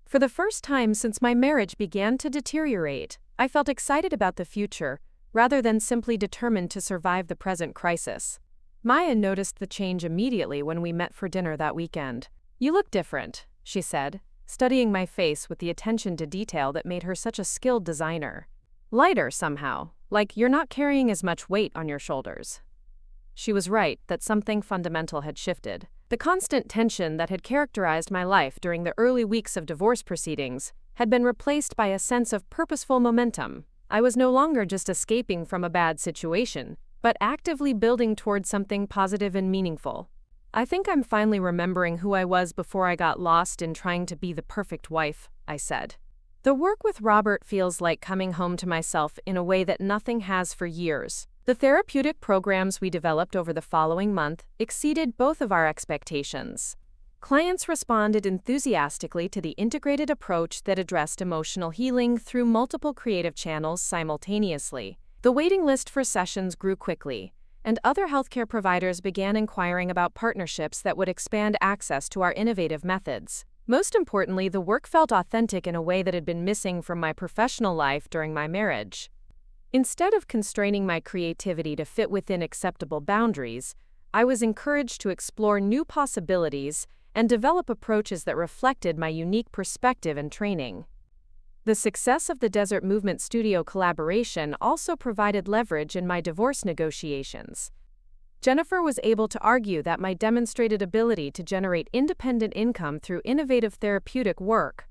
For the first time since my marriage began to deteriorate, I felt excited about the future, rather than simply determined to survive the present crisis. Maya noticed the change immediately when we met for dinner that weekend. "You look different," she said, studying my face with the attention to detail that made her such a skilled designer. "Lighter somehow, like you're not carrying as much weight on your shoulders." She was right that something fundamental had shifted. The constant tension that had characterized my life during the early weeks of divorce proceedings had been replaced by a sense of purposeful momentum. I was no longer just escaping from a bad situation, but actively building toward something positive and meaningful. "I think I'm finally remembering who I was before I got lost in trying to be the perfect wife," I said. "The work with Robert feels like coming home to myself in a way that nothing has for years." The therapeutic programs we developed over the following month exceeded both of our expectations. Clients responded enthusiastically to the integrated approach that addressed emotional healing through multiple creative channels simultaneously. The waiting list for sessions grew quickly, and other healthcare providers began inquiring about partnerships that would expand access to our innovative methods. Most importantly, the work felt authentic in a way that had been missing from my professional life during my marriage. Instead of constraining my creativity to fit within acceptable boundaries, I was encouraged to explore new possibilities and develop approaches that reflected my unique perspective and training. The success of the Desert Movement Studio collaboration also provided leverage in my divorce negotiations. Jennifer was able to argue that my demonstrated ability to generate independent income through innovative therapeutic work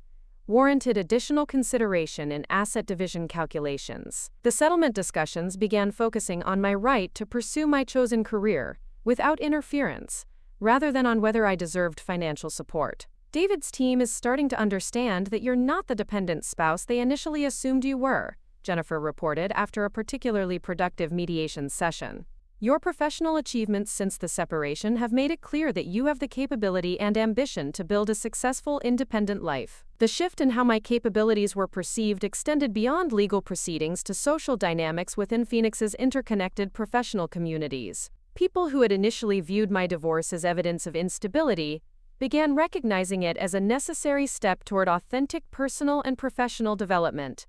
warranted additional consideration in asset division calculations. The settlement discussions began focusing on my right to pursue my chosen career without interference, rather than on whether I deserved financial support. "David's team is starting to understand that you're not the dependent spouse they initially assumed you were," Jennifer reported after a particularly productive mediation session. "Your professional achievements since the separation have made it clear that you have the capability and ambition to build a successful, independent life." The shift in how my capabilities were perceived extended beyond legal proceedings to social dynamics within Phoenix's interconnected professional communities. People who had initially viewed my divorce as evidence of instability began recognizing it as a necessary step toward authentic personal and professional development.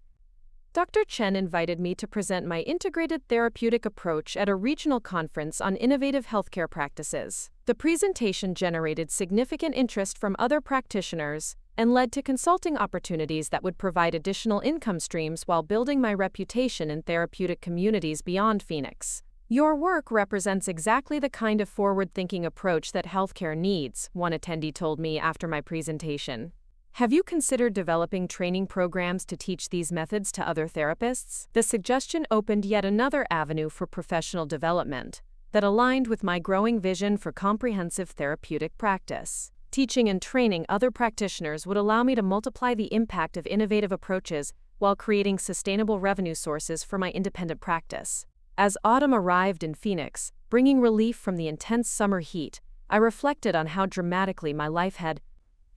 Dr. Chen invited me to present my integrated therapeutic approach at a regional conference on innovative healthcare practices. The presentation generated significant interest from other practitioners and led to consulting opportunities that would provide additional income streams while building my reputation in therapeutic communities beyond Phoenix. "Your work represents exactly the kind of forward-thinking approach that healthcare needs," one attendee told me after my presentation. "Have you considered developing training programs to teach these methods to other therapists?" The suggestion opened yet another avenue for professional development that aligned with my growing vision for comprehensive therapeutic practice. Teaching and training other practitioners would allow me to multiply the impact of innovative approaches while creating sustainable revenue sources for my independent practice. As autumn arrived in Phoenix, bringing relief from the intense summer heat, I reflected on how dramatically my life had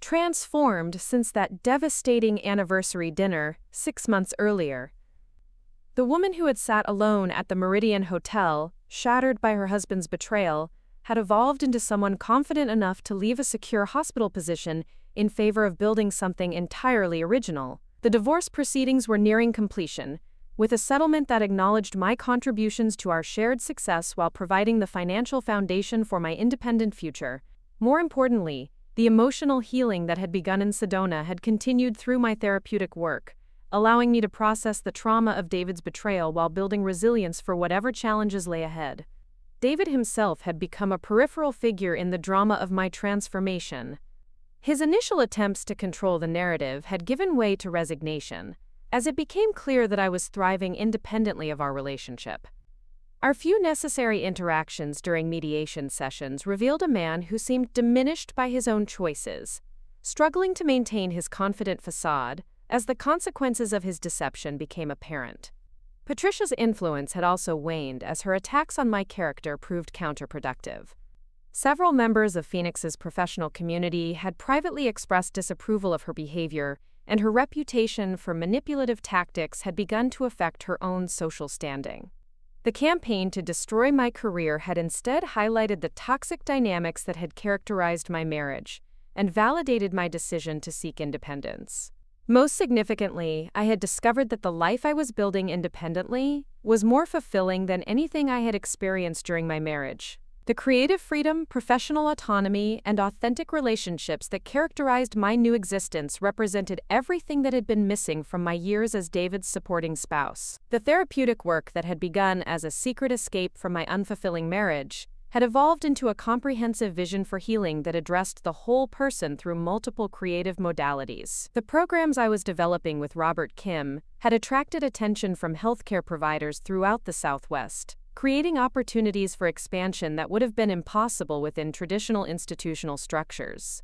transformed since that devastating anniversary dinner 6 months earlier. The woman who had sat alone at the Meridian Hotel, shattered by her husband's betrayal, had evolved into someone confident enough to leave a secure hospital position in favor of building something entirely original. The divorce proceedings were nearing completion, with a settlement that acknowledged my contributions to our shared success while providing the financial foundation for my independent future. More importantly, the emotional healing that had begun in Sedona had continued through my therapeutic work, allowing me to process the trauma of David's betrayal while building resilience for whatever challenges lay ahead. David himself had become a peripheral figure in the drama of my transformation. His initial attempts to control the narrative had given way to resignation, as it became clear that I was thriving independently of our relationship. Our few necessary interactions during mediation sessions revealed a man who seemed diminished by his own choices, struggling to maintain his confident facade as the consequences of his deception became apparent. Patricia's influence had also waned as her attacks on my character proved counterproductive. Several members of Phoenix's professional community had privately expressed disapproval of her behavior, and her reputation for manipulative tactics had begun to affect her own social standing. The campaign to destroy my career had instead highlighted the toxic dynamics that had characterized my marriage and validated my decision to seek independence. Most significantly, I had discovered that the life I was building independently was more fulfilling than anything I had experienced during my marriage. The creative freedom, professional autonomy, and authentic relationships that characterized my new existence represented everything that had been missing from my years as David's supporting spouse. The therapeutic work that had begun as a secret escape from my unfulfilling marriage had evolved into a comprehensive vision for healing that addressed the whole person through multiple creative modalities. The programs I was developing with Robert Kim had attracted attention from healthcare providers throughout the Southwest, creating opportunities for expansion that would have been impossible within traditional institutional structures.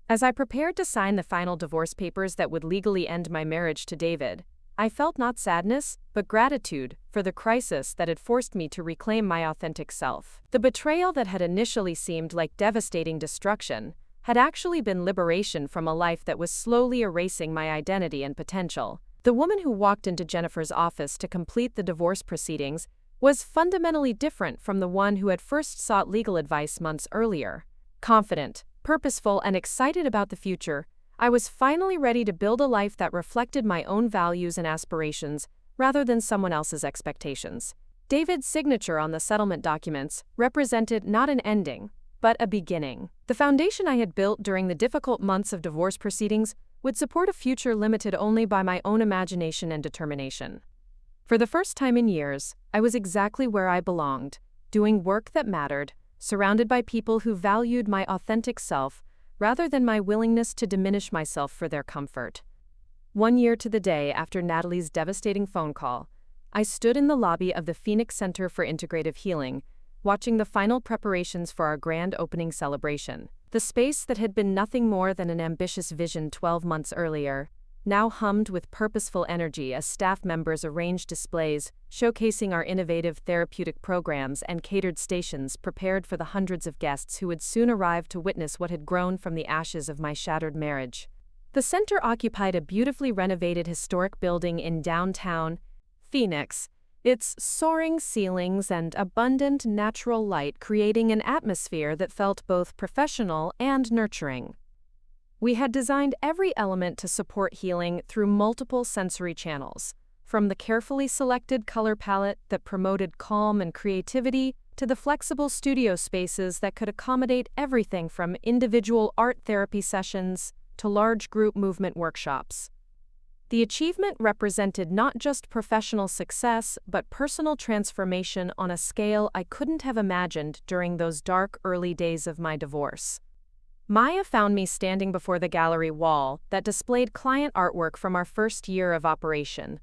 As I prepared to sign the final divorce papers that would legally end my marriage to David, I felt not sadness, but gratitude for the crisis that had forced me to reclaim my authentic self. The betrayal that had initially seemed like devastating destruction had actually been liberation from a life that was slowly erasing my identity and potential. The woman who walked into Jennifer's office to complete the divorce proceedings was fundamentally different from the one who had first sought legal advice months earlier. Confident, purposeful, and excited about the future, I was finally ready to build a life that reflected my own values and aspirations rather than someone else's expectations. David's signature on the settlement documents represented not an ending, but a beginning. The foundation I had built during the difficult months of divorce proceedings would support a future limited only by my own imagination and determination. For the first time in years, I was exactly where I belonged, doing work that mattered, surrounded by people who valued my authentic self rather than my willingness to diminish myself for their comfort. 1 year to the day after Natalie's devastating phone call, I stood in the lobby of the Phoenix Center for Integrative Healing, watching the final preparations for our grand opening celebration. The space that had been nothing more than an ambitious vision 12 months earlier now hummed with purposeful energy as staff members arranged displays showcasing our innovative therapeutic programs and catered stations prepared for the hundreds of guests who would soon arrive to witness what had grown from the ashes of my shattered marriage. The center occupied a beautifully renovated historic building in downtown Phoenix, its soaring ceilings and abundant natural light creating an atmosphere that felt both professional and nurturing. We had designed every element to support healing through multiple sensory channels, from the carefully selected color palette that promoted calm and creativity to the flexible studio spaces that could accommodate everything from individual art therapy sessions to large group movement workshops. The achievement represented not just professional success but personal transformation on a scale I couldn't have imagined during those dark early days of my divorce. Maya found me standing before the gallery wall that displayed client artwork from our first year of operation,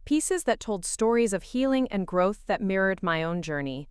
pieces that told stories of healing and growth that mirrored my own journey.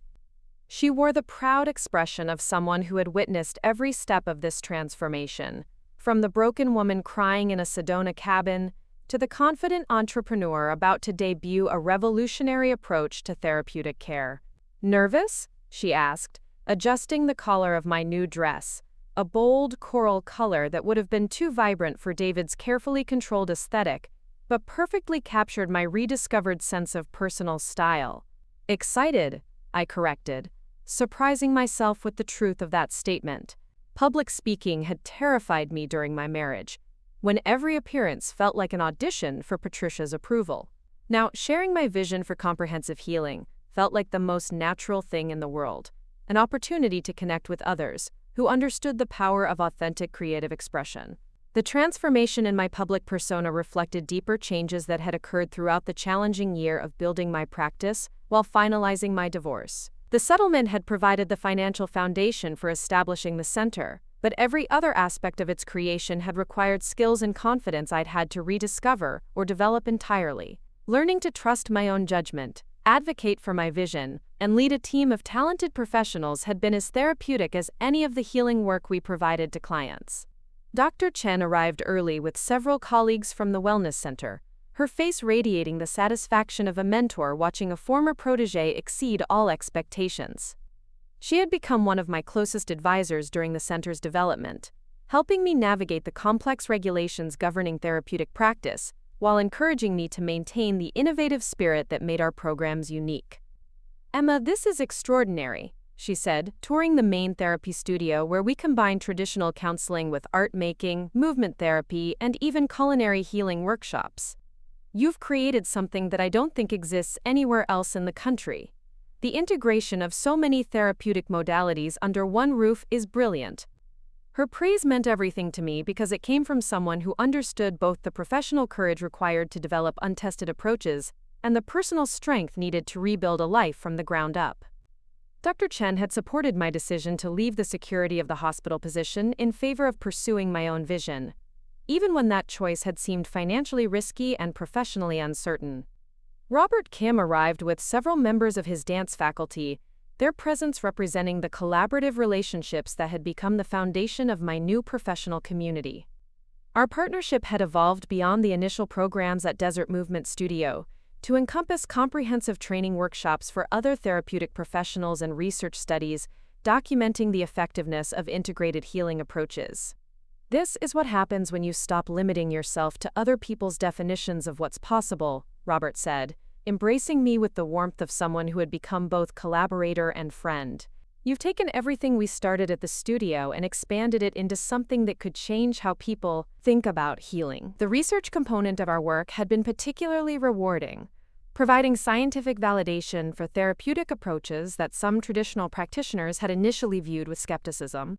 She wore the proud expression of someone who had witnessed every step of this transformation, from the broken woman crying in a Sedona cabin to the confident entrepreneur about to debut a revolutionary approach to therapeutic care. "Nervous?" she asked, adjusting the collar of my new dress, a bold coral color that would have been too vibrant for David's carefully controlled aesthetic, but perfectly captured my rediscovered sense of personal style. "Excited," I corrected, surprising myself with the truth of that statement. Public speaking had terrified me during my marriage, when every appearance felt like an audition for Patricia's approval. Now, sharing my vision for comprehensive healing felt like the most natural thing in the world, an opportunity to connect with others who understood the power of authentic creative expression. The transformation in my public persona reflected deeper changes that had occurred throughout the challenging year of building my practice while finalizing my divorce. The settlement had provided the financial foundation for establishing the center, but every other aspect of its creation had required skills and confidence I'd had to rediscover or develop entirely. Learning to trust my own judgment, advocate for my vision, and lead a team of talented professionals had been as therapeutic as any of the healing work we provided to clients. Dr. Chen arrived early with several colleagues from the wellness center, her face radiating the satisfaction of a mentor watching a former protege exceed all expectations. She had become one of my closest advisors during the center's development, helping me navigate the complex regulations governing therapeutic practice, while encouraging me to maintain the innovative spirit that made our programs unique. "Emma, this is extraordinary," she said, touring the main therapy studio where we combine traditional counseling with art making, movement therapy, and even culinary healing workshops. "You've created something that I don't think exists anywhere else in the country. The integration of so many therapeutic modalities under one roof is brilliant." Her praise meant everything to me because it came from someone who understood both the professional courage required to develop untested approaches and the personal strength needed to rebuild a life from the ground up. Dr. Chen had supported my decision to leave the security of the hospital position in favor of pursuing my own vision, even when that choice had seemed financially risky and professionally uncertain. Robert Kim arrived with several members of his dance faculty, their presence representing the collaborative relationships that had become the foundation of my new professional community. Our partnership had evolved beyond the initial programs at Desert Movement Studio to encompass comprehensive training workshops for other therapeutic professionals and research studies documenting the effectiveness of integrated healing approaches. "This is what happens when you stop limiting yourself to other people's definitions of what's possible," Robert said, embracing me with the warmth of someone who had become both collaborator and friend. "You've taken everything we started at the studio and expanded it into something that could change how people think about healing." The research component of our work had been particularly rewarding, providing scientific validation for therapeutic approaches that some traditional practitioners had initially viewed with skepticism.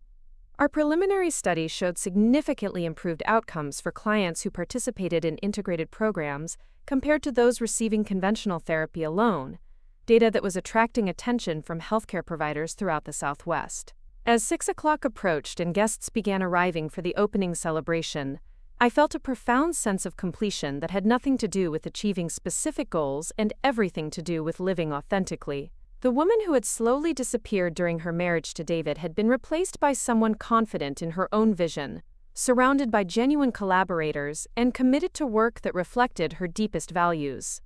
Our preliminary study showed significantly improved outcomes for clients who participated in integrated programs compared to those receiving conventional therapy alone, data that was attracting attention from healthcare providers throughout the Southwest. As 6 o'clock approached and guests began arriving for the opening celebration, I felt a profound sense of completion that had nothing to do with achieving specific goals and everything to do with living authentically. The woman who had slowly disappeared during her marriage to David had been replaced by someone confident in her own vision, surrounded by genuine collaborators, and committed to work that reflected her deepest values.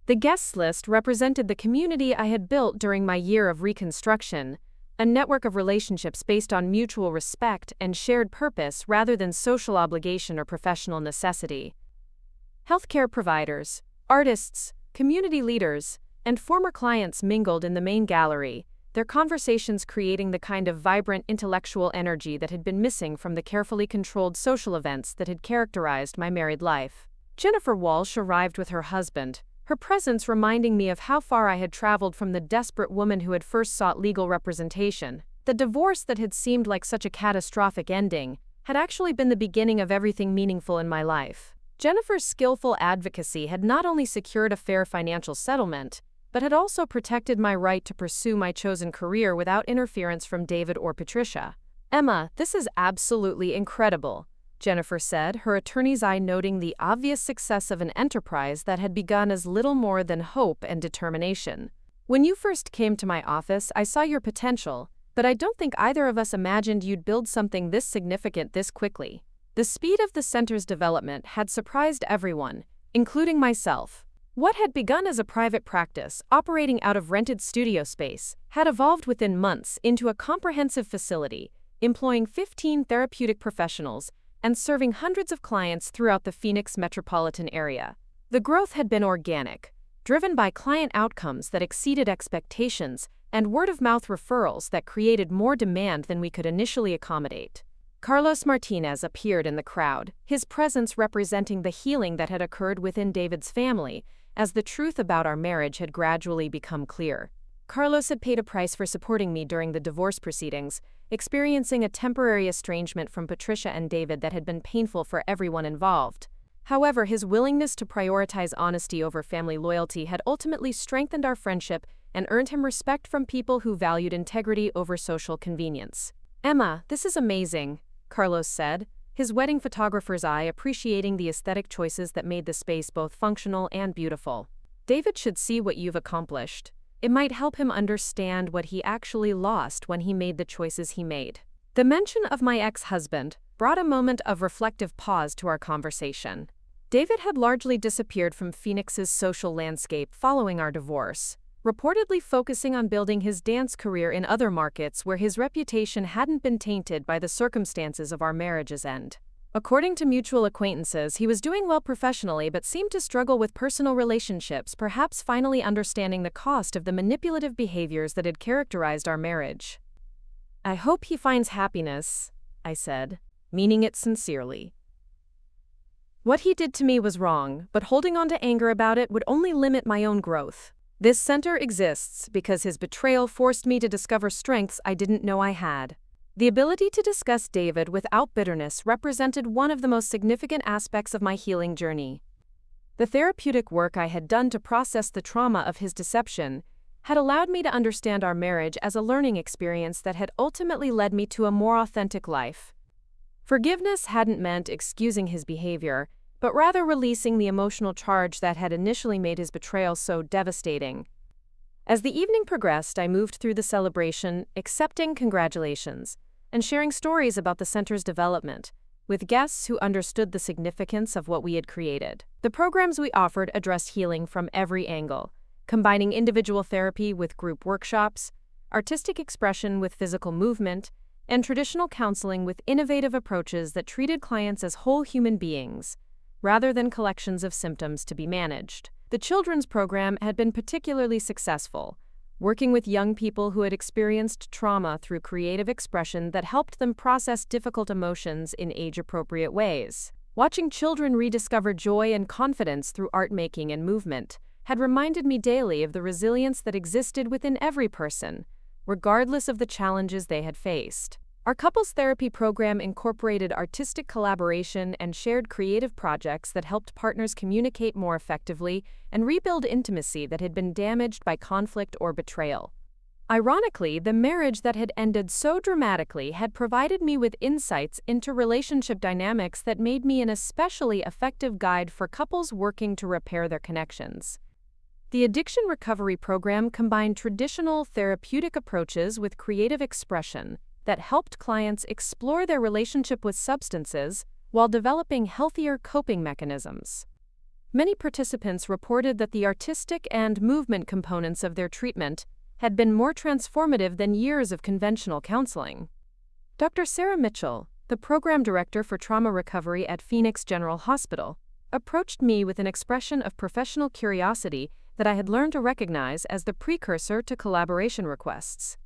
The guests list represented the community I had built during my year of reconstruction, a network of relationships based on mutual respect and shared purpose rather than social obligation or professional necessity. Healthcare providers, artists, community leaders, and former clients mingled in the main gallery, their conversations creating the kind of vibrant intellectual energy that had been missing from the carefully controlled social events that had characterized my married life. Jennifer Walsh arrived with her husband, her presence reminding me of how far I had traveled from the desperate woman who had first sought legal representation. The divorce that had seemed like such a catastrophic ending had actually been the beginning of everything meaningful in my life. Jennifer's skillful advocacy had not only secured a fair financial settlement, but had also protected my right to pursue my chosen career without interference from David or Patricia. "Emma, this is absolutely incredible," Jennifer said, her attorney's eye noting the obvious success of an enterprise that had begun as little more than hope and determination. "When you first came to my office, I saw your potential, but I don't think either of us imagined you'd build something this significant this quickly." The speed of the center's development had surprised everyone, including myself. What had begun as a private practice, operating out of rented studio space, had evolved within months into a comprehensive facility, employing 15 therapeutic professionals and serving hundreds of clients throughout the Phoenix metropolitan area. The growth had been organic, driven by client outcomes that exceeded expectations and word-of-mouth referrals that created more demand than we could initially accommodate. Carlos Martinez appeared in the crowd, his presence representing the healing that had occurred within David's family, as the truth about our marriage had gradually become clear. Carlos had paid a price for supporting me during the divorce proceedings, experiencing a temporary estrangement from Patricia and David that had been painful for everyone involved. However, his willingness to prioritize honesty over family loyalty had ultimately strengthened our friendship and earned him respect from people who valued integrity over social convenience. Emma, this is amazing, Carlos said, his wedding photographer's eye appreciating the aesthetic choices that made the space both functional and beautiful. David should see what you've accomplished. It might help him understand what he actually lost when he made the choices he made. The mention of my ex-husband brought a moment of reflective pause to our conversation. David had largely disappeared from Phoenix's social landscape following our divorce, reportedly focusing on building his dance career in other markets where his reputation hadn't been tainted by the circumstances of our marriage's end. According to mutual acquaintances, he was doing well professionally but seemed to struggle with personal relationships, perhaps finally understanding the cost of the manipulative behaviors that had characterized our marriage. I hope he finds happiness, I said, meaning it sincerely. What he did to me was wrong, but holding on to anger about it would only limit my own growth. This center exists because his betrayal forced me to discover strengths I didn't know I had. The ability to discuss David without bitterness represented one of the most significant aspects of my healing journey. The therapeutic work I had done to process the trauma of his deception had allowed me to understand our marriage as a learning experience that had ultimately led me to a more authentic life. Forgiveness hadn't meant excusing his behavior, but rather releasing the emotional charge that had initially made his betrayal so devastating. As the evening progressed, I moved through the celebration, accepting congratulations, and sharing stories about the center's development, with guests who understood the significance of what we had created. The programs we offered addressed healing from every angle, combining individual therapy with group workshops, artistic expression with physical movement, and traditional counseling with innovative approaches that treated clients as whole human beings, rather than collections of symptoms to be managed. The children's program had been particularly successful, working with young people who had experienced trauma through creative expression that helped them process difficult emotions in age-appropriate ways. Watching children rediscover joy and confidence through art making and movement had reminded me daily of the resilience that existed within every person, regardless of the challenges they had faced. Our couples therapy program incorporated artistic collaboration and shared creative projects that helped partners communicate more effectively and rebuild intimacy that had been damaged by conflict or betrayal. Ironically, the marriage that had ended so dramatically had provided me with insights into relationship dynamics that made me an especially effective guide for couples working to repair their connections. The addiction recovery program combined traditional therapeutic approaches with creative expression that helped clients explore their relationship with substances while developing healthier coping mechanisms. Many participants reported that the artistic and movement components of their treatment had been more transformative than years of conventional counseling. Dr. Sarah Mitchell, the program director for trauma recovery at Phoenix General Hospital, approached me with an expression of professional curiosity that I had learned to recognize as the precursor to collaboration requests.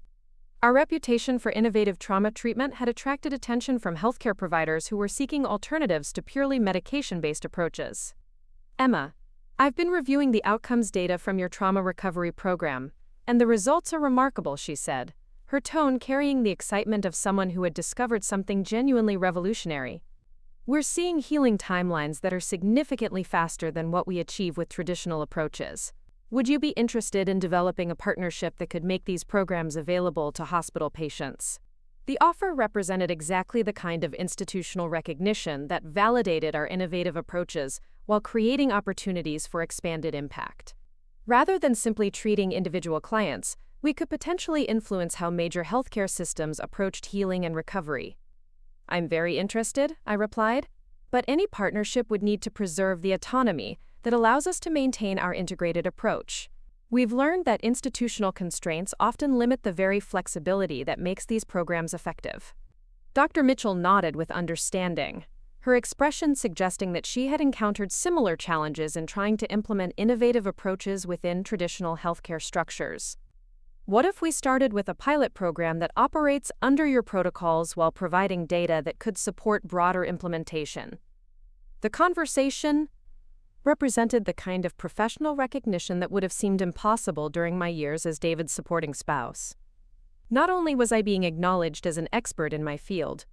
Our reputation for innovative trauma treatment had attracted attention from healthcare providers who were seeking alternatives to purely medication-based approaches. Emma, I've been reviewing the outcomes data from your trauma recovery program, and the results are remarkable, she said, her tone carrying the excitement of someone who had discovered something genuinely revolutionary. We're seeing healing timelines that are significantly faster than what we achieve with traditional approaches. Would you be interested in developing a partnership that could make these programs available to hospital patients? The offer represented exactly the kind of institutional recognition that validated our innovative approaches while creating opportunities for expanded impact. Rather than simply treating individual clients, we could potentially influence how major healthcare systems approached healing and recovery. I'm very interested, I replied, but any partnership would need to preserve the autonomy that allows us to maintain our integrated approach. We've learned that institutional constraints often limit the very flexibility that makes these programs effective. Dr. Mitchell nodded with understanding, her expression suggesting that she had encountered similar challenges in trying to implement innovative approaches within traditional healthcare structures. What if we started with a pilot program that operates under your protocols while providing data that could support broader implementation? The conversation represented the kind of professional recognition that would have seemed impossible during my years as David's supporting spouse. Not only was I being acknowledged as an expert in my field,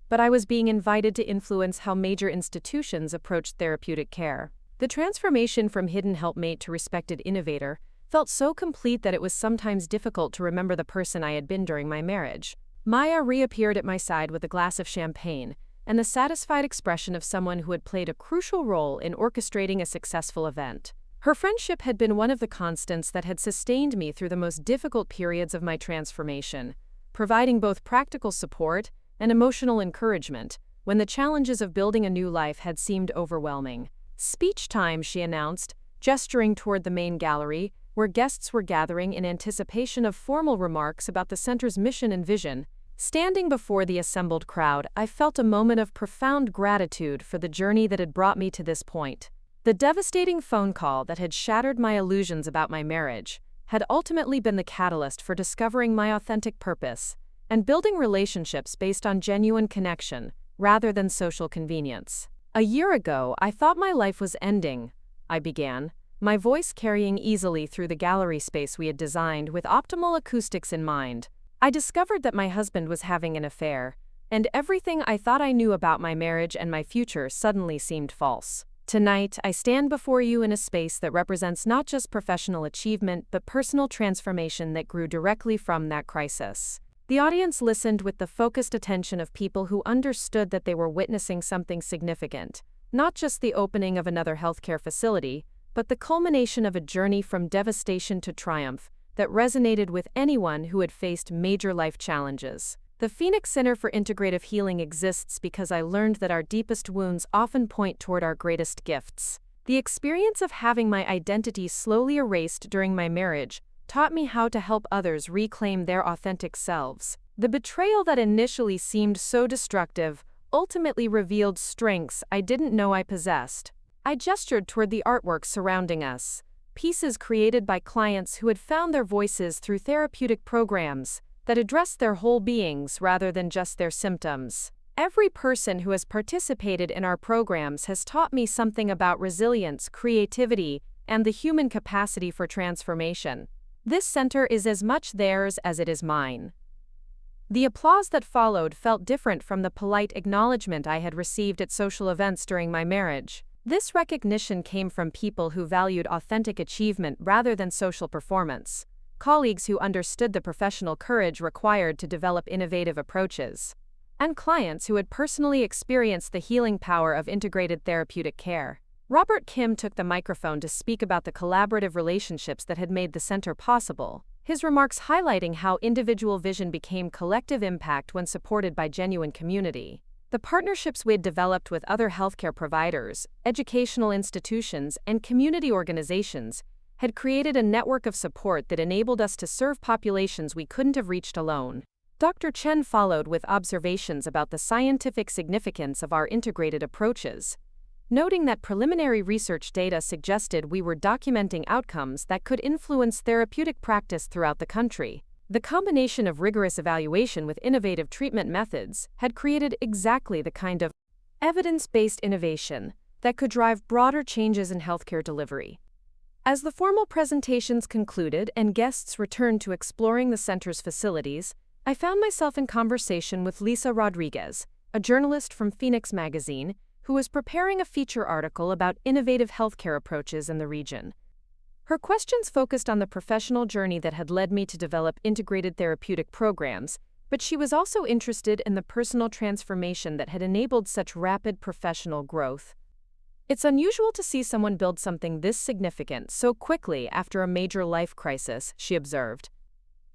but I was being invited to influence how major institutions approached therapeutic care. The transformation from hidden helpmate to respected innovator felt so complete that it was sometimes difficult to remember the person I had been during my marriage. Maya reappeared at my side with a glass of champagne and the satisfied expression of someone who had played a crucial role in orchestrating a successful event. Her friendship had been one of the constants that had sustained me through the most difficult periods of my transformation, providing both practical support and emotional encouragement when the challenges of building a new life had seemed overwhelming. "Speech time," she announced, gesturing toward the main gallery, where guests were gathering in anticipation of formal remarks about the center's mission and vision. Standing before the assembled crowd, I felt a moment of profound gratitude for the journey that had brought me to this point. The devastating phone call that had shattered my illusions about my marriage had ultimately been the catalyst for discovering my authentic purpose and building relationships based on genuine connection rather than social convenience. "A year ago, I thought my life was ending," I began, my voice carrying easily through the gallery space we had designed with optimal acoustics in mind. "I discovered that my husband was having an affair, and everything I thought I knew about my marriage and my future suddenly seemed false. Tonight, I stand before you in a space that represents not just professional achievement but personal transformation that grew directly from that crisis." The audience listened with the focused attention of people who understood that they were witnessing something significant, not just the opening of another healthcare facility, but the culmination of a journey from devastation to triumph that resonated with anyone who had faced major life challenges. The Phoenix Center for Integrative Healing exists because I learned that our deepest wounds often point toward our greatest gifts. The experience of having my identity slowly erased during my marriage taught me how to help others reclaim their authentic selves. The betrayal that initially seemed so destructive ultimately revealed strengths I didn't know I possessed. I gestured toward the artwork surrounding us, pieces created by clients who had found their voices through therapeutic programs that addressed their whole beings rather than just their symptoms. Every person who has participated in our programs has taught me something about resilience, creativity, and the human capacity for transformation. This center is as much theirs as it is mine. The applause that followed felt different from the polite acknowledgement I had received at social events during my marriage. This recognition came from people who valued authentic achievement rather than social performance, colleagues who understood the professional courage required to develop innovative approaches, and clients who had personally experienced the healing power of integrated therapeutic care. Robert Kim took the microphone to speak about the collaborative relationships that had made the center possible, his remarks highlighting how individual vision became collective impact when supported by genuine community. The partnerships we had developed with other healthcare providers, educational institutions, and community organizations had created a network of support that enabled us to serve populations we couldn't have reached alone. Dr. Chen followed with observations about the scientific significance of our integrated approaches, noting that preliminary research data suggested we were documenting outcomes that could influence therapeutic practice throughout the country. The combination of rigorous evaluation with innovative treatment methods had created exactly the kind of evidence-based innovation that could drive broader changes in healthcare delivery. As the formal presentations concluded and guests returned to exploring the center's facilities, I found myself in conversation with Lisa Rodriguez, a journalist from Phoenix Magazine, who was preparing a feature article about innovative healthcare approaches in the region. Her questions focused on the professional journey that had led me to develop integrated therapeutic programs, but she was also interested in the personal transformation that had enabled such rapid professional growth. "It's unusual to see someone build something this significant so quickly after a major life crisis," she observed.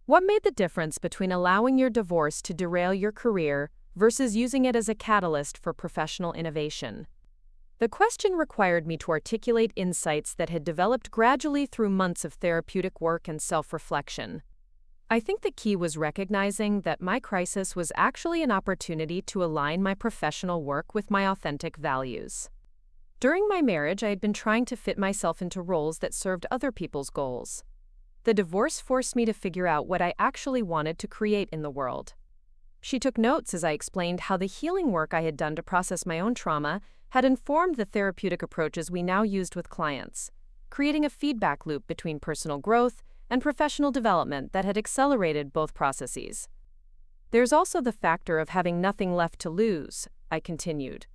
"What made the difference between allowing your divorce to derail your career versus using it as a catalyst for professional innovation?" The question required me to articulate insights that had developed gradually through months of therapeutic work and self-reflection. I think the key was recognizing that my crisis was actually an opportunity to align my professional work with my authentic values. During my marriage, I had been trying to fit myself into roles that served other people's goals. The divorce forced me to figure out what I actually wanted to create in the world. She took notes as I explained how the healing work I had done to process my own trauma had informed the therapeutic approaches we now used with clients, creating a feedback loop between personal growth and professional development that had accelerated both processes. "There's also the factor of having nothing left to lose," I continued.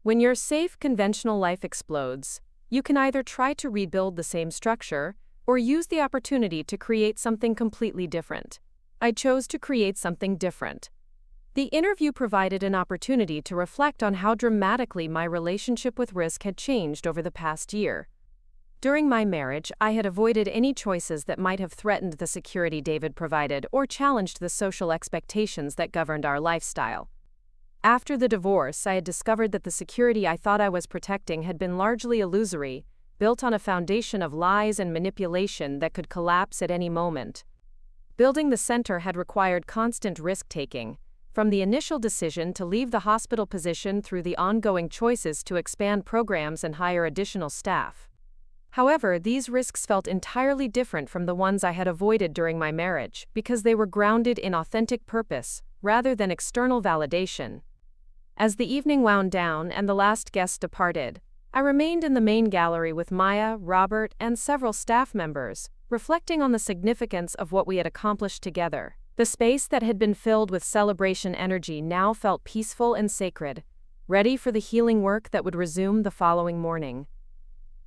"When your safe, conventional life explodes, you can either try to rebuild the same structure or use the opportunity to create something completely different. I chose to create something different. The interview provided an opportunity to reflect on how dramatically my relationship with risk had changed over the past year. During my marriage, I had avoided any choices that might have threatened the security David provided or challenged the social expectations that governed our lifestyle. After the divorce, I had discovered that the security I thought I was protecting had been largely illusory, built on a foundation of lies and manipulation that could collapse at any moment. Building the center had required constant risk-taking, from the initial decision to leave the hospital position through the ongoing choices to expand programs and hire additional staff. However, these risks felt entirely different from the ones I had avoided during my marriage because they were grounded in authentic purpose rather than external validation. As the evening wound down and the last guest departed, I remained in the main gallery with Maya, Robert, and several staff members, reflecting on the significance of what we had accomplished together. The space that had been filled with celebration energy now felt peaceful and sacred, ready for the healing work that would resume the following morning.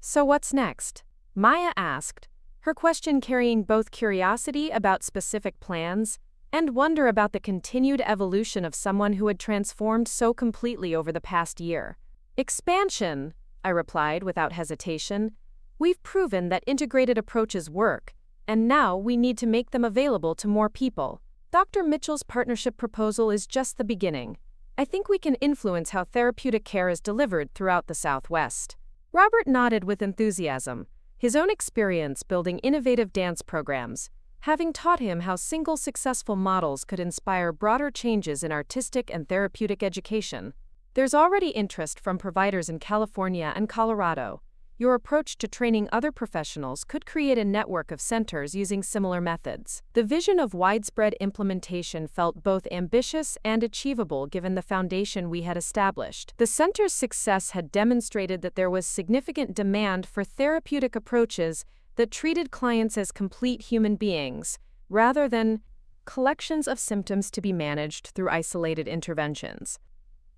"So what's next?" Maya asked, her question carrying both curiosity about specific plans and wonder about the continued evolution of someone who had transformed so completely over the past year. "Expansion," I replied without hesitation. "We've proven that integrated approaches work, and now we need to make them available to more people. Dr. Mitchell's partnership proposal is just the beginning. I think we can influence how therapeutic care is delivered throughout the Southwest." Robert nodded with enthusiasm, his own experience building innovative dance programs, having taught him how single successful models could inspire broader changes in artistic and therapeutic education. "There's already interest from providers in California and Colorado. Your approach to training other professionals could create a network of centers using similar methods." The vision of widespread implementation felt both ambitious and achievable given the foundation we had established. The center's success had demonstrated that there was significant demand for therapeutic approaches that treated clients as complete human beings, rather than collections of symptoms to be managed through isolated interventions.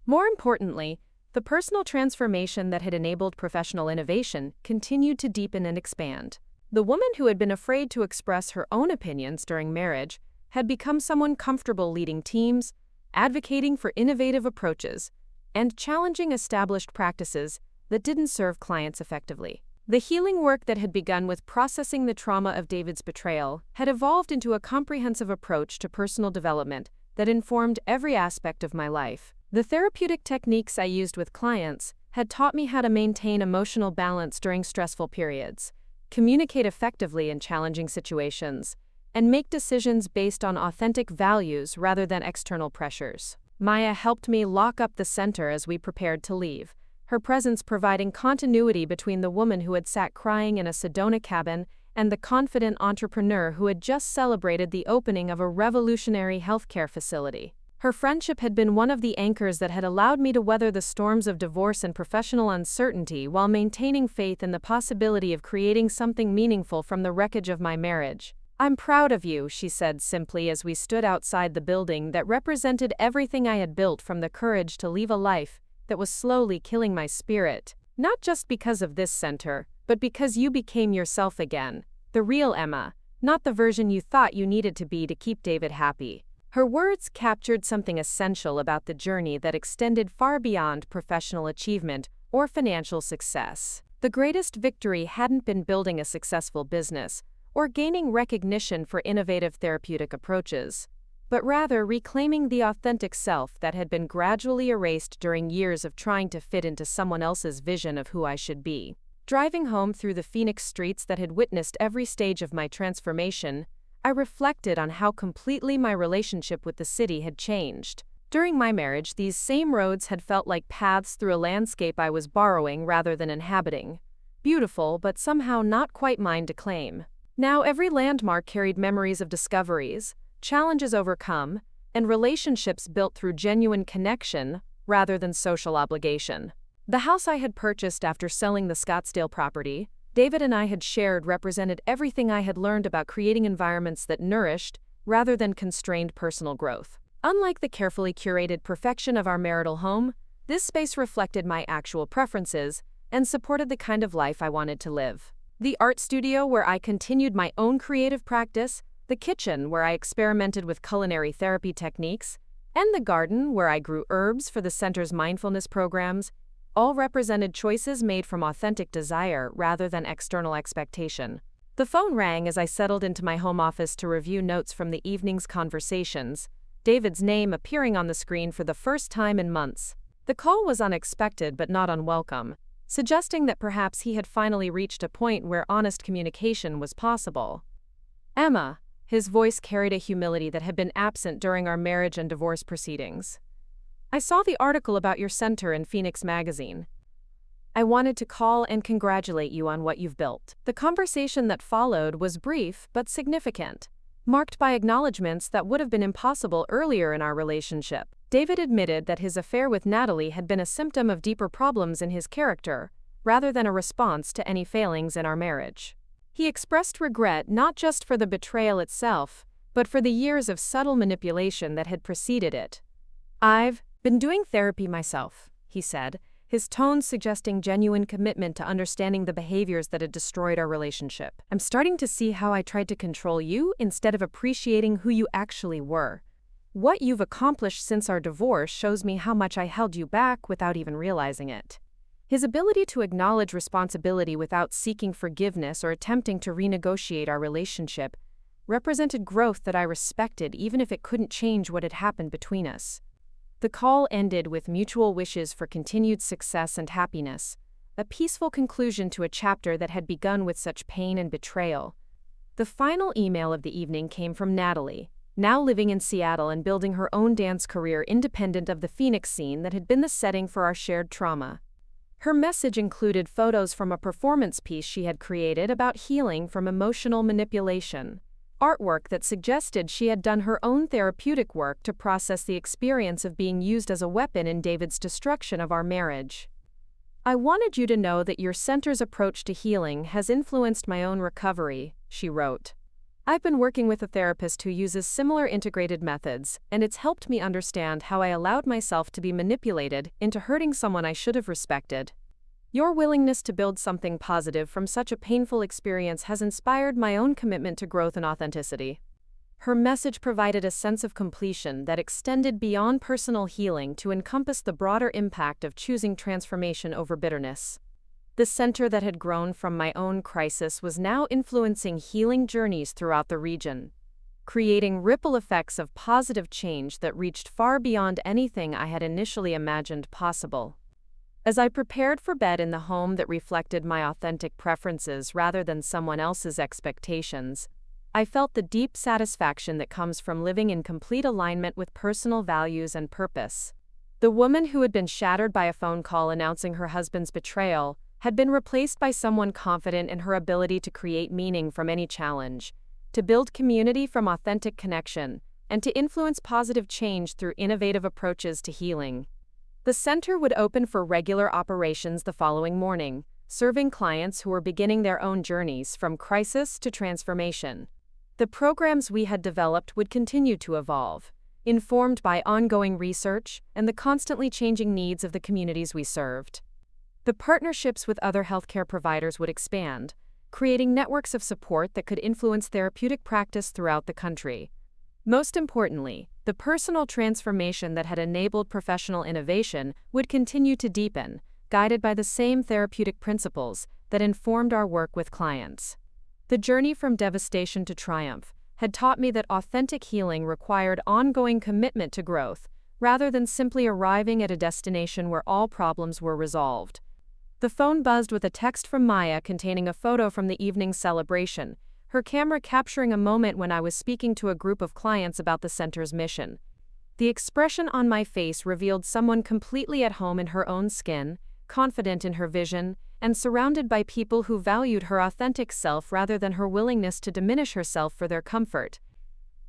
More importantly, the personal transformation that had enabled professional innovation continued to deepen and expand. The woman who had been afraid to express her own opinions during marriage had become someone comfortable leading teams, advocating for innovative approaches, and challenging established practices that didn't serve clients effectively. The healing work that had begun with processing the trauma of David's betrayal had evolved into a comprehensive approach to personal development that informed every aspect of my life. The therapeutic techniques I used with clients had taught me how to maintain emotional balance during stressful periods, communicate effectively in challenging situations, and make decisions based on authentic values rather than external pressures. Maya helped me lock up the center as we prepared to leave, her presence providing continuity between the woman who had sat crying in a Sedona cabin and the confident entrepreneur who had just celebrated the opening of a revolutionary healthcare facility. Her friendship had been one of the anchors that had allowed me to weather the storms of divorce and professional uncertainty while maintaining faith in the possibility of creating something meaningful from the wreckage of my marriage. "I'm proud of you," she said simply as we stood outside the building that represented everything I had built, from the courage to leave a life that was slowly killing my spirit. "Not just because of this center, but because you became yourself again, the real Emma, not the version you thought you needed to be to keep David happy." Her words captured something essential about the journey that extended far beyond professional achievement or financial success. The greatest victory hadn't been building a successful business or gaining recognition for innovative therapeutic approaches, but rather reclaiming the authentic self that had been gradually erased during years of trying to fit into someone else's vision of who I should be. Driving home through the Phoenix streets that had witnessed every stage of my transformation, I reflected on how completely my relationship with the city had changed. During my marriage, these same roads had felt like paths through a landscape I was borrowing rather than inhabiting. Beautiful, but somehow not quite mine to claim. Now every landmark carried memories of discoveries, challenges overcome, and relationships built through genuine connection rather than social obligation. The house I had purchased after selling the Scottsdale property, David and I had shared, represented everything I had learned about creating environments that nourished rather than constrained personal growth. Unlike the carefully curated perfection of our marital home, this space reflected my actual preferences and supported the kind of life I wanted to live. The art studio where I continued my own creative practice the kitchen where I experimented with culinary therapy techniques, and the garden where I grew herbs for the center's mindfulness programs, all represented choices made from authentic desire rather than external expectation. The phone rang as I settled into my home office to review notes from the evening's conversations, David's name appearing on the screen for the first time in months. The call was unexpected but not unwelcome, suggesting that perhaps he had finally reached a point where honest communication was possible. Emma, his voice carried a humility that had been absent during our marriage and divorce proceedings. I saw the article about your center in Phoenix magazine. I wanted to call and congratulate you on what you've built. The conversation that followed was brief but significant, marked by acknowledgments that would have been impossible earlier in our relationship. David admitted that his affair with Natalie had been a symptom of deeper problems in his character, rather than a response to any failings in our marriage. He expressed regret not just for the betrayal itself, but for the years of subtle manipulation that had preceded it. "I've been doing therapy myself," he said, his tone suggesting genuine commitment to understanding the behaviors that had destroyed our relationship. "I'm starting to see how I tried to control you instead of appreciating who you actually were. What you've accomplished since our divorce shows me how much I held you back without even realizing it." His ability to acknowledge responsibility without seeking forgiveness or attempting to renegotiate our relationship represented growth that I respected even if it couldn't change what had happened between us. The call ended with mutual wishes for continued success and happiness, a peaceful conclusion to a chapter that had begun with such pain and betrayal. The final email of the evening came from Natalie, now living in Seattle and building her own dance career independent of the Phoenix scene that had been the setting for our shared trauma. Her message included photos from a performance piece she had created about healing from emotional manipulation, artwork that suggested she had done her own therapeutic work to process the experience of being used as a weapon in David's destruction of our marriage. "I wanted you to know that your center's approach to healing has influenced my own recovery," she wrote. "I've been working with a therapist who uses similar integrated methods, and it's helped me understand how I allowed myself to be manipulated into hurting someone I should have respected. Your willingness to build something positive from such a painful experience has inspired my own commitment to growth and authenticity." Her message provided a sense of completion that extended beyond personal healing to encompass the broader impact of choosing transformation over bitterness. The center that had grown from my own crisis was now influencing healing journeys throughout the region, creating ripple effects of positive change that reached far beyond anything I had initially imagined possible. As I prepared for bed in the home that reflected my authentic preferences rather than someone else's expectations, I felt the deep satisfaction that comes from living in complete alignment with personal values and purpose. The woman who had been shattered by a phone call announcing her husband's betrayal had been replaced by someone confident in her ability to create meaning from any challenge, to build community from authentic connection, and to influence positive change through innovative approaches to healing. The center would open for regular operations the following morning, serving clients who were beginning their own journeys from crisis to transformation. The programs we had developed would continue to evolve, informed by ongoing research and the constantly changing needs of the communities we served. The partnerships with other healthcare providers would expand, creating networks of support that could influence therapeutic practice throughout the country. Most importantly, the personal transformation that had enabled professional innovation would continue to deepen, guided by the same therapeutic principles that informed our work with clients. The journey from devastation to triumph had taught me that authentic healing required ongoing commitment to growth, rather than simply arriving at a destination where all problems were resolved. The phone buzzed with a text from Maya containing a photo from the evening's celebration, her camera capturing a moment when I was speaking to a group of clients about the center's mission. The expression on my face revealed someone completely at home in her own skin, confident in her vision, and surrounded by people who valued her authentic self rather than her willingness to diminish herself for their comfort.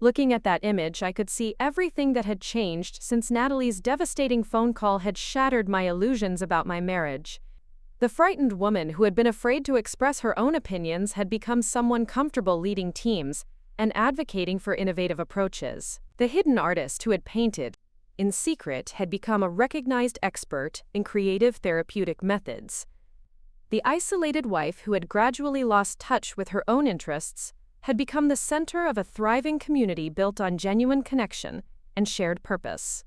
Looking at that image, I could see everything that had changed since Natalie's devastating phone call had shattered my illusions about my marriage. The frightened woman who had been afraid to express her own opinions had become someone comfortable leading teams and advocating for innovative approaches. The hidden artist who had painted in secret had become a recognized expert in creative therapeutic methods. The isolated wife who had gradually lost touch with her own interests had become the center of a thriving community built on genuine connection and shared purpose.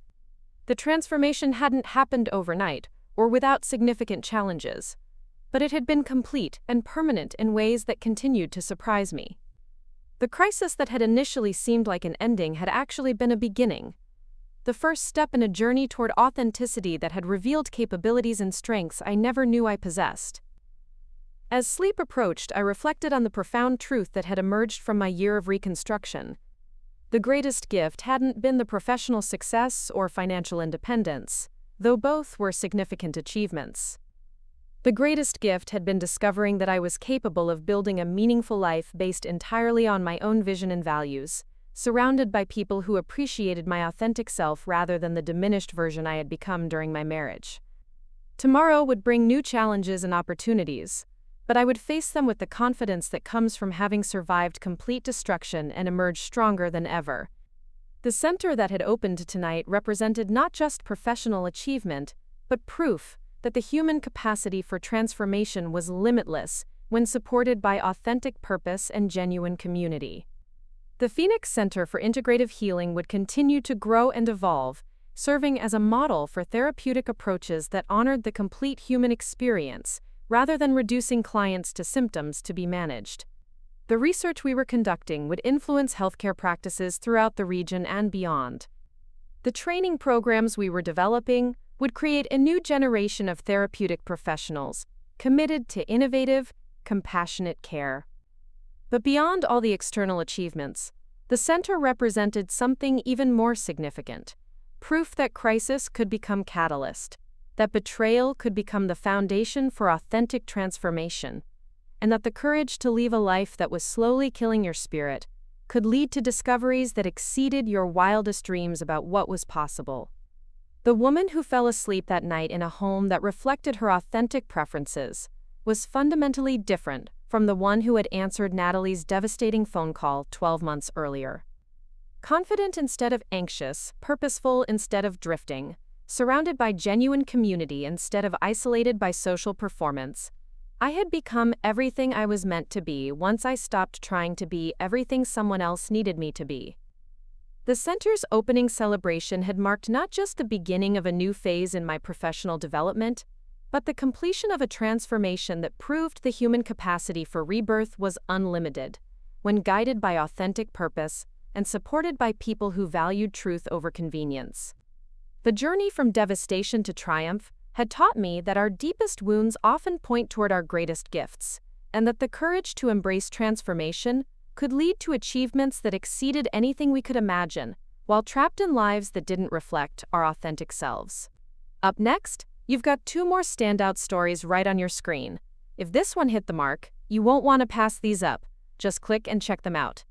The transformation hadn't happened overnight or without significant challenges, but it had been complete and permanent in ways that continued to surprise me. The crisis that had initially seemed like an ending had actually been a beginning, the first step in a journey toward authenticity that had revealed capabilities and strengths I never knew I possessed. As sleep approached, I reflected on the profound truth that had emerged from my year of reconstruction. The greatest gift hadn't been the professional success or financial independence, though both were significant achievements. The greatest gift had been discovering that I was capable of building a meaningful life based entirely on my own vision and values, surrounded by people who appreciated my authentic self rather than the diminished version I had become during my marriage. Tomorrow would bring new challenges and opportunities, but I would face them with the confidence that comes from having survived complete destruction and emerged stronger than ever. The center that had opened tonight represented not just professional achievement, but proof that the human capacity for transformation was limitless when supported by authentic purpose and genuine community. The Phoenix Center for Integrative Healing would continue to grow and evolve, serving as a model for therapeutic approaches that honored the complete human experience, rather than reducing clients to symptoms to be managed. The research we were conducting would influence healthcare practices throughout the region and beyond. The training programs we were developing would create a new generation of therapeutic professionals, committed to innovative, compassionate care. But beyond all the external achievements, the center represented something even more significant: proof that crisis could become catalyst, that betrayal could become the foundation for authentic transformation, and that the courage to leave a life that was slowly killing your spirit could lead to discoveries that exceeded your wildest dreams about what was possible. The woman who fell asleep that night in a home that reflected her authentic preferences was fundamentally different from the one who had answered Natalie's devastating phone call 12 months earlier. Confident instead of anxious, purposeful instead of drifting, surrounded by genuine community instead of isolated by social performance, I had become everything I was meant to be once I stopped trying to be everything someone else needed me to be. The center's opening celebration had marked not just the beginning of a new phase in my professional development, but the completion of a transformation that proved the human capacity for rebirth was unlimited, when guided by authentic purpose and supported by people who valued truth over convenience. The journey from devastation to triumph had taught me that our deepest wounds often point toward our greatest gifts, and that the courage to embrace transformation could lead to achievements that exceeded anything we could imagine, while trapped in lives that didn't reflect our authentic selves. Up next, you've got 2 more standout stories right on your screen. If this one hit the mark, you won't want to pass these up. Just click and check them out.